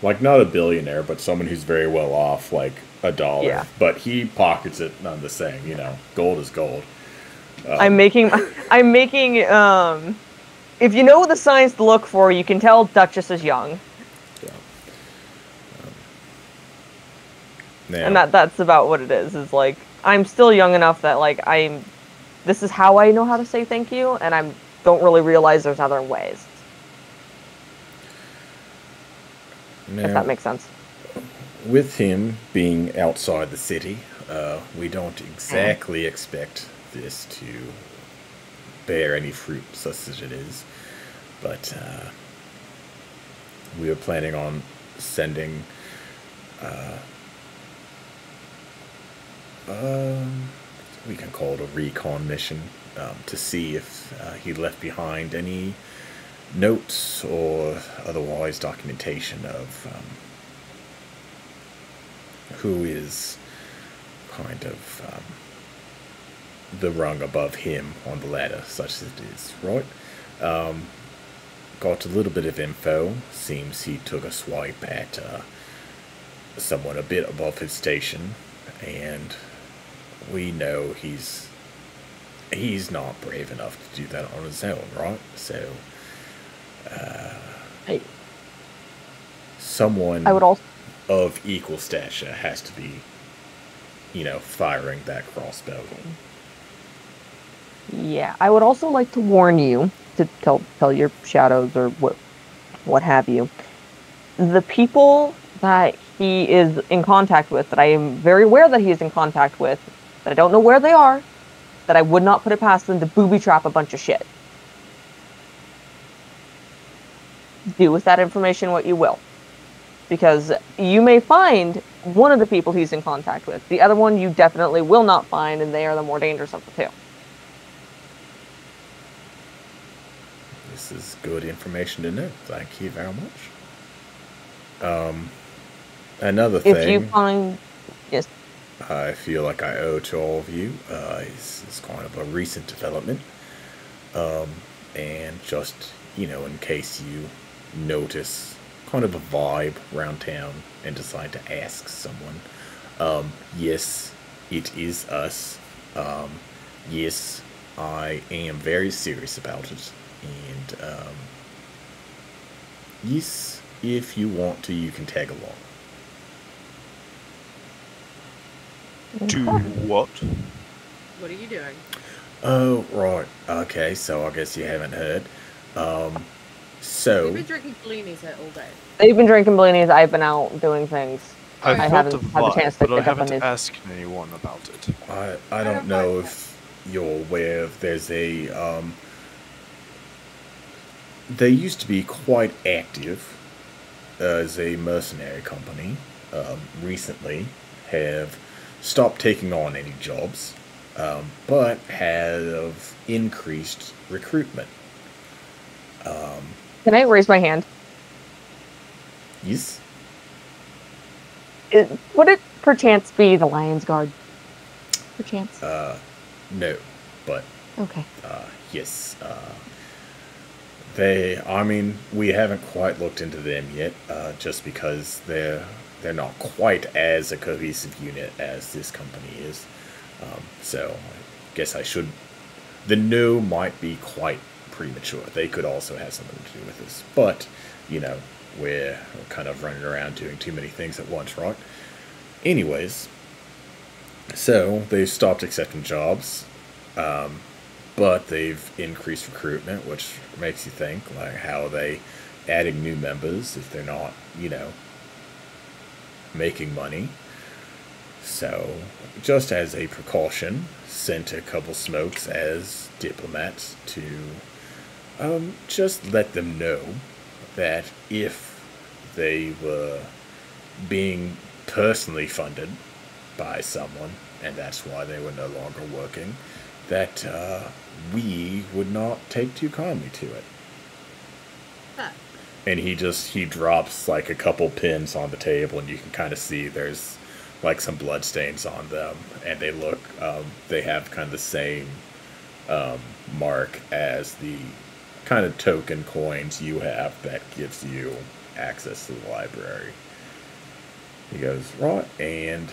like not a billionaire but someone who's very well off like $1. Yeah. But he pockets it none the same. Gold is gold. I'm making if you know the signs to look for, you can tell Duchess is young. Yeah. And that's about what it is. Is like, I'm still young enough that like this is how I know how to say thank you, and I don't really realize there's other ways. Now, if that makes sense. With him being outside the city, we don't exactly expect this to bear any fruit, such as it is. But we are planning on sending we can call it a recon mission to see if he left behind any notes or otherwise documentation of who is kind of the rung above him on the ladder, such as it is, right? Got a little bit of info. Seems he took a swipe at someone a bit above his station, and we know he's not brave enough to do that on his own, right? So, someone of equal stature has to be, firing that crossbow. Yeah, I would also like to warn you to tell your shadows or what have you. The people that he is in contact with, that I am very aware that he is in contact with, that I don't know where they are, that I would not put it past them to booby trap a bunch of shit. Do with that information what you will. Because you may find one of the people he's in contact with. The other one you definitely will not find, and they are the more dangerous of the two. This is good information to know. Thank you very much. Another thing. If you find... Yes. I feel like I owe to all of you is kind of a recent development. And just in case you notice kind of a vibe around town and decide to ask someone, yes, it is us. Yes, I am very serious about it. And, yes, if you want to, you can tag along. Do what? What are you doing? Oh, right. Okay, so I guess you haven't heard. So, We've been drinking blinis here all day. They've been drinking blinis. I've been out doing things. I've I felt haven't the had the chance vibe, to but I pick up on haven't these. asked anyone about it. I don't know if you're aware of, there's a, they used to be quite active as a mercenary company. Recently have stopped taking on any jobs, but have increased recruitment. Can I raise my hand? Yes? Would it perchance be the Lion's Guard? Perchance? No, but Okay. yes. We haven't quite looked into them yet, just because they're not quite as a cohesive unit as this company is. So I guess the no might be quite premature. They could also have something to do with this, but we're kind of running around doing too many things at once, right? Anyways, so they've stopped accepting jobs, but they've increased recruitment, which makes you think, like, how are they adding new members if they're not, making money? So, just as a precaution, sent a couple smokes as diplomats to just let them know that if they were being personally funded by someone, and that's why they were no longer working, that we would not take too kindly to it. Huh. And he drops like a couple pins on the table, and you can kind of see there's like some blood stains on them, and they have kind of the same mark as the kind of token coins you have that gives you access to the library. He goes, right, and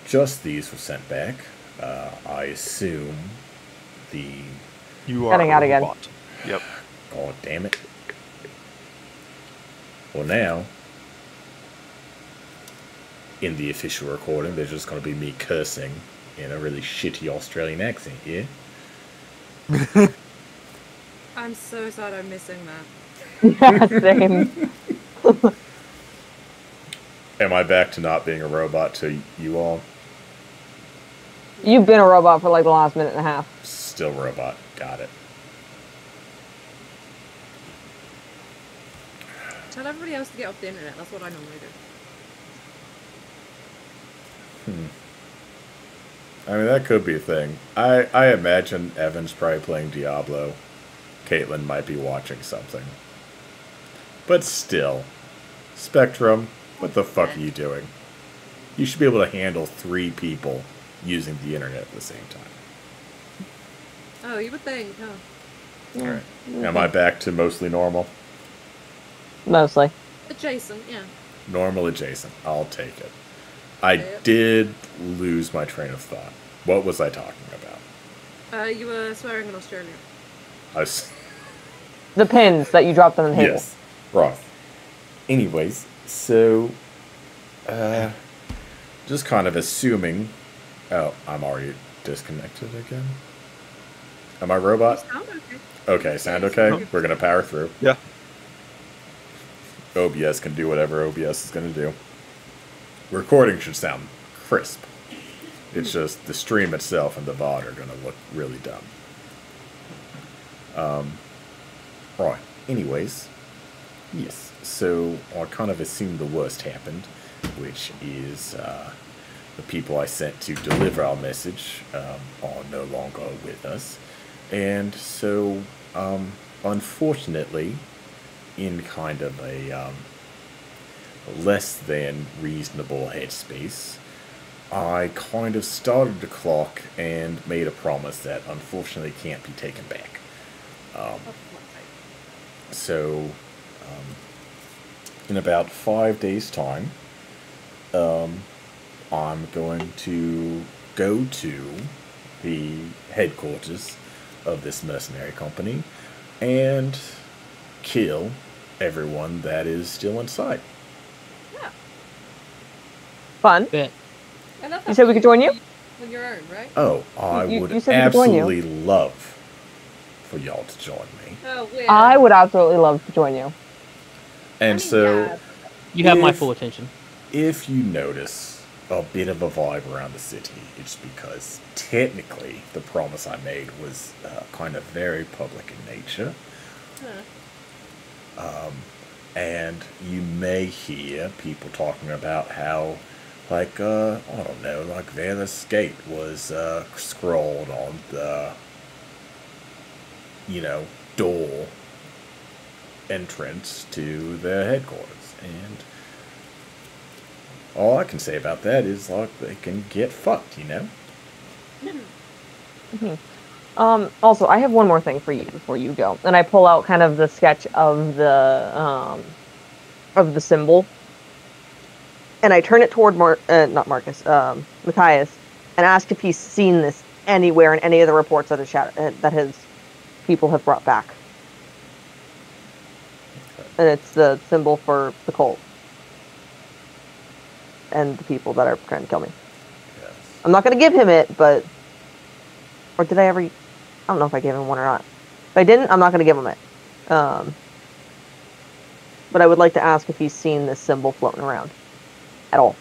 just these were sent back. I assume You are Cutting out a again. robot. Yep. God damn it. Well, now, in the official recording, there's just going to be me cursing in a really shitty Australian accent, yeah? I'm so sad I'm missing that. Yeah, same. Am I back to not being a robot to you all? You've been a robot for like the last minute and a half. Still robot. Got it. Tell everybody else to get off the internet. That's what I normally do. I mean, that could be a thing. I imagine Evan's probably playing Diablo. Caitlin might be watching something. But still. Spectrum, what the fuck are you doing? You should be able to handle 3 people using the internet at the same time. Oh, you would think, huh? Alright. Am I back to mostly normal? Mostly. Adjacent, yeah. Normal adjacent. I'll take it. I did lose my train of thought. What was I talking about? You were swearing in Australia. I was... The pins that you dropped on the table. Yes. Right. Anyways, so... just kind of assuming... Oh, I'm already disconnected again. Am I robot? Sound okay. Okay, sound okay? We're gonna power through. Yeah. OBS can do whatever OBS is gonna do. Recording should sound crisp. It's just the stream itself and the VOD are gonna look really dumb. Right. Anyways, yes. So I kind of assumed the worst happened, which is the people I sent to deliver our message are no longer with us, and so unfortunately, in kind of a less than reasonable headspace, I kind of started the clock and made a promise that unfortunately can't be taken back. So, in about 5 days' time, I'm going to go to the headquarters of this mercenary company and kill everyone that is still inside. Yeah. Fun. Bet. And that's You said we could join you? on your own, right? Oh, I You would said we could join you. absolutely love for y'all to join me. Oh, weird. I would absolutely love to join you. And so, You have my If- full attention. if you notice a bit of a vibe around the city, it's because technically the promise I made was kind of very public in nature. And you may hear people talking about how, like, I don't know, like Vala's Gate was scrawled on the, door entrance to their headquarters. And all I can say about that is, like, they can get fucked, Also, I have one more thing for you before you go, and I pull out kind of the sketch of the symbol, and I turn it toward not Marcus, Matthias, and ask if he's seen this anywhere in any of the reports that his people have brought back. And it's the symbol for the cult and the people that are trying to kill me. Yes. I'm not going to give him it, but... Or did I ever... I don't know if I gave him one or not. If I didn't, I'm not going to give him it. But I would like to ask if he's seen this symbol floating around. At all.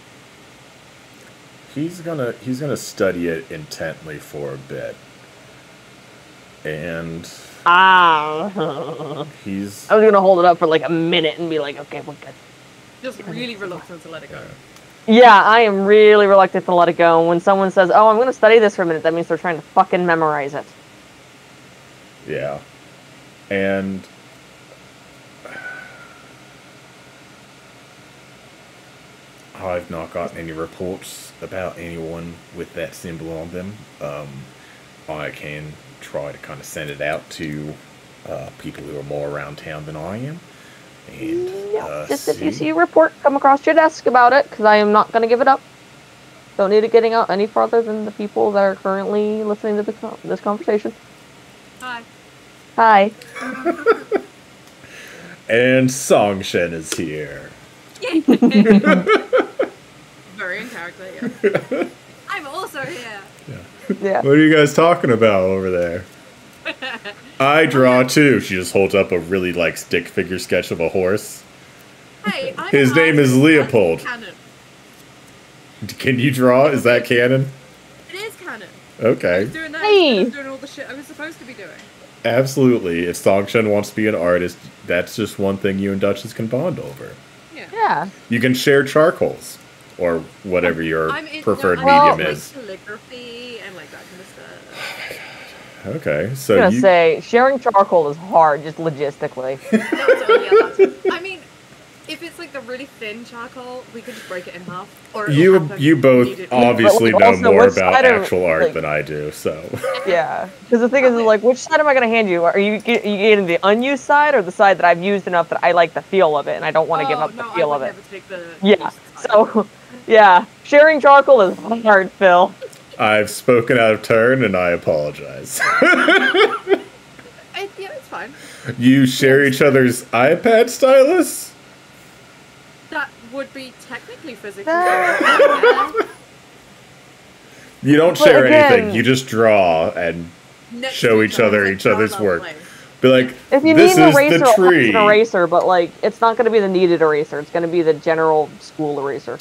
He's gonna study it intently for a bit. And he's... I was going to hold it up for like a minute and be like, okay, we're good. Just really reluctant to let it go. Yeah, I am really reluctant to let it go. When someone says, oh, I'm going to study this for a minute, that means they're trying to fucking memorize it. Yeah. And I've not gotten any reports about anyone with that symbol on them. I can try to kind of send it out to people who are more around town than I am. And Just if you see a report come across your desk about it, because I am not going to give it up. Don't need it getting out any farther than the people that are currently listening to this conversation. Hi. Hi. And Songshen is here. Very in character, yeah. I'm also here. Yeah. What are you guys talking about over there? I draw too. She just holds up a really like stick figure sketch of a horse. Hey, I'm His name is artist. Leopold. Canon. Can you draw? Is that canon? It is canon. I Okay. was doing that. Hey. I was doing all the shit I was supposed to be doing. Absolutely. If Songshen wants to be an artist, that's just one thing you and Duchess can bond over. Yeah. You can share charcoals or whatever your preferred well, medium like is. calligraphy and like that kind of stuff. Okay, I was so going to you say, sharing charcoal is hard, just logistically. I mean, if it's like the really thin charcoal, we could just break it in half. Or you both immediately. obviously But know also, more which about side of, actual art like- than I do, so Yeah. Because the thing is, like, which side am I going to hand you? Are you getting the unused side or the side that I've used enough that I like the feel of it and I don't want to give up the feel of it? Never take the Yeah. used side. So, yeah. Sharing charcoal is hard, Phil. I've spoken out of turn and I apologize. Yeah, it's fine. You share each other's iPad stylus? That would be technically physically. Ah. Yeah. You don't But share again- anything. You just draw and Next show to each other like, each other's parallel work. lines. Be like, If you this need an is eraser, the I'll have tree. an eraser, but, like, it's not going to be the needed eraser. It's going to be the general school eraser.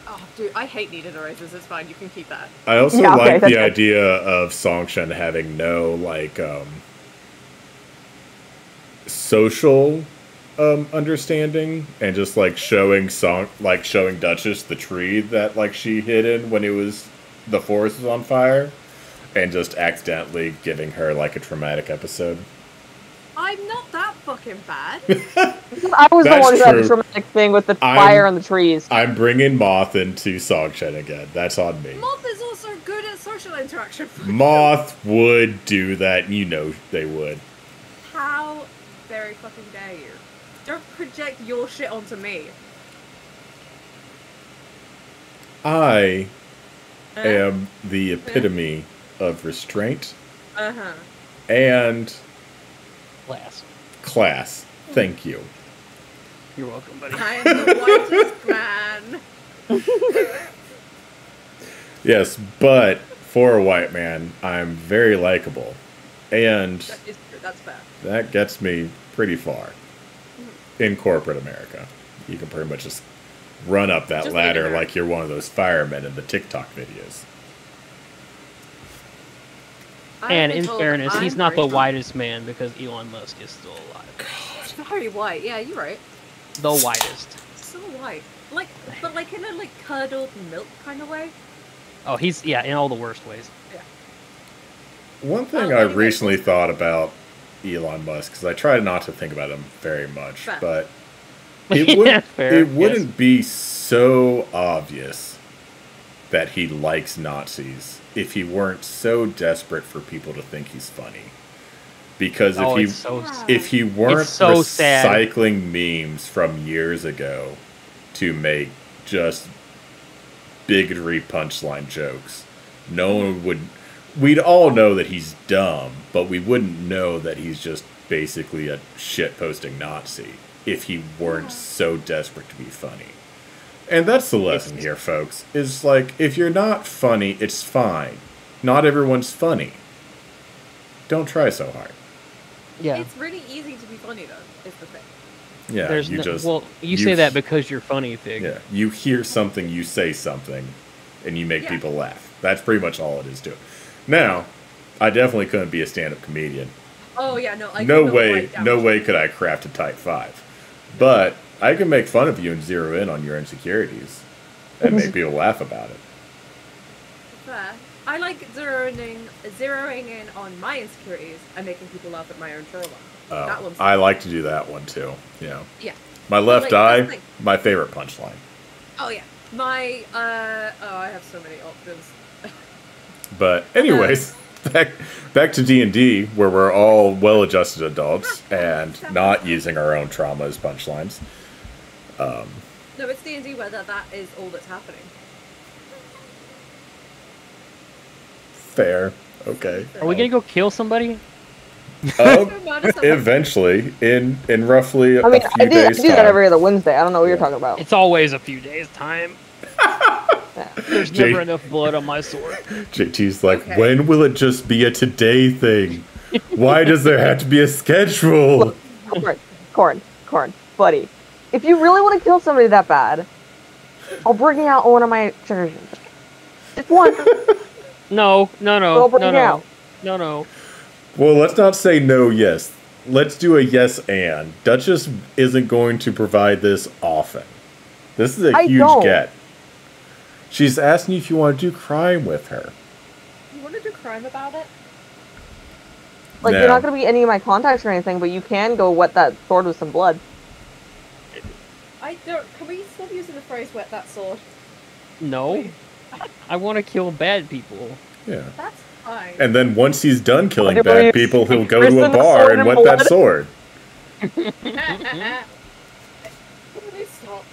Oh, dude, I hate needed erasers. It's fine. You can keep that. I also Yeah, okay, like that's the good. idea of Songshen having no like social understanding and just like showing Duchess the tree that like she hid in when the forest was on fire, and just accidentally giving her like a traumatic episode. I'm not that fucking bad. I was the That's one who had true. the traumatic thing with the I'm- fire and the trees. I'm bringing Moth into Songshen again. That's on me. Moth is also good at social interaction. Moth would do that. You know they would. How very fucking fucking dare you? Don't project your shit onto me. I am the epitome of restraint and class. Thank you. You're welcome, buddy. I am the whitest man. Yes, but for a white man, I'm very likable. And That is true, that's fair. that gets me pretty far in corporate America. You can pretty much just run up that Just ladder leave it like you're one of those firemen in the TikTok videos. And in fairness, he's not the whitest man because Elon Musk is still alive. He's very white. Yeah, you're right. The whitest. So white. Like, but like in a like curdled milk kind of way. Oh, he's in all the worst ways. Yeah. One thing I recently thought about Elon Musk, because I try not to think about him very much, Fair. but it wouldn't yes. be so obvious that he likes Nazis if he weren't so desperate for people to think he's funny. Because if he weren't so sad. recycling memes from years ago to make just bigotry punchline jokes, no one would. We'd all know that he's dumb, but we wouldn't know that he's just basically a shit-posting Nazi if he weren't so desperate to be funny. And that's the lesson here, folks, is like, if you're not funny, it's fine. Not everyone's funny. Don't try so hard. Yeah. It's really easy to be funny though, is the thing. Yeah, you say that because you're funny, Fig. Yeah, you hear something, you say something, and you make people laugh. That's pretty much all it is to it. Now, I definitely couldn't be a stand-up comedian. Oh yeah, no. No way could I craft a type 5. But I can make fun of you and zero in on your insecurities and make people laugh about it. Fair. I like zeroing in on my insecurities and making people laugh at my own trauma. That one's I like to do that one too. Yeah. Yeah. My left like, eye, my favorite punchline. Oh yeah. My I have so many options. But anyways, back to D&D, where we're all well-adjusted adults and not using our own trauma as punchlines. No, it's D&D whether that is all that's happening. Fair. Okay. Are we gonna go kill somebody? Eventually, in roughly a few I days' do that every other Wednesday. I don't know what you're talking about. It's always a few days' time. There's never enough blood on my sword. JT's like, when will it just be a today thing? Why does there have to be a schedule? Look, Corn, buddy. If you really want to kill somebody that bad, I'll bring out one of my excursions. Just one. No. I'll bring it out. No. Well, let's not say no, yes. Let's do a yes and. Duchess isn't going to provide this often. This is a huge get. She's asking you if you want to do crime with her. You want to do crime about it? Like, you're not going to be any of my contacts or anything, but you can go wet that sword with some blood. Can we stop using the phrase wet that sword? No. I want to kill bad people. Yeah. That's fine. And then once he's done killing bad people, he'll go to a bar and wet that sword. Please stop.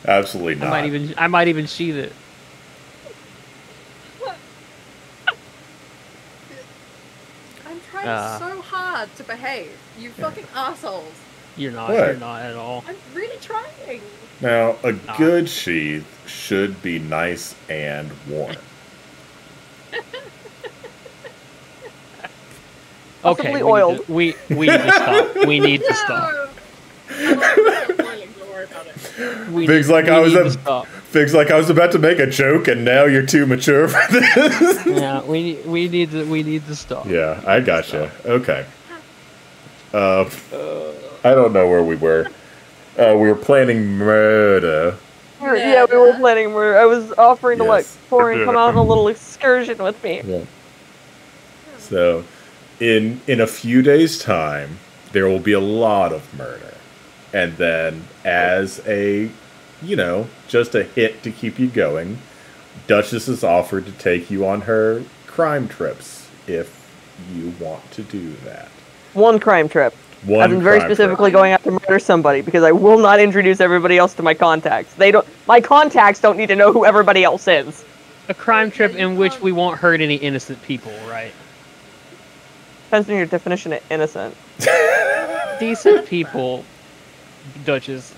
Absolutely not. I might even sheath it. I'm trying so hard to behave. You fucking assholes. You're not. What? You're not at all. I'm really trying. Now, a good sheath should be nice and warm. Okay, oiled. We need to stop. We need to stop. Fig's like I was about to make a joke, and now you're too mature for this. Yeah, we need to stop. Yeah, I gotcha. Okay. I don't know where we were. We were planning murder. Yeah, we were planning murder. I was offering to let Corey come out on a little excursion with me. Yeah. So, in a few days' time, there will be a lot of murder. And then, as a, just a hit to keep you going, Duchess has offered to take you on her crime trips if you want to do that. One crime trip. One I've been very crime specifically going out to murder somebody because I will not introduce everybody else to my contacts. They don't. My contacts don't need to know who everybody else is. A crime trip Yeah, you in which can't- we won't hurt any innocent people, right? Depends on your definition of innocent. Decent people, Duchess.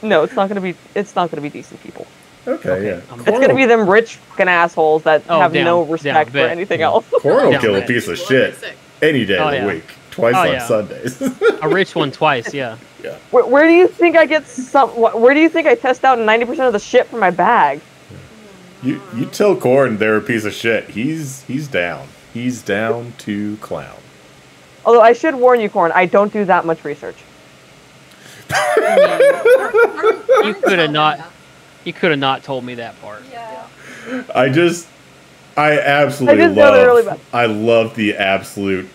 No, it's not gonna be. It's not gonna be decent people. Okay, Okay, yeah. I'm- It's gonna be them rich fucking assholes that Oh, have down, no down, respect for bet. anything Yeah. else. Corn will Down kill a bad. piece of People are shit sick. any day Oh, of the yeah. week. Twice Oh, on yeah. Sundays. A rich one twice, yeah. Yeah. Where do you think I get some? Where do you think I test out 90% of the shit from my bag? You tell Corn they're a piece of shit. He's down. He's down to clown. Although I should warn you, Corn, I don't do that much research. You could have not. You could have not told me that part. Yeah. I absolutely I just know they're really bad. I love the absolute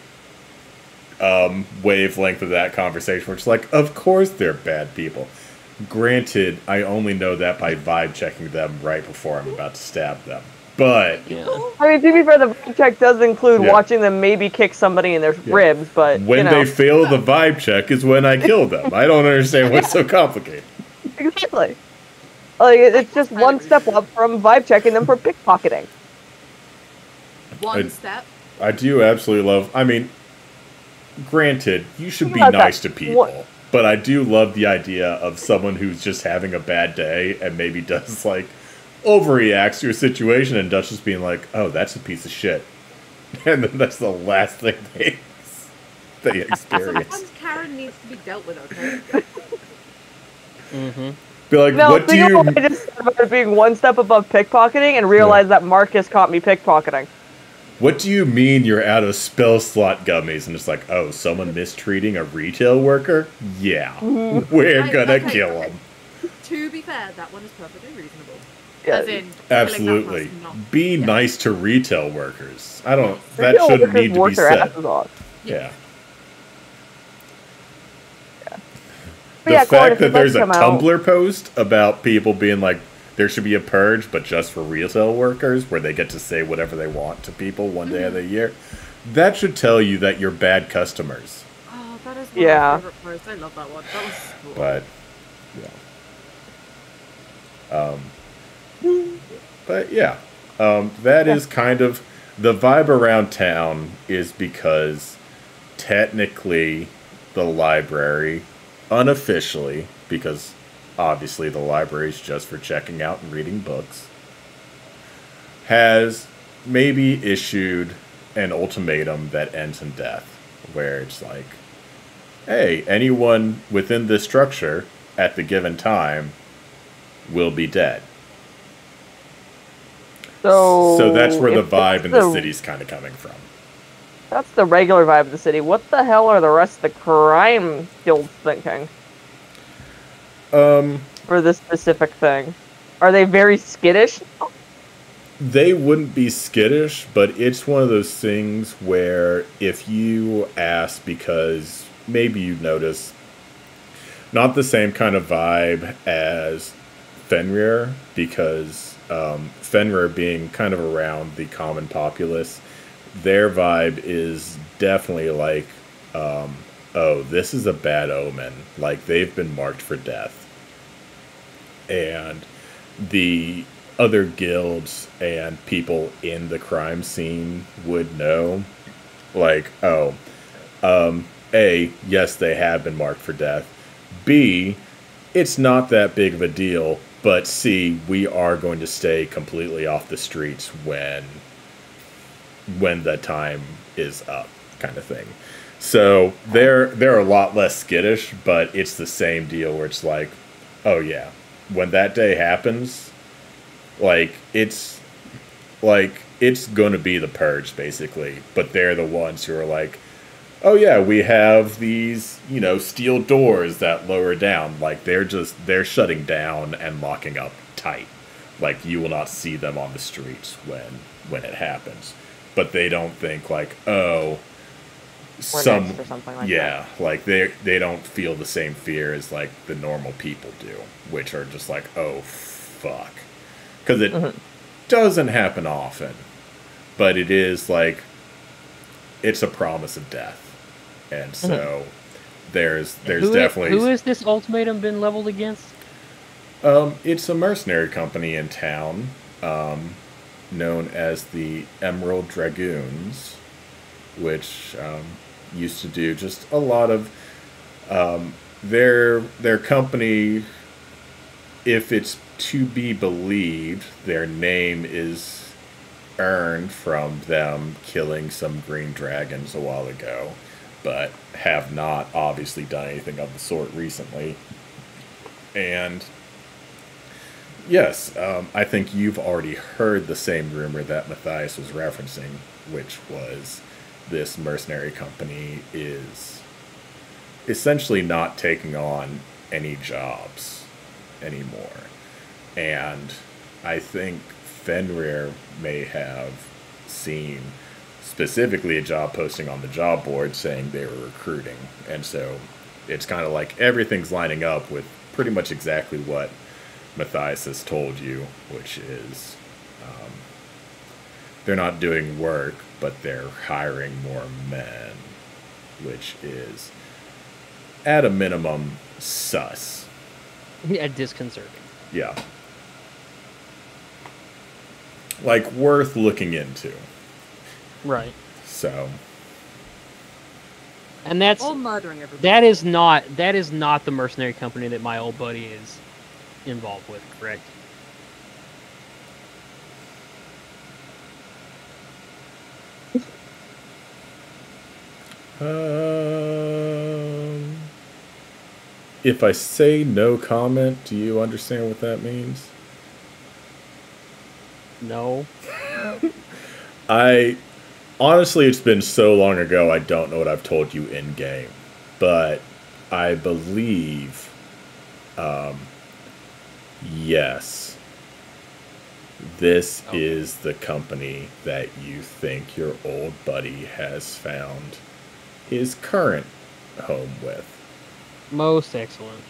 wavelength of that conversation, which is like, of course they're bad people. Granted, I only know that by vibe checking them right before I'm about to stab them. But Yeah. I mean, to be fair, the vibe check does include Yeah. watching them maybe kick somebody in their ribs, but when you know. they fail the vibe check is when I kill them. I don't understand what's so complicated. Exactly. Like it's just one step up from vibe checking them for pickpocketing. One step. I do absolutely love. I mean, granted, you should be Think about nice that. to people, but I do love the idea of someone who's just having a bad day and maybe does like overreacts to a situation and Dutch just being like, "Oh, that's a piece of shit," and then that's the last thing they experience. Sometimes Karen needs to be dealt with, okay? Mm-hmm. Be like, No, what do think you? of what I just said about it being one step above pickpocketing and realize that Marcus caught me pickpocketing. What do you mean you're out of spell slot gummies? And it's like, oh, someone mistreating a retail worker? Yeah, we're gonna Okay, kill okay. him. To be fair, that one is perfectly reasonable. Yeah. As in, killing Absolutely. that person, not- Be yeah. nice to retail workers. I don't. That Retail shouldn't workers need to work be their said. asses off. Yeah. But The yeah, Corn, fact if that you'd like there's to a come out- Tumblr post about people being like, there should be a purge, but just for retail workers, where they get to say whatever they want to people one day of the year, that should tell you that you're bad customers. Oh, that is one Yeah. of my favorite posts. I love that one. That was cool. But, yeah. That is kind of the vibe around town is because technically the library, unofficially, because obviously the library is just for checking out and reading books, has maybe issued an ultimatum that ends in death, where it's like, hey, anyone within this structure at the given time will be dead. So that's where the if vibe in that's the city's kind of coming from. That's the regular vibe of the city. What the hell are the rest of the crime guilds thinking for this specific thing? Are they very skittish? They wouldn't be skittish, but it's one of those things where if you ask, because maybe you notice not the same kind of vibe as Fenrir, because Fenrir being kind of around the common populace, their vibe is definitely like, oh, this is a bad omen. Like, they've been marked for death. And the other guilds and people in the crime scene would know, like, oh, A, yes, they have been marked for death. B, it's not that big of a deal. But C, we are going to stay completely off the streets when the time is up, kind of thing. So they're a lot less skittish, but it's the same deal where it's like, oh yeah, when that day happens, it's going to be the purge basically. But they're the ones who are like, oh yeah, we have these, steel doors that lower down. Like, they're shutting down and locking up tight. Like, you will not see them on the streets when it happens. But they don't think like, oh, We're next or something like yeah, like they don't feel the same fear as like the normal people do, which are just like, oh fuck, because it doesn't happen often, but it is like, it's a promise of death. And so there's Who definitely has this ultimatum been leveled against? it's a mercenary company in town, known as the Emerald Dragoons, which used to do just a lot of their company. If it's to be believed, their name is earned from them killing some green dragons a while ago, but have not obviously done anything of the sort recently. And yes, I think you've already heard the same rumor that Matthias was referencing, which was this mercenary company is essentially not taking on any jobs anymore. And I think Fenrir may have seen specifically a job posting on the job board saying they were recruiting. And so it's kind of like everything's lining up with pretty much exactly what Matthias has told you, which is they're not doing work, but they're hiring more men, which is, at a minimum, sus. Yeah, disconcerting. Yeah. Like, worth looking into. Right. So. And that's All murdering everybody. that is not the mercenary company that my old buddy is involved with, correct? If I say no comment, do you understand what that means? No. Honestly, it's been so long ago, I don't know what I've told you in game. But I believe, yes, this is the company that you think your old buddy has found his current home with. Most excellent.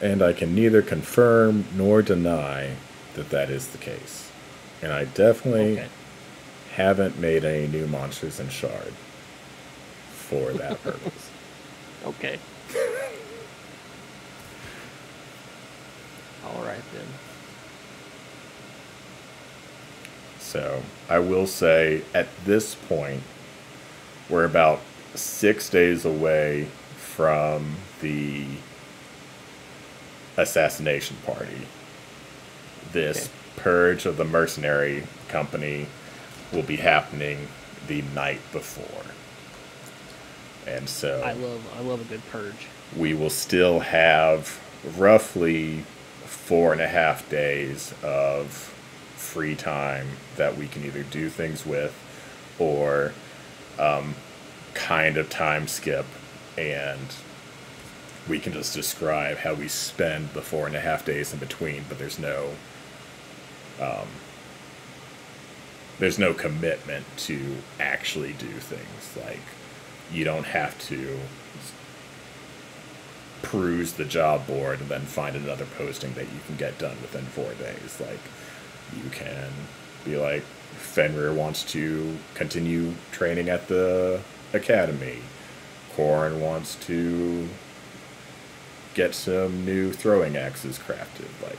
And I can neither confirm nor deny that that is the case. And I definitely haven't made any new monsters in Shard for that purpose. Okay. All right then. So I will say at this point, we're about 6 days away from the assassination party. This purge of the mercenary company will be happening the night before. And so I love a good purge. we will still have roughly 4.5 days of free time that we can either do things with or kind of time skip, and we can just describe how we spend the 4.5 days in between, but there's no commitment to actually do things. Like, you don't have to peruse the job board and then find another posting that you can get done within 4 days. Like, you can be like, Fenrir wants to continue training at the academy. Corrin wants to get some new throwing axes crafted. Like,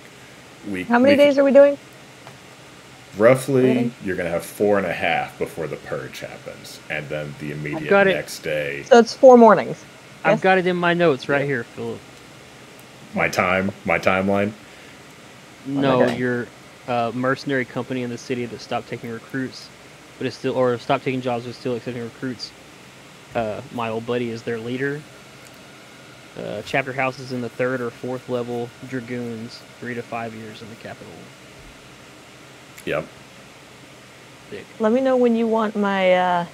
How many days are we doing? Roughly, you're gonna have 4.5 before the purge happens, and then the immediate next day. So it's 4 mornings. I've got it in my notes right here, Philip. My timeline. No, Okay. your mercenary company in the city that stopped taking recruits, but is still, or stopped taking jobs but still accepting recruits. My old buddy is their leader. Chapter houses in the 3rd or 4th level. Dragoons, 3 to 5 years in the capital. Yep. Big. Let me know when you want my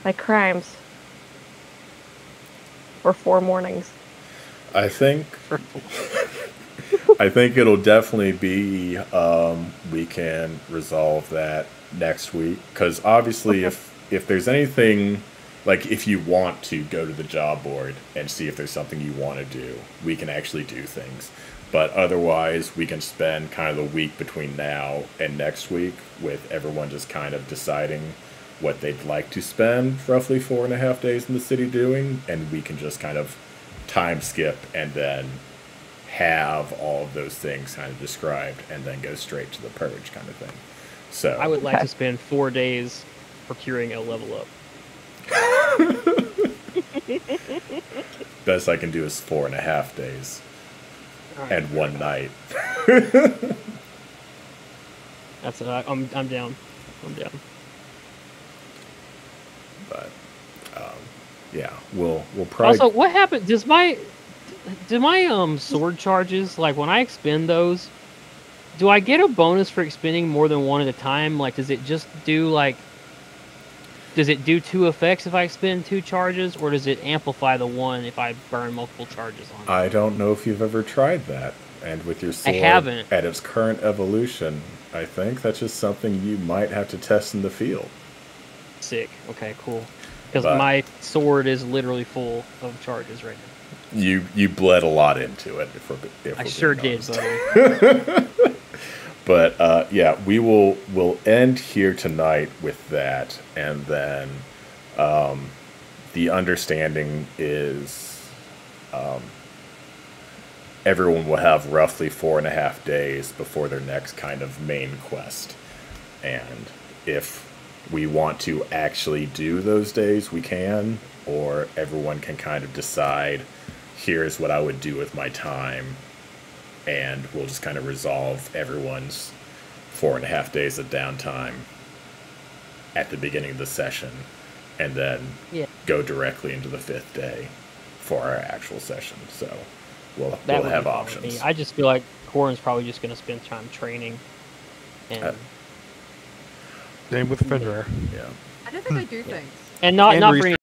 my crimes for 4 mornings. I think it'll definitely be we can resolve that next week, because obviously if there's anything like if you want to go to the job board and see if there's something you want to do, we can actually do things. But otherwise, we can spend kind of the week between now and next week with everyone just kind of deciding what they'd like to spend roughly 4.5 days in the city doing, and we can just kind of time skip and then have all of those things kind of described and then go straight to the purge kind of thing. So I would like to spend 4 days procuring a level up. Best I can do is 4.5 days and one night. That's I'm down. I'm down. But yeah, we'll probably. Also, what happened? Do my sword charges, like when I expend those, do I get a bonus for expending more than one at a time? Like, does it just do does it do 2 effects if I expend 2 charges, or does it amplify the one if I burn multiple charges on it? I don't know if you've ever tried that, and with your sword I haven't. At its current evolution, I think that's just something you might have to test in the field. Sick. Okay, cool. Because But- my sword is literally full of charges right now. You bled a lot into it. If I we're sure being did, honest. buddy. But yeah, we'll end here tonight with that, and then the understanding is everyone will have roughly 4.5 days before their next kind of main quest, and if we want to actually do those days, we can, or everyone can kind of decide, here's what I would do with my time, and we'll just kind of resolve everyone's 4.5 days of downtime at the beginning of the session, and then go directly into the 5th day for our actual session. So we'll That we'll would have be fine with me. options. I just feel like Corin's probably just going to spend time training. And, Same with Fenrir. Yeah. I don't think I do things. and not And for any